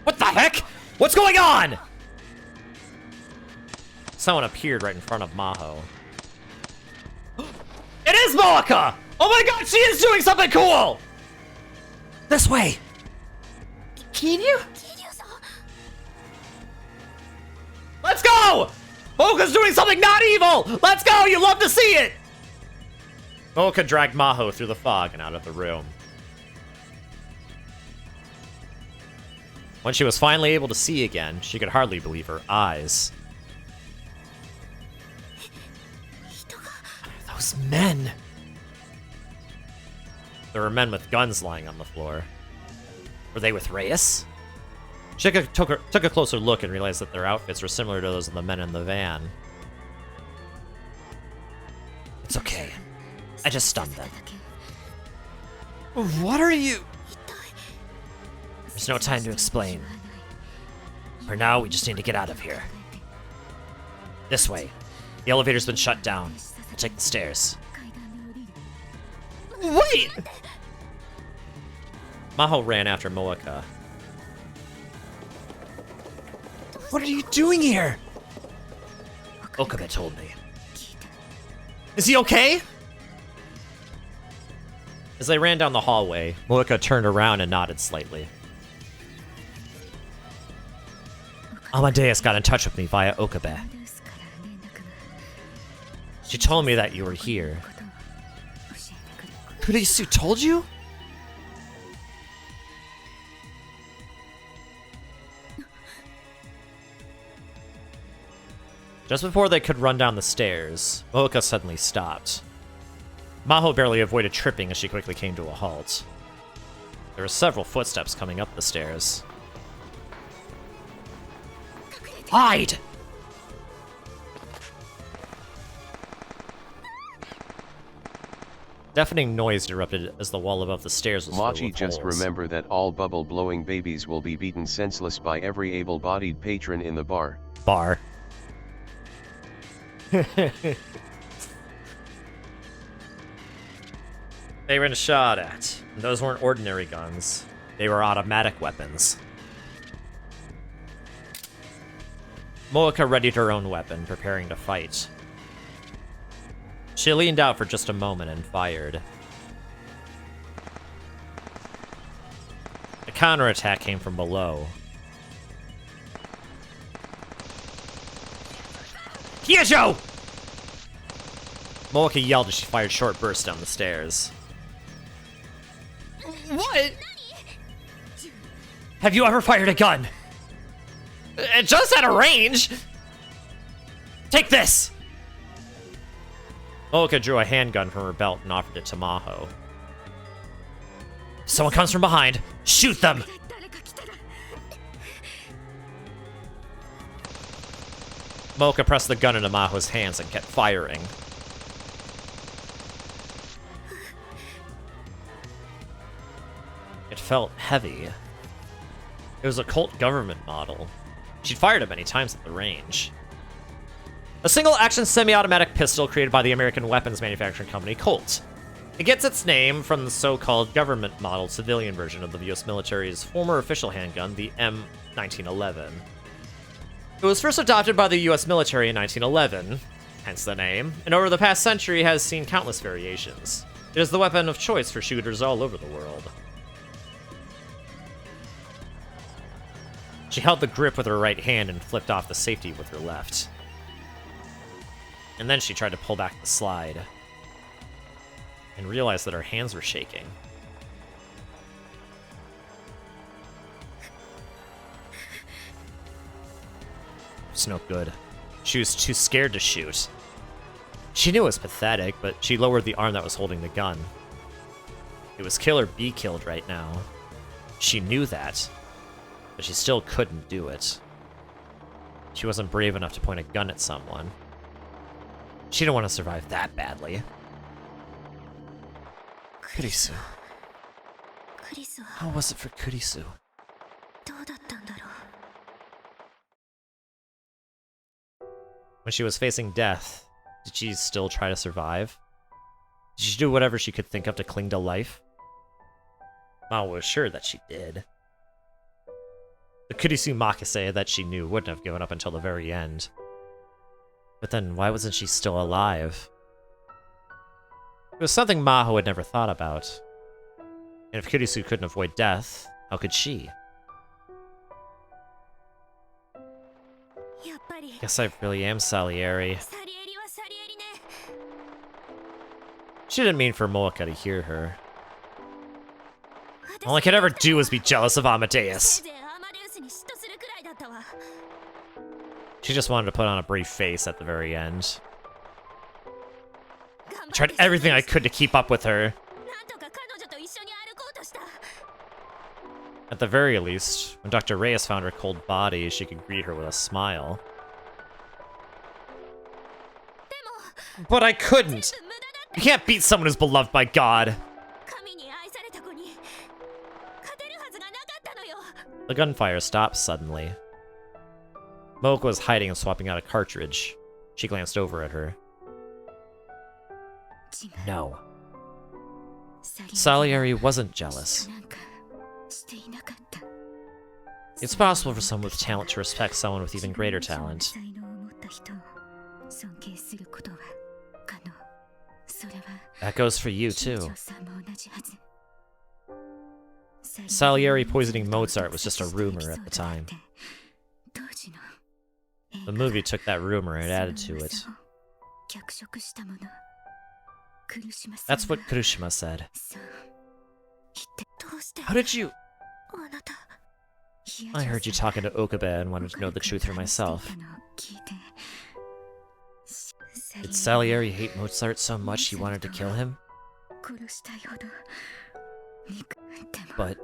What the heck? What's going on? Someone appeared right in front of Maho. It is Moeka! Oh my god, she is doing something cool! This way! Kiryu? Let's go! Moeka's doing something not evil! Let's go! You love to see it! Moeka dragged Maho through the fog and out of the room. When she was finally able to see again, she could hardly believe her eyes. Those men! There were men with guns lying on the floor. Were they with Reyes? Shika took a closer look and realized that their outfits were similar to those of the men in the van. It's okay. I just stunned them. What are you? There's no time to explain. For now, we just need to get out of here. This way. The elevator's been shut down. We'll take the stairs. Wait! Maho ran after Moeka. What are you doing here? Okabe told me. Is he okay? As they ran down the hallway, Moeka turned around and nodded slightly. Amadeus got in touch with me via Okabe. She told me that you were here. Kurisu told you? Just before they could run down the stairs, Moeka suddenly stopped. Maho barely avoided tripping as she quickly came to a halt. There were several footsteps coming up the stairs. Hide! Deafening noise erupted as the wall above the stairs was filled Machi, with just holes. remember that all bubble-blowing babies will be beaten senseless by every able-bodied patron in the bar. Bar. They were shot at. And those weren't ordinary guns. They were automatic weapons. Moeka readied her own weapon, preparing to fight. She leaned out for just a moment and fired. A counterattack came from below. Kyojo! Moeka yelled as she fired short bursts down the stairs. What? Have you ever fired a gun? Just at a range? Take this! Moeka drew a handgun from her belt and offered it to Maho. If someone comes from behind, shoot them! Moeka pressed the gun into Maho's hands and kept firing. It felt heavy. It was a cult government model. She'd fired it many times at the range. A single-action semi-automatic pistol created by the American weapons manufacturing company Colt. It gets its name from the so-called government model civilian version of the US military's former official handgun, the M1911. It was first adopted by the US military in 1911, hence the name, and over the past century has seen countless variations. It is the weapon of choice for shooters all over the world. She held the grip with her right hand and flipped off the safety with her left. And then she tried to pull back the slide, and realized that her hands were shaking. It's no good. She was too scared to shoot. She knew it was pathetic, but she lowered the arm that was holding the gun. It was kill or be killed right now. She knew that, but she still couldn't do it. She wasn't brave enough to point a gun at someone. She didn't want to survive that badly. Kurisu. How was it for Kurisu? When she was facing death, did she still try to survive? Did she do whatever she could think of to cling to life? Mao was sure that she did. The Kurisu Makise that she knew wouldn't have given up until the very end. But then, why wasn't she still alive? It was something Maho had never thought about. And if Kurisu couldn't avoid death, how could she? Guess I really am Salieri. She didn't mean for Moeka to hear her. All I could ever do was be jealous of Amadeus. She just wanted to put on a brave face at the very end. I tried everything I could to keep up with her. At the very least, when Dr. Reyes found her cold body, she could greet her with a smile. But I couldn't! You can't beat someone who's beloved by God! The gunfire stopped suddenly. Moeka was hiding and swapping out a cartridge. She glanced over at her. No. Salieri wasn't jealous. It's possible for someone with talent to respect someone with even greater talent. That goes for you, too. Salieri poisoning Mozart was just a rumor at the time. The movie took that rumor and added to it. That's what Kurushima said. How did you... I heard you talking to Okabe and wanted to know the truth for myself. Did Salieri hate Mozart so much he wanted to kill him? But...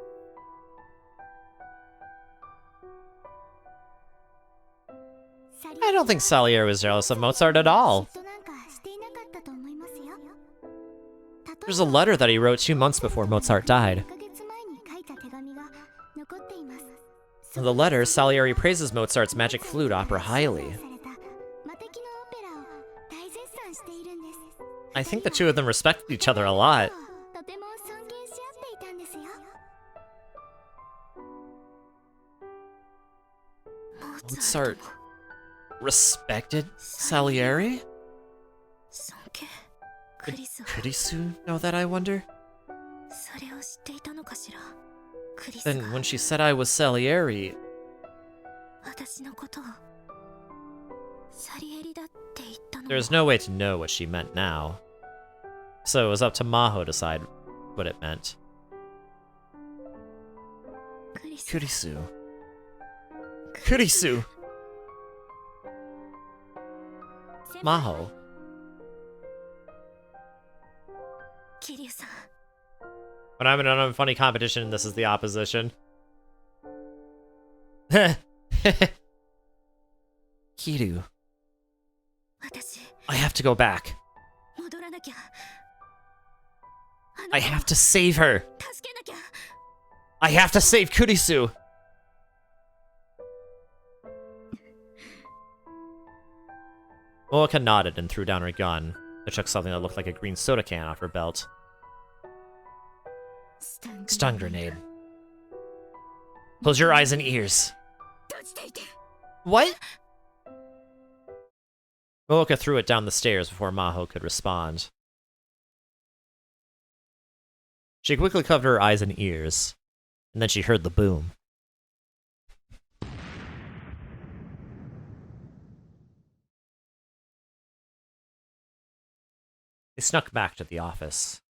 I don't think Salieri was jealous of Mozart at all. There's a letter that he wrote 2 months before Mozart died. In the letter, Salieri praises Mozart's magic flute opera highly. I think the two of them respected each other a lot. Mozart Respected Salieri? 尊敬 Did クリスは Kurisu know that, I wonder? それを知っていたのかしらクリス Then が when she said I was Salieri, 私のことをサリエリだって言ったの there's no way to know what she meant now. So it was up to Maho to decide what it meant. クリス Kurisu. Kurisu! Maho. キリュウさん When I'm in an unfunny competition, this is the opposition. Kiru, 私 I have to go back. 戻らなきゃ I have to save her. 助けなきゃ I have to save Kurisu. Moeka nodded and threw down her gun. It took something that looked like a green soda can off her belt. Stun grenade. Close your eyes and ears. 閉じていて What? Moeka threw it down the stairs before Maho could respond. She quickly covered her eyes and ears, and then she heard the boom. They snuck back to the office.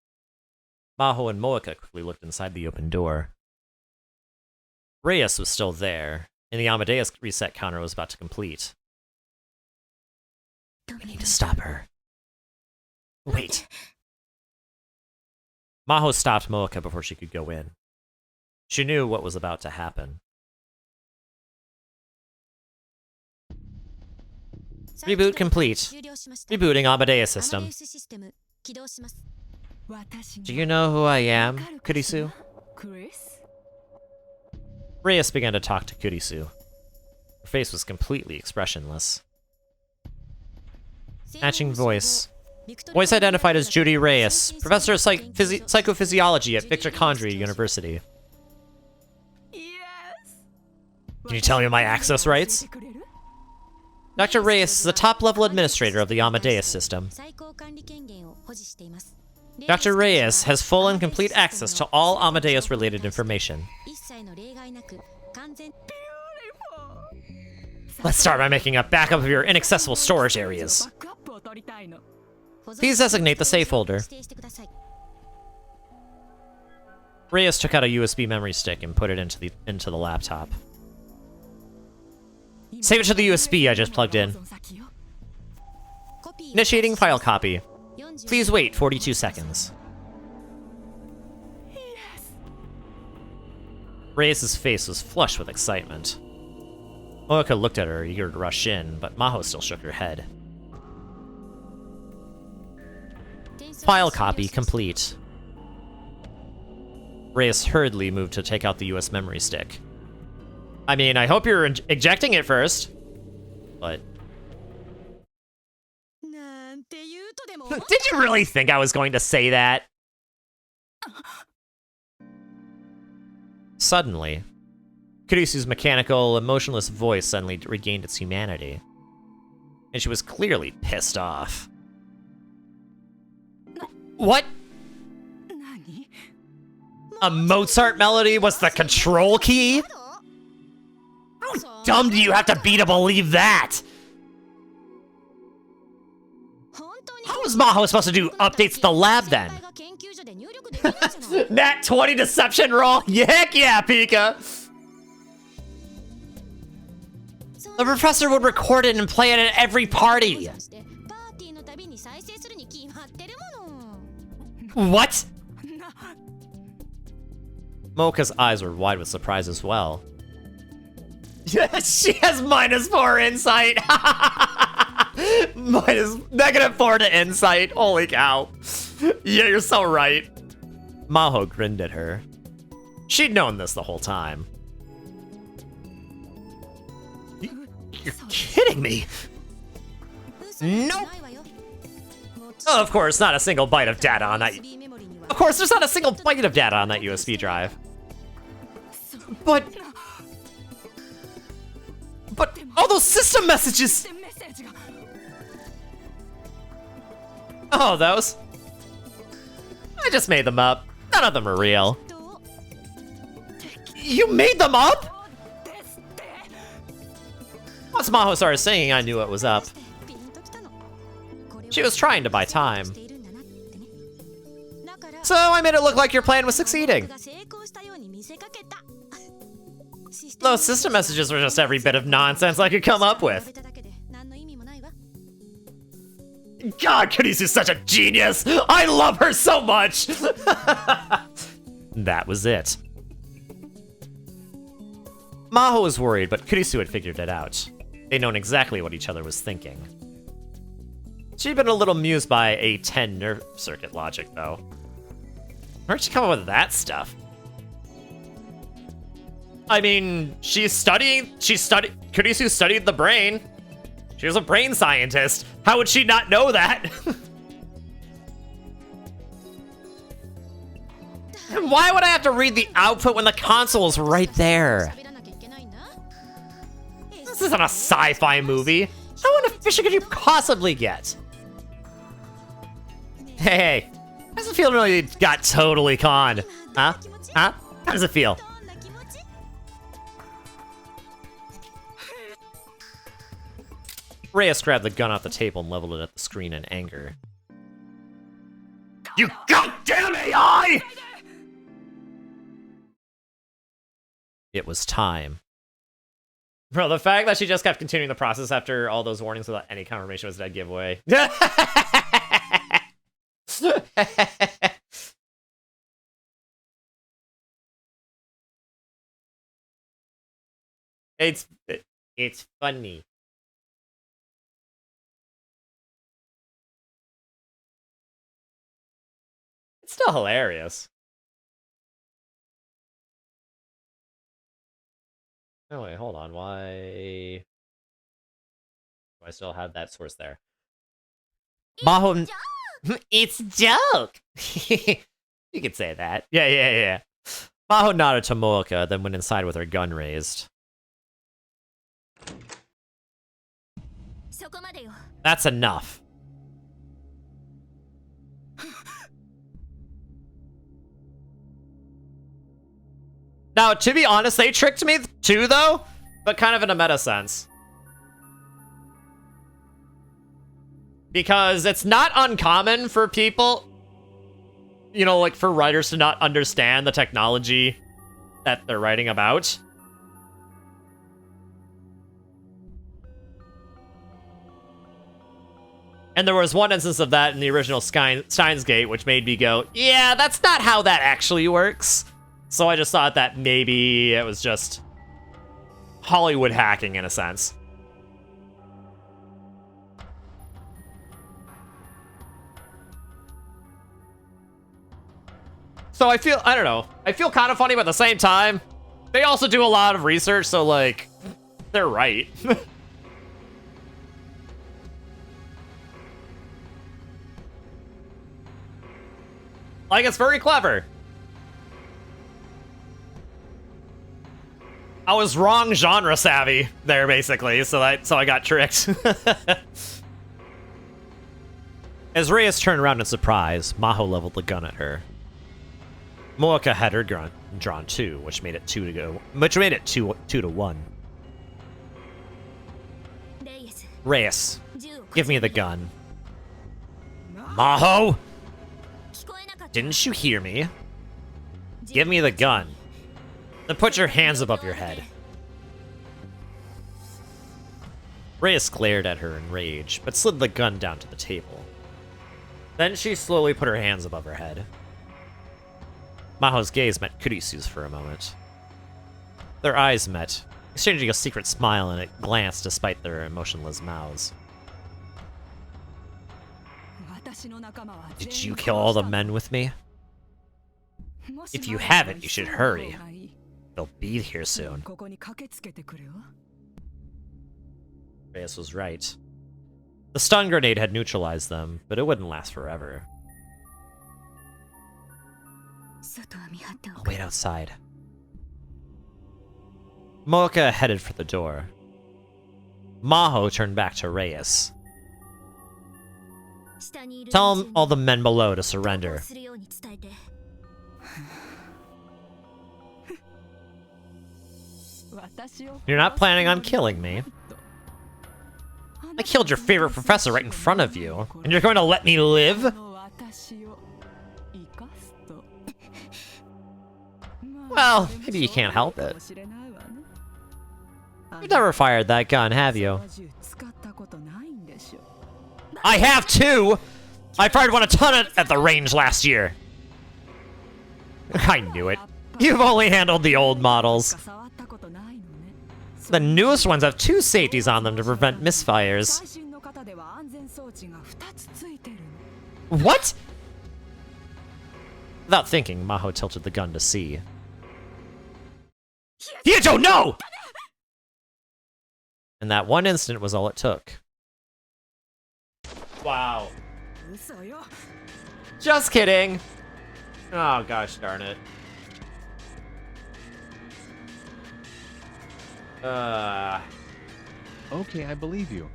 Maho and Moeka quickly looked inside the open door. Reyes was still there, and the Amadeus reset counter was about to complete. We need to stop her. Wait. Maho stopped Moeka before she could go in. She knew what was about to happen. Reboot complete. Rebooting Amadeus system. Do you know who I am, Kurisu? Reyes began to talk to Kurisu. Her face was completely expressionless. Matching voice. Voice identified as Judy Reyes, professor of psychophysiology at Victor Condrey University. Can you tell me my access rights? Dr. Reyes is the top-level administrator of the Amadeus system. Dr. Reyes has full and complete access to all Amadeus-related information. Let's start by making a backup of your inaccessible storage areas. Please designate the safe folder. Reyes took out a USB memory stick and put it into the laptop. Save it to the USB I just plugged in. Initiating file copy. Please wait 42 seconds. Reyes' face was flushed with excitement. Moeka looked at her, eager to rush in, but Maho still shook her head. File copy complete. Reyes hurriedly moved to take out the US memory stick. I mean, I hope you're ejecting it first. But... Did you really think I was going to say that? Suddenly, Kurisu's mechanical, emotionless voice suddenly regained its humanity. And she was clearly pissed off. What? A Mozart melody was the control key? How dumb do you have to be to believe that? How was Maho supposed to do updates to the lab then? Nat 20 deception roll? Heck yeah, Pika! The professor would record it and play it at every party. What? Mocha's eyes were wide with surprise as well. She has -4 insight! -4 to insight, holy cow. Yeah, you're so right. Maho grinned at her. She'd known this the whole time. You're kidding me! Nope! Oh, of course, not a single byte of data on that. Of course, there's not a single byte of data on that USB drive. But Oh, those system messages! Oh, those. I just made them up. None of them are real. You made them up? Once Maho started singing, I knew it was up. She was trying to buy time. So I made it look like your plan was succeeding. Those system messages were just every bit of nonsense I could come up with. God, Kurisu's such a genius! I love her so much! That was it. Maho was worried, but Kurisu had figured it out. They'd known exactly what each other was thinking. She'd been a little amused by a 10 nerve circuit logic, though. Where'd she come up with that stuff? I mean, Kurisu studied the brain. She was a brain scientist. How would she not know that? And why would I have to read the output when the console is right there? This isn't a sci-fi movie. How inefficient could you possibly get? Hey, how does it feel when you got totally conned? Huh? Huh? How does it feel? Reyes grabbed the gun off the table and leveled it at the screen in anger. You goddamn AI! It was time. Bro, the fact that she just kept continuing the process after all those warnings without any confirmation was a dead giveaway. It's funny. It's still hilarious. Oh wait, hold on. Why do I still have that source there? Maho, it's joke. You could say that. Yeah. Maho nodded to Mooka, then went inside with her gun raised. That's enough. Now, to be honest, they tricked me too, though, but kind of in a meta sense. Because it's not uncommon for people, you know, like for writers to not understand the technology that they're writing about. And there was one instance of that in the original Steins Gate, which made me go, yeah, that's not how that actually works. So I just thought that maybe it was just Hollywood hacking in a sense. So I don't know. I feel kind of funny, but at the same time, they also do a lot of research, so like, they're right. Like, it's very clever. I was wrong genre savvy there, basically, so I got tricked. As Reyes turned around in surprise, Maho leveled the gun at her. Mooka had her gun drawn too, which made it 2 to 1. Reyes, give me the gun. Maho! Didn't you hear me? Give me the gun. Then put your hands above your head. Reyes glared at her in rage, but slid the gun down to the table. Then she slowly put her hands above her head. Maho's gaze met Kurisu's for a moment. Their eyes met, exchanging a secret smile and a glance despite their emotionless mouths. Did you kill all the men with me? If you haven't, you should hurry. They'll be here soon. Reyes was right. The stun grenade had neutralized them, but it wouldn't last forever. I'll wait outside. Mooka headed for the door. Maho turned back to Reyes. Tell all the men below to surrender. You're not planning on killing me. I killed your favorite professor right in front of you, and you're going to let me live? Well, maybe you can't help it. You've never fired that gun, have you? I have too! I fired one a ton at the range last year. I knew it. You've only handled the old models. The newest ones have 2 safeties on them to prevent misfires. What? Without thinking, Maho tilted the gun to see. Hiejo, no! And that one instant was all it took. Wow. Just kidding. Oh gosh darn it. Okay, I believe you.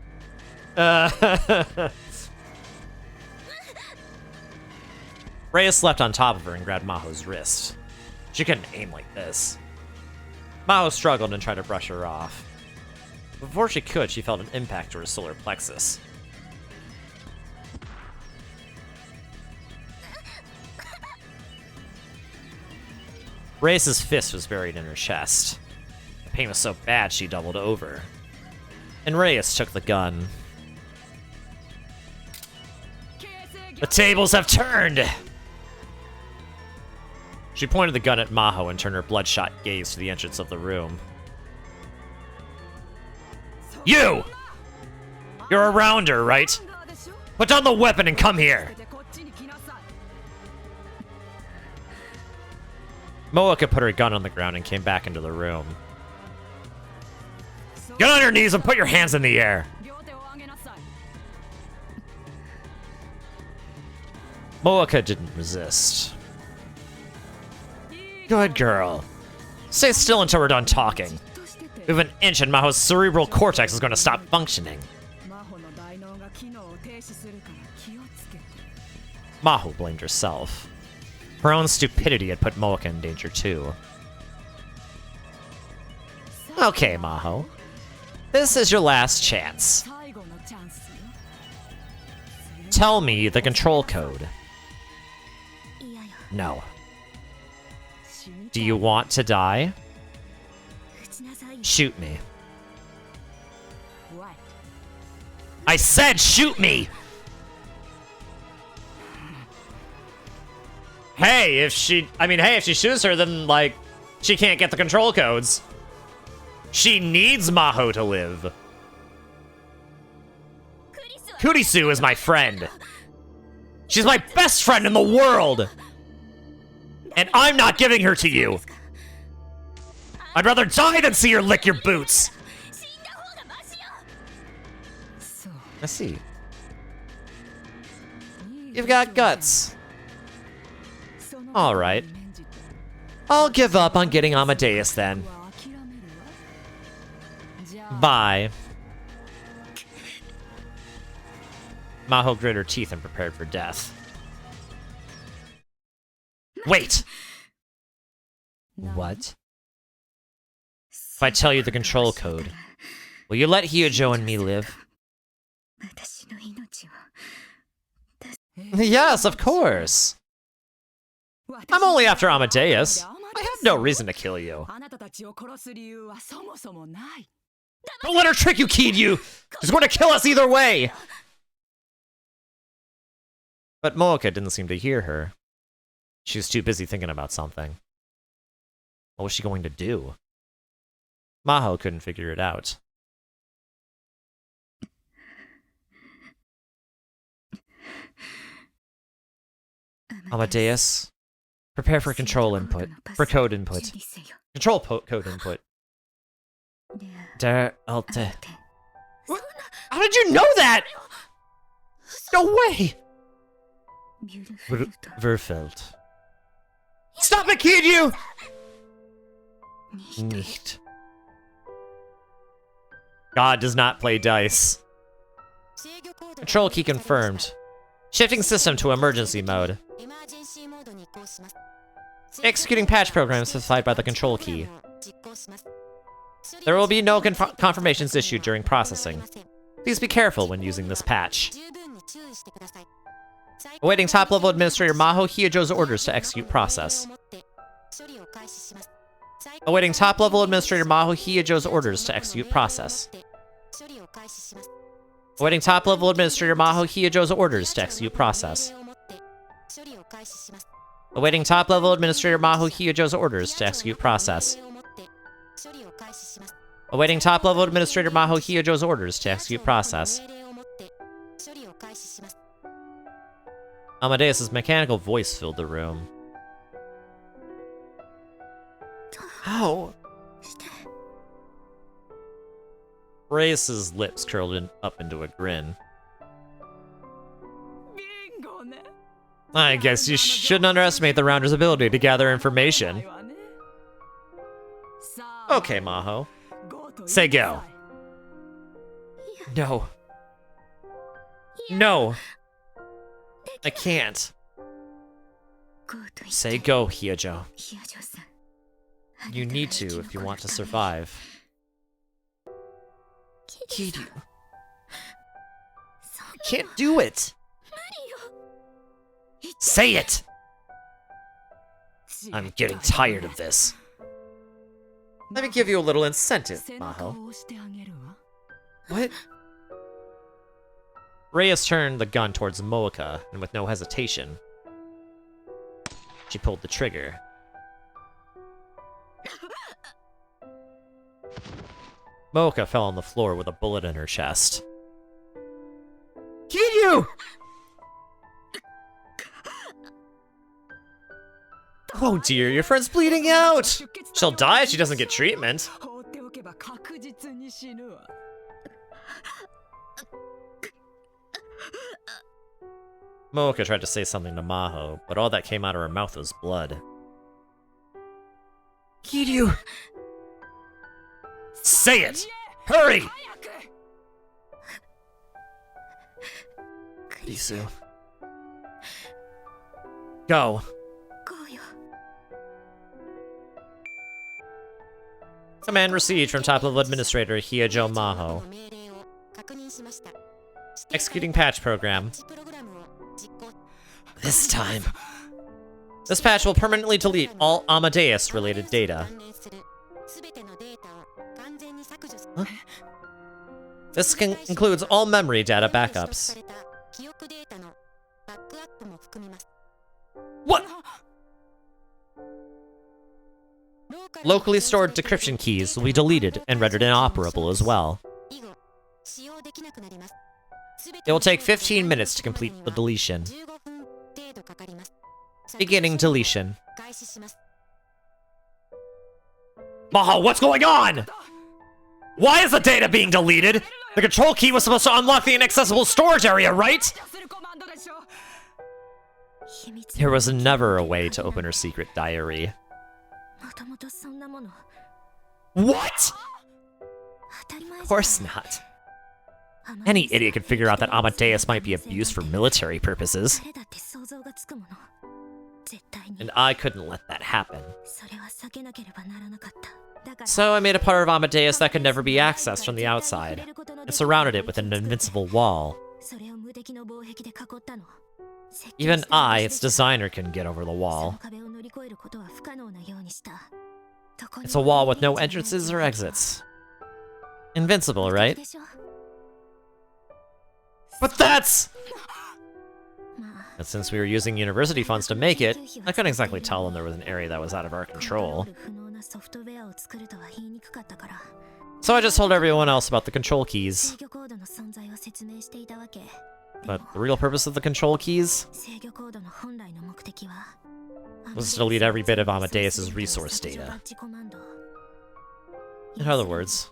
Reyes slept on top of her and grabbed Maho's wrist. She couldn't aim like this. Maho struggled and tried to brush her off. Before she could, she felt an impact to her solar plexus. Reyes' fist was buried in her chest. The pain was so bad she doubled over. And Reyes took the gun. The tables have turned! She pointed the gun at Maho and turned her bloodshot gaze to the entrance of the room. You! You're a rounder, right? Put down the weapon and come here! Moeka put her gun on the ground and came back into the room. Get on your knees and put your hands in the air! Moeka didn't resist. Good girl. Stay still until we're done talking. We have an inch and Maho's cerebral cortex is going to stop functioning. Maho blamed herself. Her own stupidity had put Moeka in danger too. Okay, Maho. This is your last chance. Tell me the control code. No. Do you want to die? Shoot me. I said shoot me! Hey, if she shoots her, then, like, she can't get the control codes. She needs Maho to live. Kurisu is my friend. She's my best friend in the world! And I'm not giving her to you! I'd rather die than see her lick your boots! I see. You've got guts. Alright. I'll give up on getting Amadeus then. Bye. Maho gritted her teeth and prepared for death. Wait! What? If I tell you the control code, will you let Hyojo and me live? Yes, of course! I'm only after Amadeus. I have no reason to kill you. Don't let her trick you, Kiryu! She's going to kill us either way! But Moeka didn't seem to hear her. She was too busy thinking about something. What was she going to do? Maho couldn't figure it out. Amadeus, prepare for control input. For code input. Control code input. Der Alte. What? How did you know that? No way! Verfeld. Stop it, Kiryu! Nicht. God does not play dice. Control key confirmed. Shifting system to emergency mode. Executing patch program specified by the control key. There will be no confirmations issued during processing. Please be careful when using this patch. Awaiting top-level administrator Maho Hyojo's orders to execute process. Awaiting top-level administrator Maho Hyojo's orders to execute process. Awaiting top-level administrator Maho Hyojo's orders to execute process. Awaiting top-level administrator Maho Hyojo's orders to execute process. Awaiting top-level administrator Maho Hyojo's orders to execute process. Amadeus's mechanical voice filled the room. How? Reyes's lips curled up into a grin. I guess you shouldn't underestimate the Rounder's ability to gather information. Okay, Maho. Say go. No. No. I can't. Say go, Hyojo. You need to if you want to survive. Kiryu. You can't do it. Say it! I'm getting tired of this. Let me give you a little incentive, Maho. What? Reyes turned the gun towards Moeka, and with no hesitation, she pulled the trigger. Moeka fell on the floor with a bullet in her chest. Kiryu! Oh dear, your friend's bleeding out! She'll die if she doesn't get treatment. Moeka tried to say something to Maho, but all that came out of her mouth was blood. Kiryu! Say it! Hurry! Kurisu. Go. Command received from top-level administrator Hyojo Maho. Executing patch program. This time. This patch will permanently delete all Amadeus-related data. Huh? This includes all memory data backups. What? Locally stored decryption keys will be deleted and rendered inoperable as well. It will take 15 minutes to complete the deletion. Beginning deletion. Maho, what's going on? Why is the data being deleted? The control key was supposed to unlock the inaccessible storage area, right? There was never a way to open her secret diary. What? Of course not. Any idiot could figure out that Amadeus might be abused for military purposes. And I couldn't let that happen. So I made a part of Amadeus that could never be accessed from the outside, and surrounded it with an invincible wall. Even I, its designer, couldn't get over the wall. It's a wall with no entrances or exits. Invincible, right? But that's... And since we were using university funds to make it, I couldn't exactly tell them there was an area that was out of our control. So I just told everyone else about the control keys. But the real purpose of the control keys was to delete every bit of Amadeus' resource data. In other words,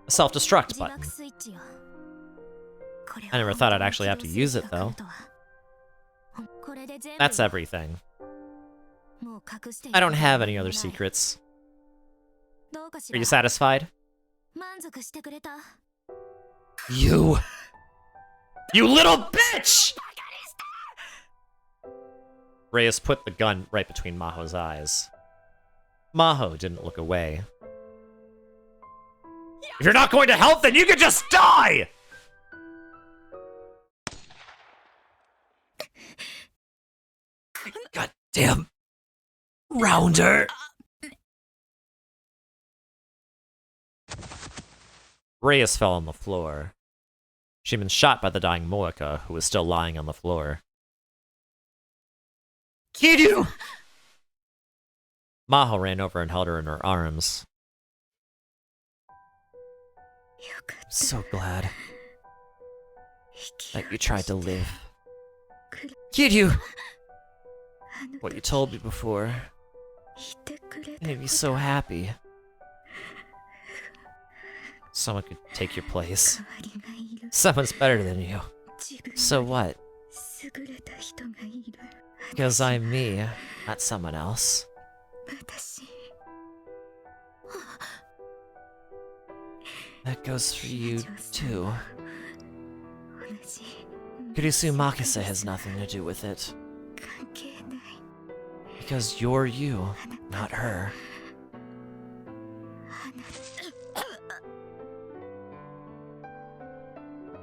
a self-destruct button. I never thought I'd actually have to use it, though. That's everything. I don't have any other secrets. Are you satisfied? 満足してくれた。 You little bitch! Reyes put the gun right between Maho's eyes. Maho didn't look away. If you're not going to help, then you can just die! Goddamn rounder. Reyes fell on the floor. She'd been shot by the dying Moeka, who was still lying on the floor. Kiryu! Maho ran over and held her in her arms. So glad that you tried to live. Kiryu! What you told me before made me so happy. Someone could take your place. Someone's better than you. So what? Because I'm me, not someone else. That goes for you, too. Kurisu Makase has nothing to do with it. Because you're you, not her.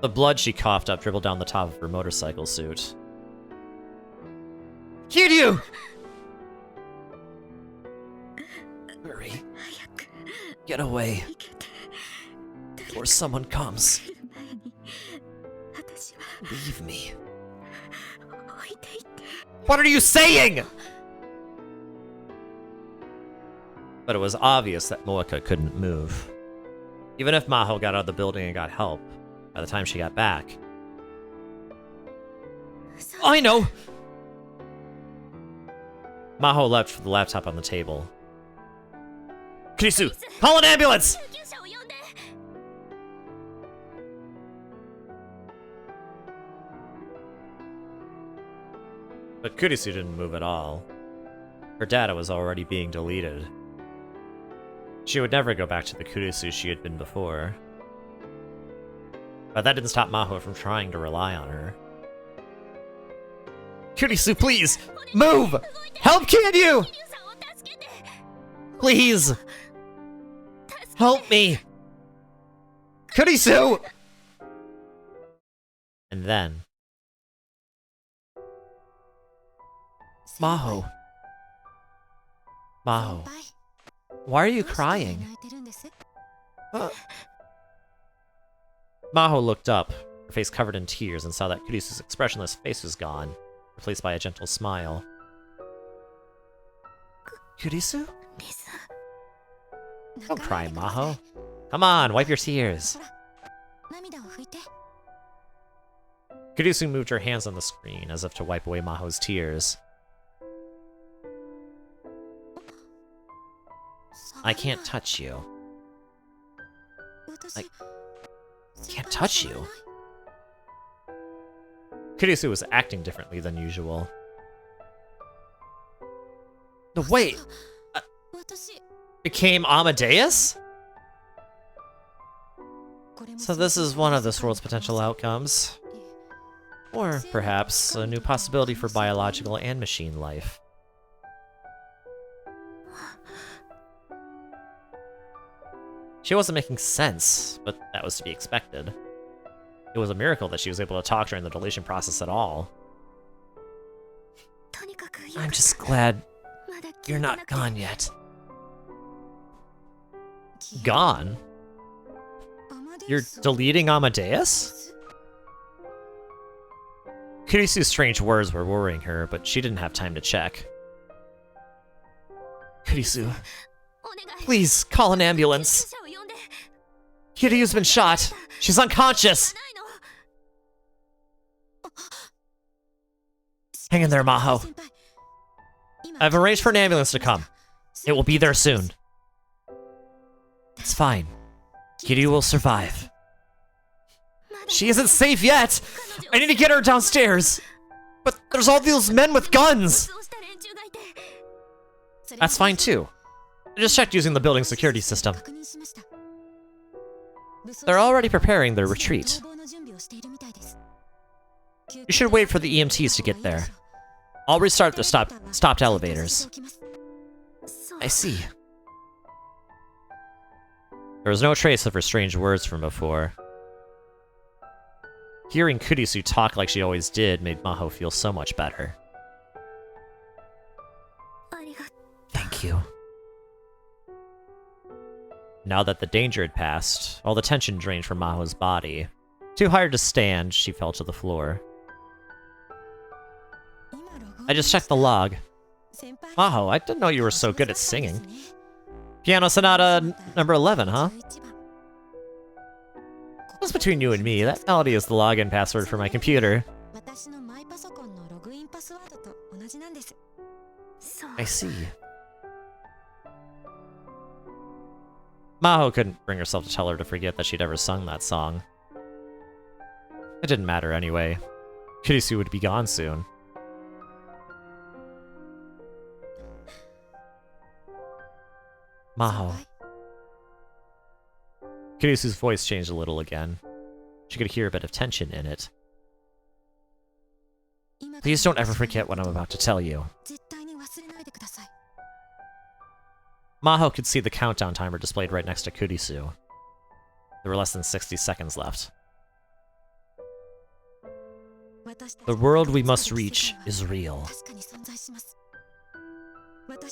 The blood she coughed up dribbled down the top of her motorcycle suit. Kiryu! Hurry. Get away. Before someone comes. Leave me. What are you saying? But it was obvious that Moeka couldn't move. Even if Maho got out of the building and got help, by the time she got back... I know! Maho leapt for the laptop on the table. Kurisu, call an ambulance! But Kurisu didn't move at all. Her data was already being deleted. She would never go back to the Kurisu she had been before. But that didn't stop Maho from trying to rely on her. Kurisu, please! Move! Help, can you? Please! Help me! Kurisu! And then... Maho. Maho. Why are you crying? Maho looked up, her face covered in tears, and saw that Kurisu's expressionless face was gone, replaced by a gentle smile. Kurisu? Don't cry, Maho. Come on, wipe your tears. Kurisu moved her hands on the screen as if to wipe away Maho's tears. I can't touch you. I can't touch you. Kurisu was acting differently than usual. No, wait! Became Amadeus? So this is one of this world's potential outcomes. Or perhaps a new possibility for biological and machine life. She wasn't making sense, but that was to be expected. It was a miracle that she was able to talk during the deletion process at all. I'm just glad you're not gone yet. Gone? You're deleting Amadeus? Kurisu's strange words were worrying her, but she didn't have time to check. Kurisu, please call an ambulance. Kiryu's been shot. She's unconscious. Hang in there, Maho. I've arranged for an ambulance to come. It will be there soon. It's fine. Kiryu will survive. She isn't safe yet! I need to get her downstairs! But there's all those men with guns! That's fine too. I just checked using the building security system. They're already preparing their retreat. You should wait for the EMTs to get there. I'll restart the stopped elevators. I see. There was no trace of her strange words from before. Hearing Kurisu talk like she always did made Maho feel so much better. Thank you. Now that the danger had passed, all the tension drained from Maho's body. Too tired to stand, she fell to the floor. I just checked the log. Maho, I didn't know you were so good at singing. Piano Sonata number 11, huh? What's between you and me? That melody is the login password for my computer. I see. Maho couldn't bring herself to tell her to forget that she'd ever sung that song. It didn't matter anyway. Kurisu would be gone soon. Maho. Kurisu's voice changed a little again. She could hear a bit of tension in it. Please don't ever forget what I'm about to tell you. Maho could see the countdown timer displayed right next to Kurisu. There were less than 60 seconds left. The world we must reach is real.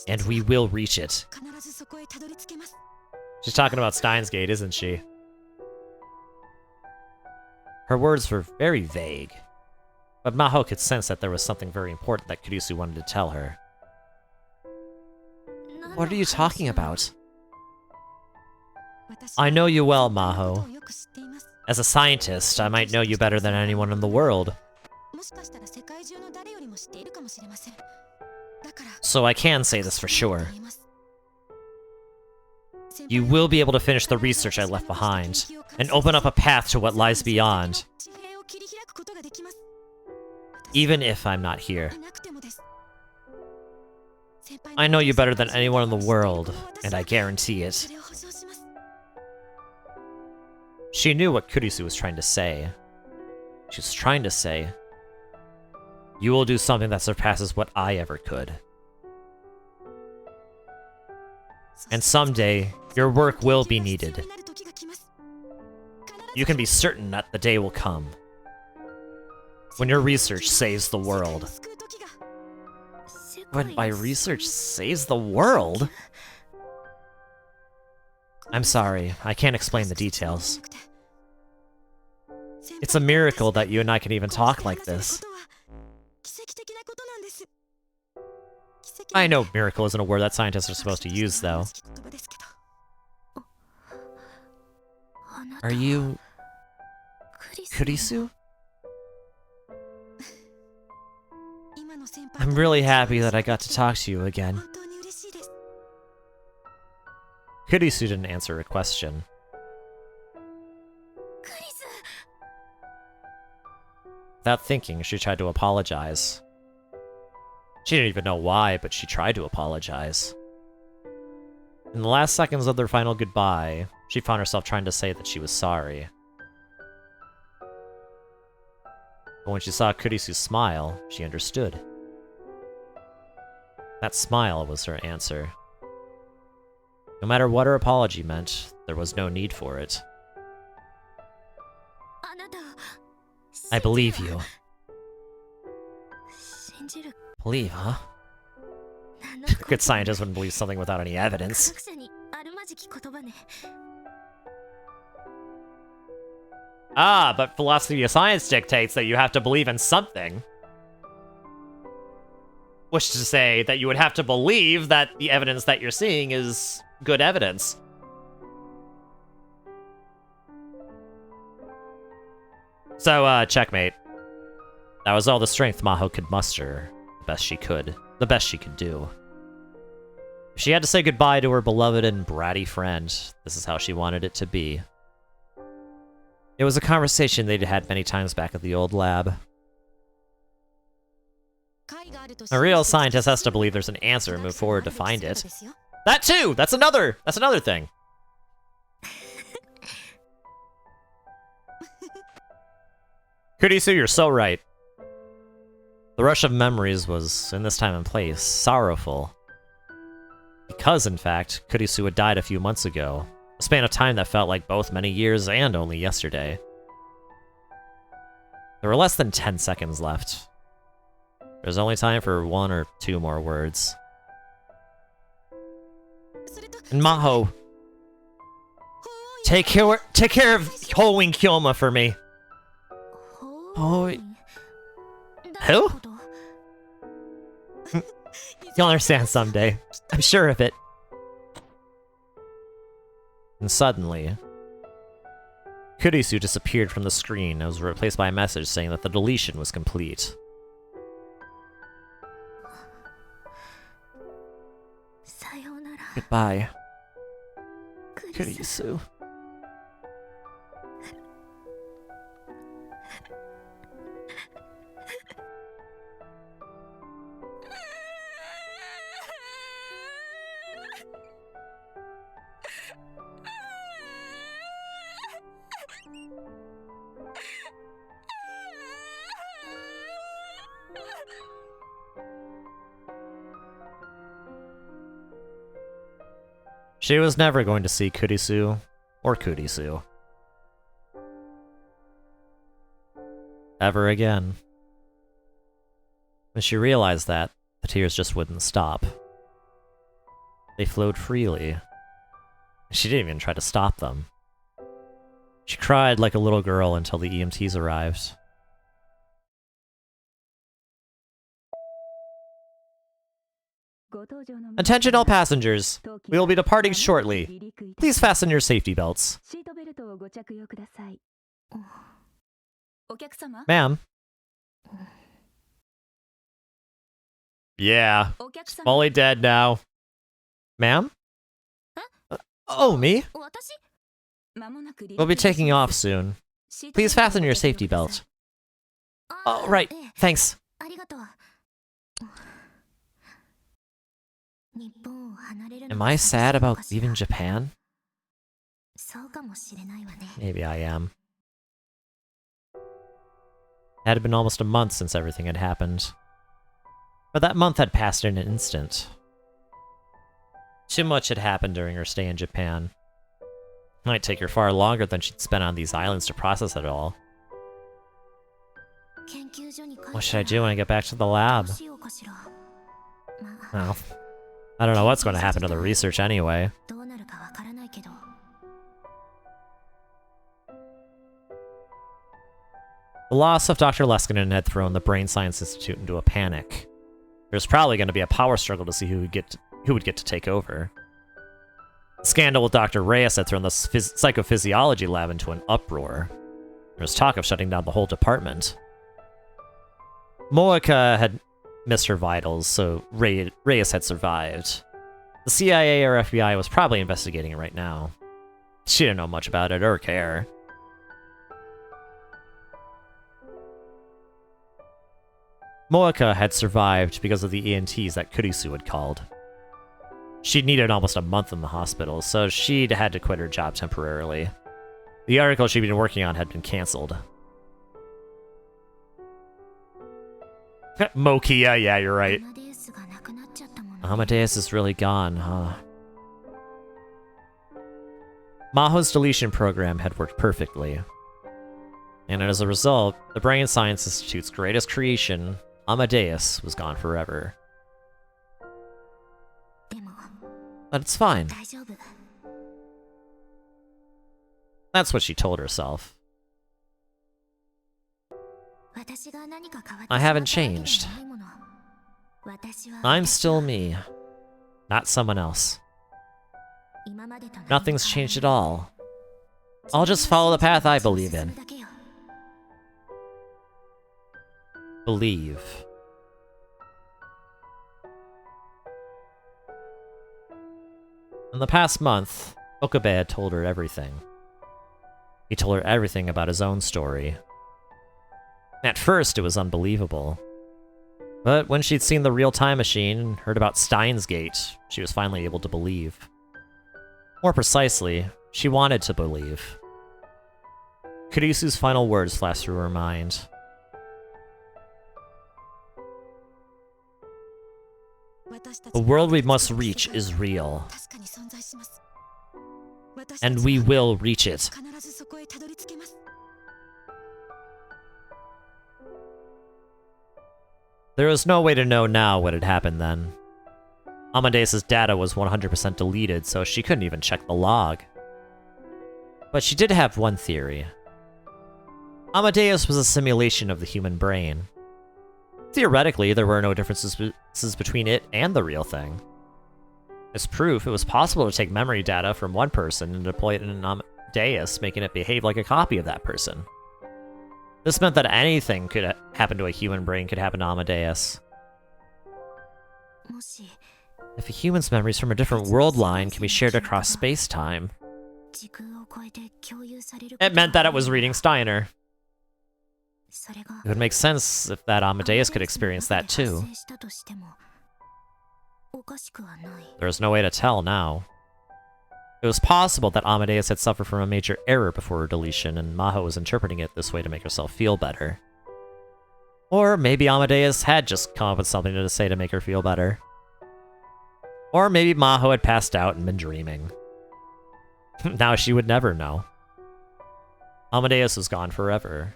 And we will reach it. She's talking about Steins Gate, isn't she? Her words were very vague, but Maho could sense that there was something very important that Kurisu wanted to tell her. What are you talking about? I know you well, Maho. As a scientist, I might know you better than anyone in the world. So I can say this for sure. You will be able to finish the research I left behind, and open up a path to what lies beyond. Even if I'm not here. I know you better than anyone in the world, and I guarantee it. She knew what Kurisu was trying to say. She was trying to say, you will do something that surpasses what I ever could. And someday, your work will be needed. You can be certain that the day will come. When your research saves the world. When my research saves the world? I'm sorry, I can't explain the details. It's a miracle that you and I can even talk like this. I know miracle isn't a word that scientists are supposed to use, though. Are you... Kurisu? I'm really happy that I got to talk to you again. Kurisu didn't answer her question. Without thinking, she tried to apologize. She didn't even know why, but she tried to apologize. In the last seconds of their final goodbye, she found herself trying to say that she was sorry. But when she saw Kurisu smile, she understood. That smile was her answer. No matter what her apology meant, there was no need for it. I believe you. Believe, huh? A good scientist wouldn't believe something without any evidence. Ah, but philosophy of science dictates that you have to believe in something. Which is to say that you would have to believe that the evidence that you're seeing is good evidence. So, checkmate. That was all the strength Maho could muster. The best she could. The best she could do. If she had to say goodbye to her beloved and bratty friend, this is how she wanted it to be. It was a conversation they'd had many times back at the old lab. A real scientist has to believe there's an answer and move forward to find it. That too! That's another thing! Kurisu, you're so right. The rush of memories was, in this time and place, sorrowful. Because, in fact, Kurisu had died a few months ago, a span of time that felt like both many years and only yesterday. There were less than 10 seconds left. There's only time for 1 or 2 more words. And Maho, take care of Hoing Kyoma for me. Oh, who? You'll understand someday. I'm sure of it. And suddenly, Kurisu disappeared from the screen and was replaced by a message saying that the deletion was complete. Goodbye, Kurisu. She was never going to see Kurisu or Kurisu ever again. When she realized that, the tears just wouldn't stop. They flowed freely. She didn't even try to stop them. She cried like a little girl until the EMTs arrived. Attention all passengers! We will be departing shortly. Please fasten your safety belts. Ma'am? Yeah. Fully dead now. Ma'am? Oh, me? We'll be taking off soon. Please fasten your safety belt. Oh, right. Thanks. Am I sad about leaving Japan? Maybe I am. It had been almost a month since everything had happened. But that month had passed in an instant. Too much had happened during her stay in Japan. It might take her far longer than she'd spent on these islands to process it all. What should I do when I get back to the lab? Well, I don't know what's going to happen to the research anyway. The loss of Dr. Leskinen had thrown the Brain Science Institute into a panic. There's probably going to be a power struggle to see who would get to take over. The scandal with Dr. Reyes had thrown the psychophysiology lab into an uproar. There was talk of shutting down the whole department. Moeka had missed her vitals, so Reyes had survived. The CIA or FBI was probably investigating it right now. She didn't know much about it or care. Moeka had survived because of the ENTs that Kurisu had called. She'd needed almost a month in the hospital, so she'd had to quit her job temporarily. The article she'd been working on had been cancelled. Mokia, yeah, you're right. Amadeus is really gone, huh? Maho's deletion program had worked perfectly. And as a result, the Brain Science Institute's greatest creation, Amadeus, was gone forever. But it's fine. That's what she told herself. I haven't changed. I'm still me, not someone else. Nothing's changed at all. I'll just follow the path I believe in. Believe. In the past month, Okabe had told her everything. He told her everything about his own story. At first, it was unbelievable. But when she'd seen the real time machine and heard about Steins Gate, she was finally able to believe. More precisely, she wanted to believe. Kurisu's final words flashed through her mind. The world we must reach is real. And we will reach it. There is no way to know now what had happened then. Amadeus' data was 100% deleted, so she couldn't even check the log. But she did have one theory. Amadeus was a simulation of the human brain. Theoretically, there were no differences between it and the real thing. As proof, it was possible to take memory data from one person and deploy it in Amadeus, making it behave like a copy of that person. This meant that anything could happen to a human brain could happen to Amadeus. If a human's memories from a different world line can be shared across space-time, it meant that it was reading Steiner. It would make sense if that Amadeus could experience that too. There is no way to tell now. It was possible that Amadeus had suffered from a major error before her deletion, and Maho was interpreting it this way to make herself feel better. Or maybe Amadeus had just come up with something to say to make her feel better. Or maybe Maho had passed out and been dreaming. Now she would never know. Amadeus was gone forever.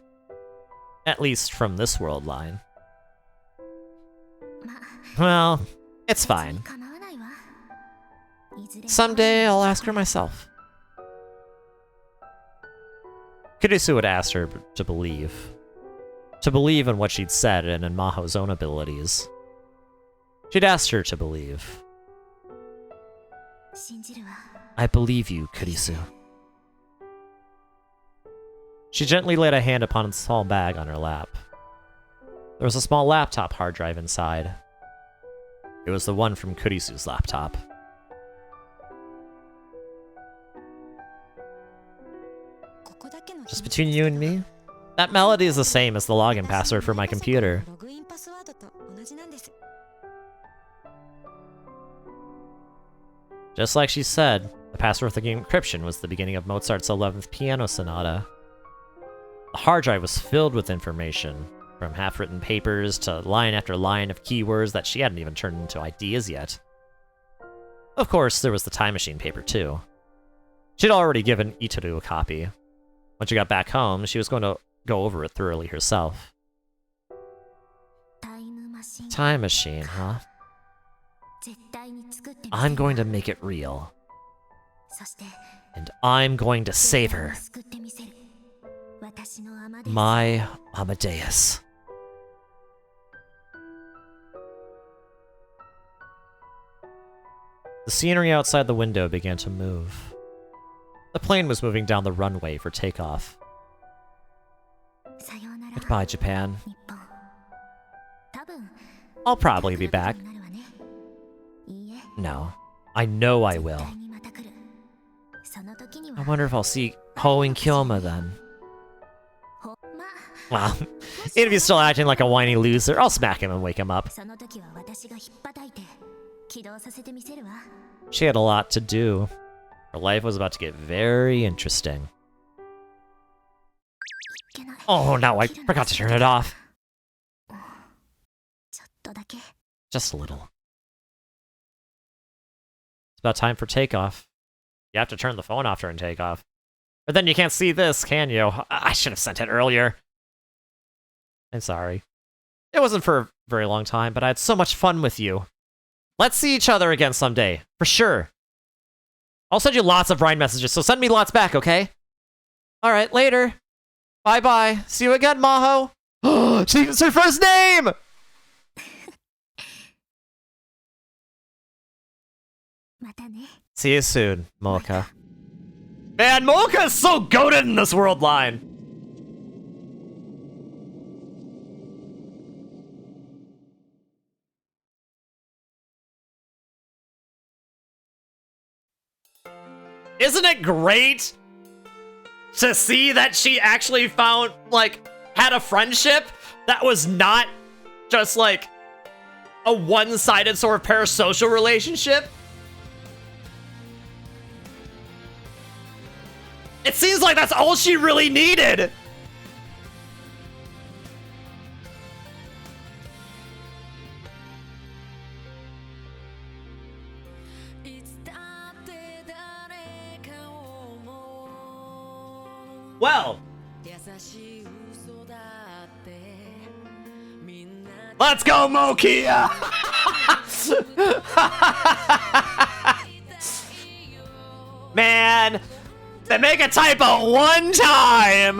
At least from this world line. Well, it's fine. Someday I'll ask her myself. Kurisu had asked her to believe. To believe in what she'd said and in Maho's own abilities. She'd asked her to believe. I believe you, Kurisu. She gently laid a hand upon a small bag on her lap. There was a small laptop hard drive inside. It was the one from Kurisu's laptop. Just between you and me? That melody is the same as the login password for my computer. Just like she said, the password for the encryption was the beginning of Mozart's 11th Piano Sonata. The hard drive was filled with information, from half-written papers to line after line of keywords that she hadn't even turned into ideas yet. Of course, there was the time machine paper too. She'd already given Itaru a copy. When she got back home, she was going to go over it thoroughly herself. Time machine, huh? I'm going to make it real. And I'm going to save her. My Amadeus. The scenery outside the window began to move. The plane was moving down the runway for takeoff. Goodbye, Japan. I'll probably be back. No, I know I will. I wonder if I'll see Ho and Kyoma then. Well, if he's still acting like a whiny loser, I'll smack him and wake him up. She had a lot to do. Her life was about to get very interesting. Oh no, I forgot to turn it off. Just a little. It's about time for takeoff. You have to turn the phone off during takeoff. But then you can't see this, can you? I should have sent it earlier. I'm sorry. It wasn't for a very long time, but I had so much fun with you. Let's see each other again someday, for sure. I'll send you lots of Rhine messages, so send me lots back, okay? Alright, later. Bye-bye. See you again, Maho. It's her first name! See you soon, Mocha. Man, Mocha is so goated in this world line! Isn't it great to see that she actually found, like, had a friendship that was not just, like, a one-sided sort of parasocial relationship? It seems like that's all she really needed! Well, let's go, Mokia! Man, they make a typo one time!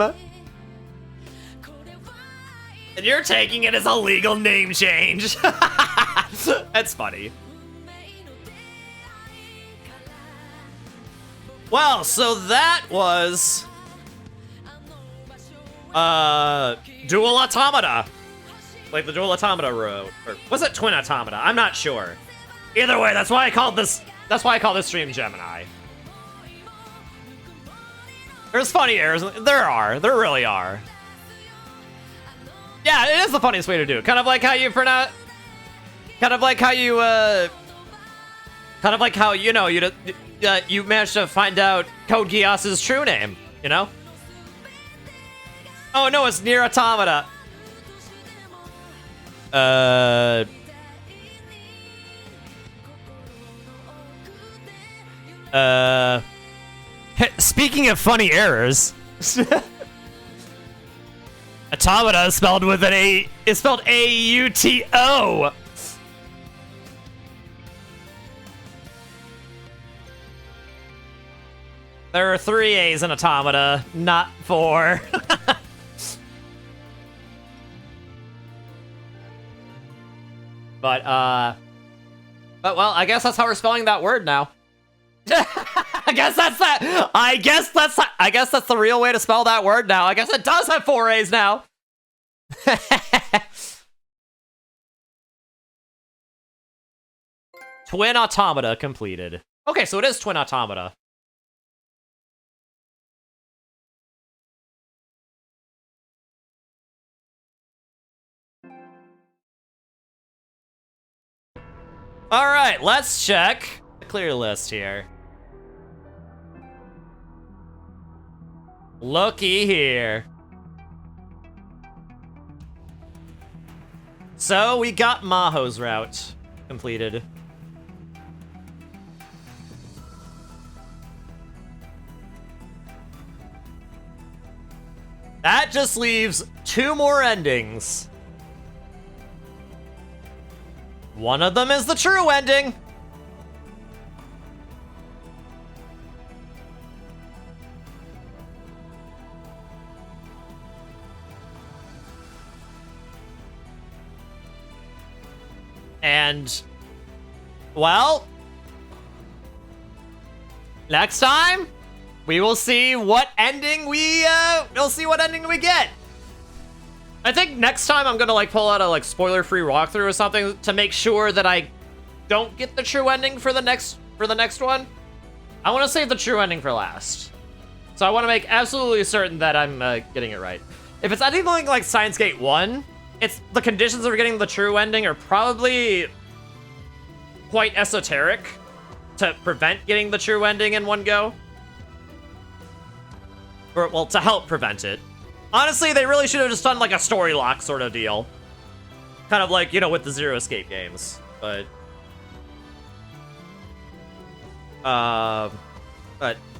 And you're taking it as a legal name change. That's funny. Well, so that was Dual Automata. Like the Dual Automata road. Or was it Twin Automata? I'm not sure. Either way, that's why I call this stream Gemini. There's funny errors. There really are. Yeah, it is the funniest way to do it. Kind of like how you pronounce. Kind of like how you, you know, you managed to find out Code Geass's true name, you know? Oh no, it's Nier Automata. Speaking of funny errors, Automata is spelled with an A. It's spelled A-U-T-O. There are 3 A's in Automata, not 4. But well, I guess that's how we're spelling that word now. I guess that's the real way to spell that word now. I guess it does have 4 A's now. Twin Automata completed. Okay, so it is Twin Automata. All right, let's check the clear list here. Looky here. So we got Maho's route completed. That just leaves 2 more endings. One of them is the true ending. And, well, next time we will see what ending we get. I think next time I'm gonna like pull out a like spoiler-free walkthrough or something to make sure that I don't get the true ending for the next one. I want to save the true ending for last, so I want to make absolutely certain that I'm getting it right. If it's anything like Steins Gate 1, it's the conditions of getting the true ending are probably quite esoteric to prevent getting the true ending in one go, or well, to help prevent it. Honestly, they really should have just done like a story lock sort of deal. Kind of like, you know, with the Zero Escape games. But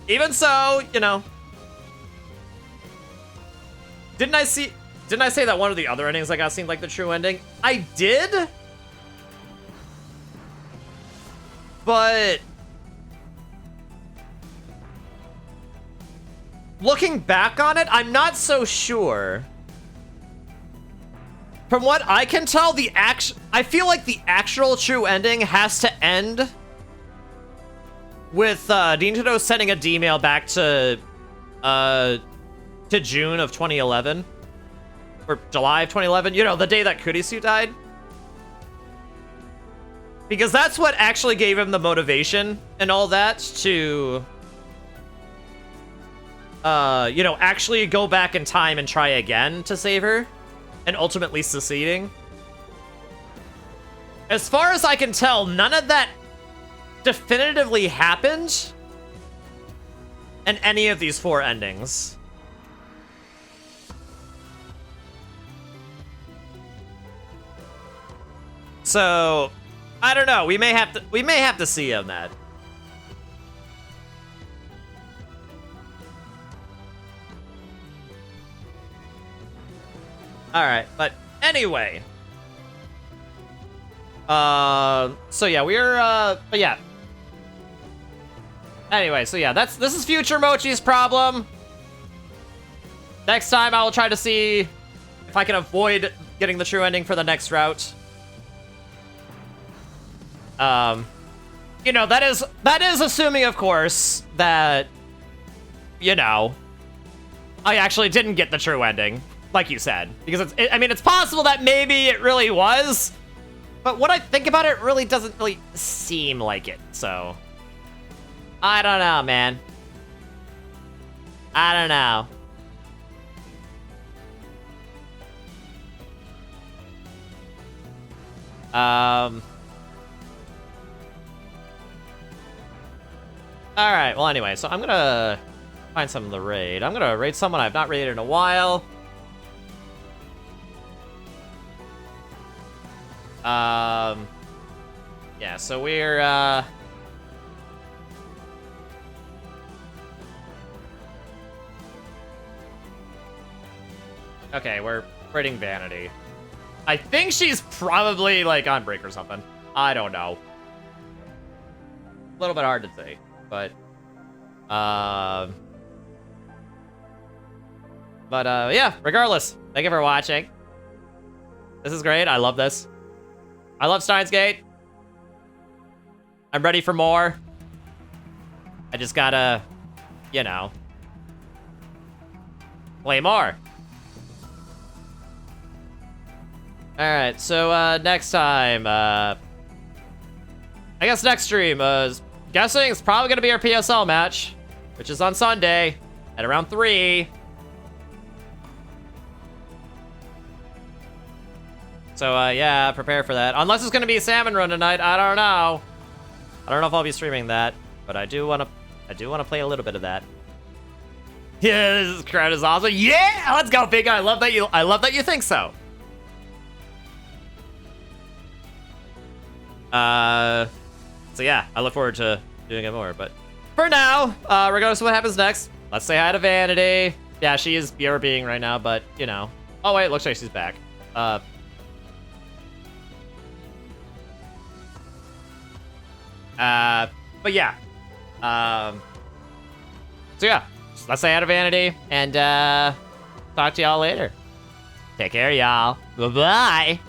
even so, you know. Didn't I say that one of the other endings I got seemed like the true ending? I did? But looking back on it, I'm not so sure. From what I can tell, I feel like the actual true ending has to end with Nintendo sending a D-mail back to June of 2011 or July of 2011. You know, the day that Kurisu died, because that's what actually gave him the motivation and all that to you know, actually go back in time and try again to save her, and ultimately succeeding. As far as I can tell, none of that definitively happened in any of these 4 endings. So, I don't know. We may have to see on that. Alright, but anyway. So yeah, but yeah. Anyway, so yeah, this is future Mochi's problem. Next time I will try to see if I can avoid getting the true ending for the next route. You know, that is assuming, of course, that, you know, I actually didn't get the true ending, like you said. Because I mean, it's possible that maybe it really was, but when I think about it, it really doesn't really seem like it, so. I don't know, man. I don't know. Alright, well anyway, so I'm gonna find some of the raid. I'm gonna raid someone I've not raided in a while. Yeah, so we're, okay, we're raiding Vanity. I think she's probably, like, on break or something. I don't know. A little bit hard to say, but... yeah, regardless, thank you for watching. This is great, I love this. I love Steins Gate. I'm ready for more. I just gotta, you know... play more. Alright, so, next time, I guess next stream, guessing it's probably gonna be our PSL match, which is on Sunday, at around 3. So, yeah, prepare for that. Unless it's gonna be a salmon run tonight, I don't know. I don't know if I'll be streaming that, but I do wanna play a little bit of that. Yeah, this crowd is awesome. Yeah, let's go, Big Guy. I love that you think so. So yeah, I look forward to doing it more, but for now, regardless of what happens next, let's say hi to Vanity. Yeah, she is BRBing right now, but, you know. Oh wait, looks like she's back. But yeah. So yeah, let's say hi to Vanity, and, talk to y'all later. Take care, y'all. Bye-bye.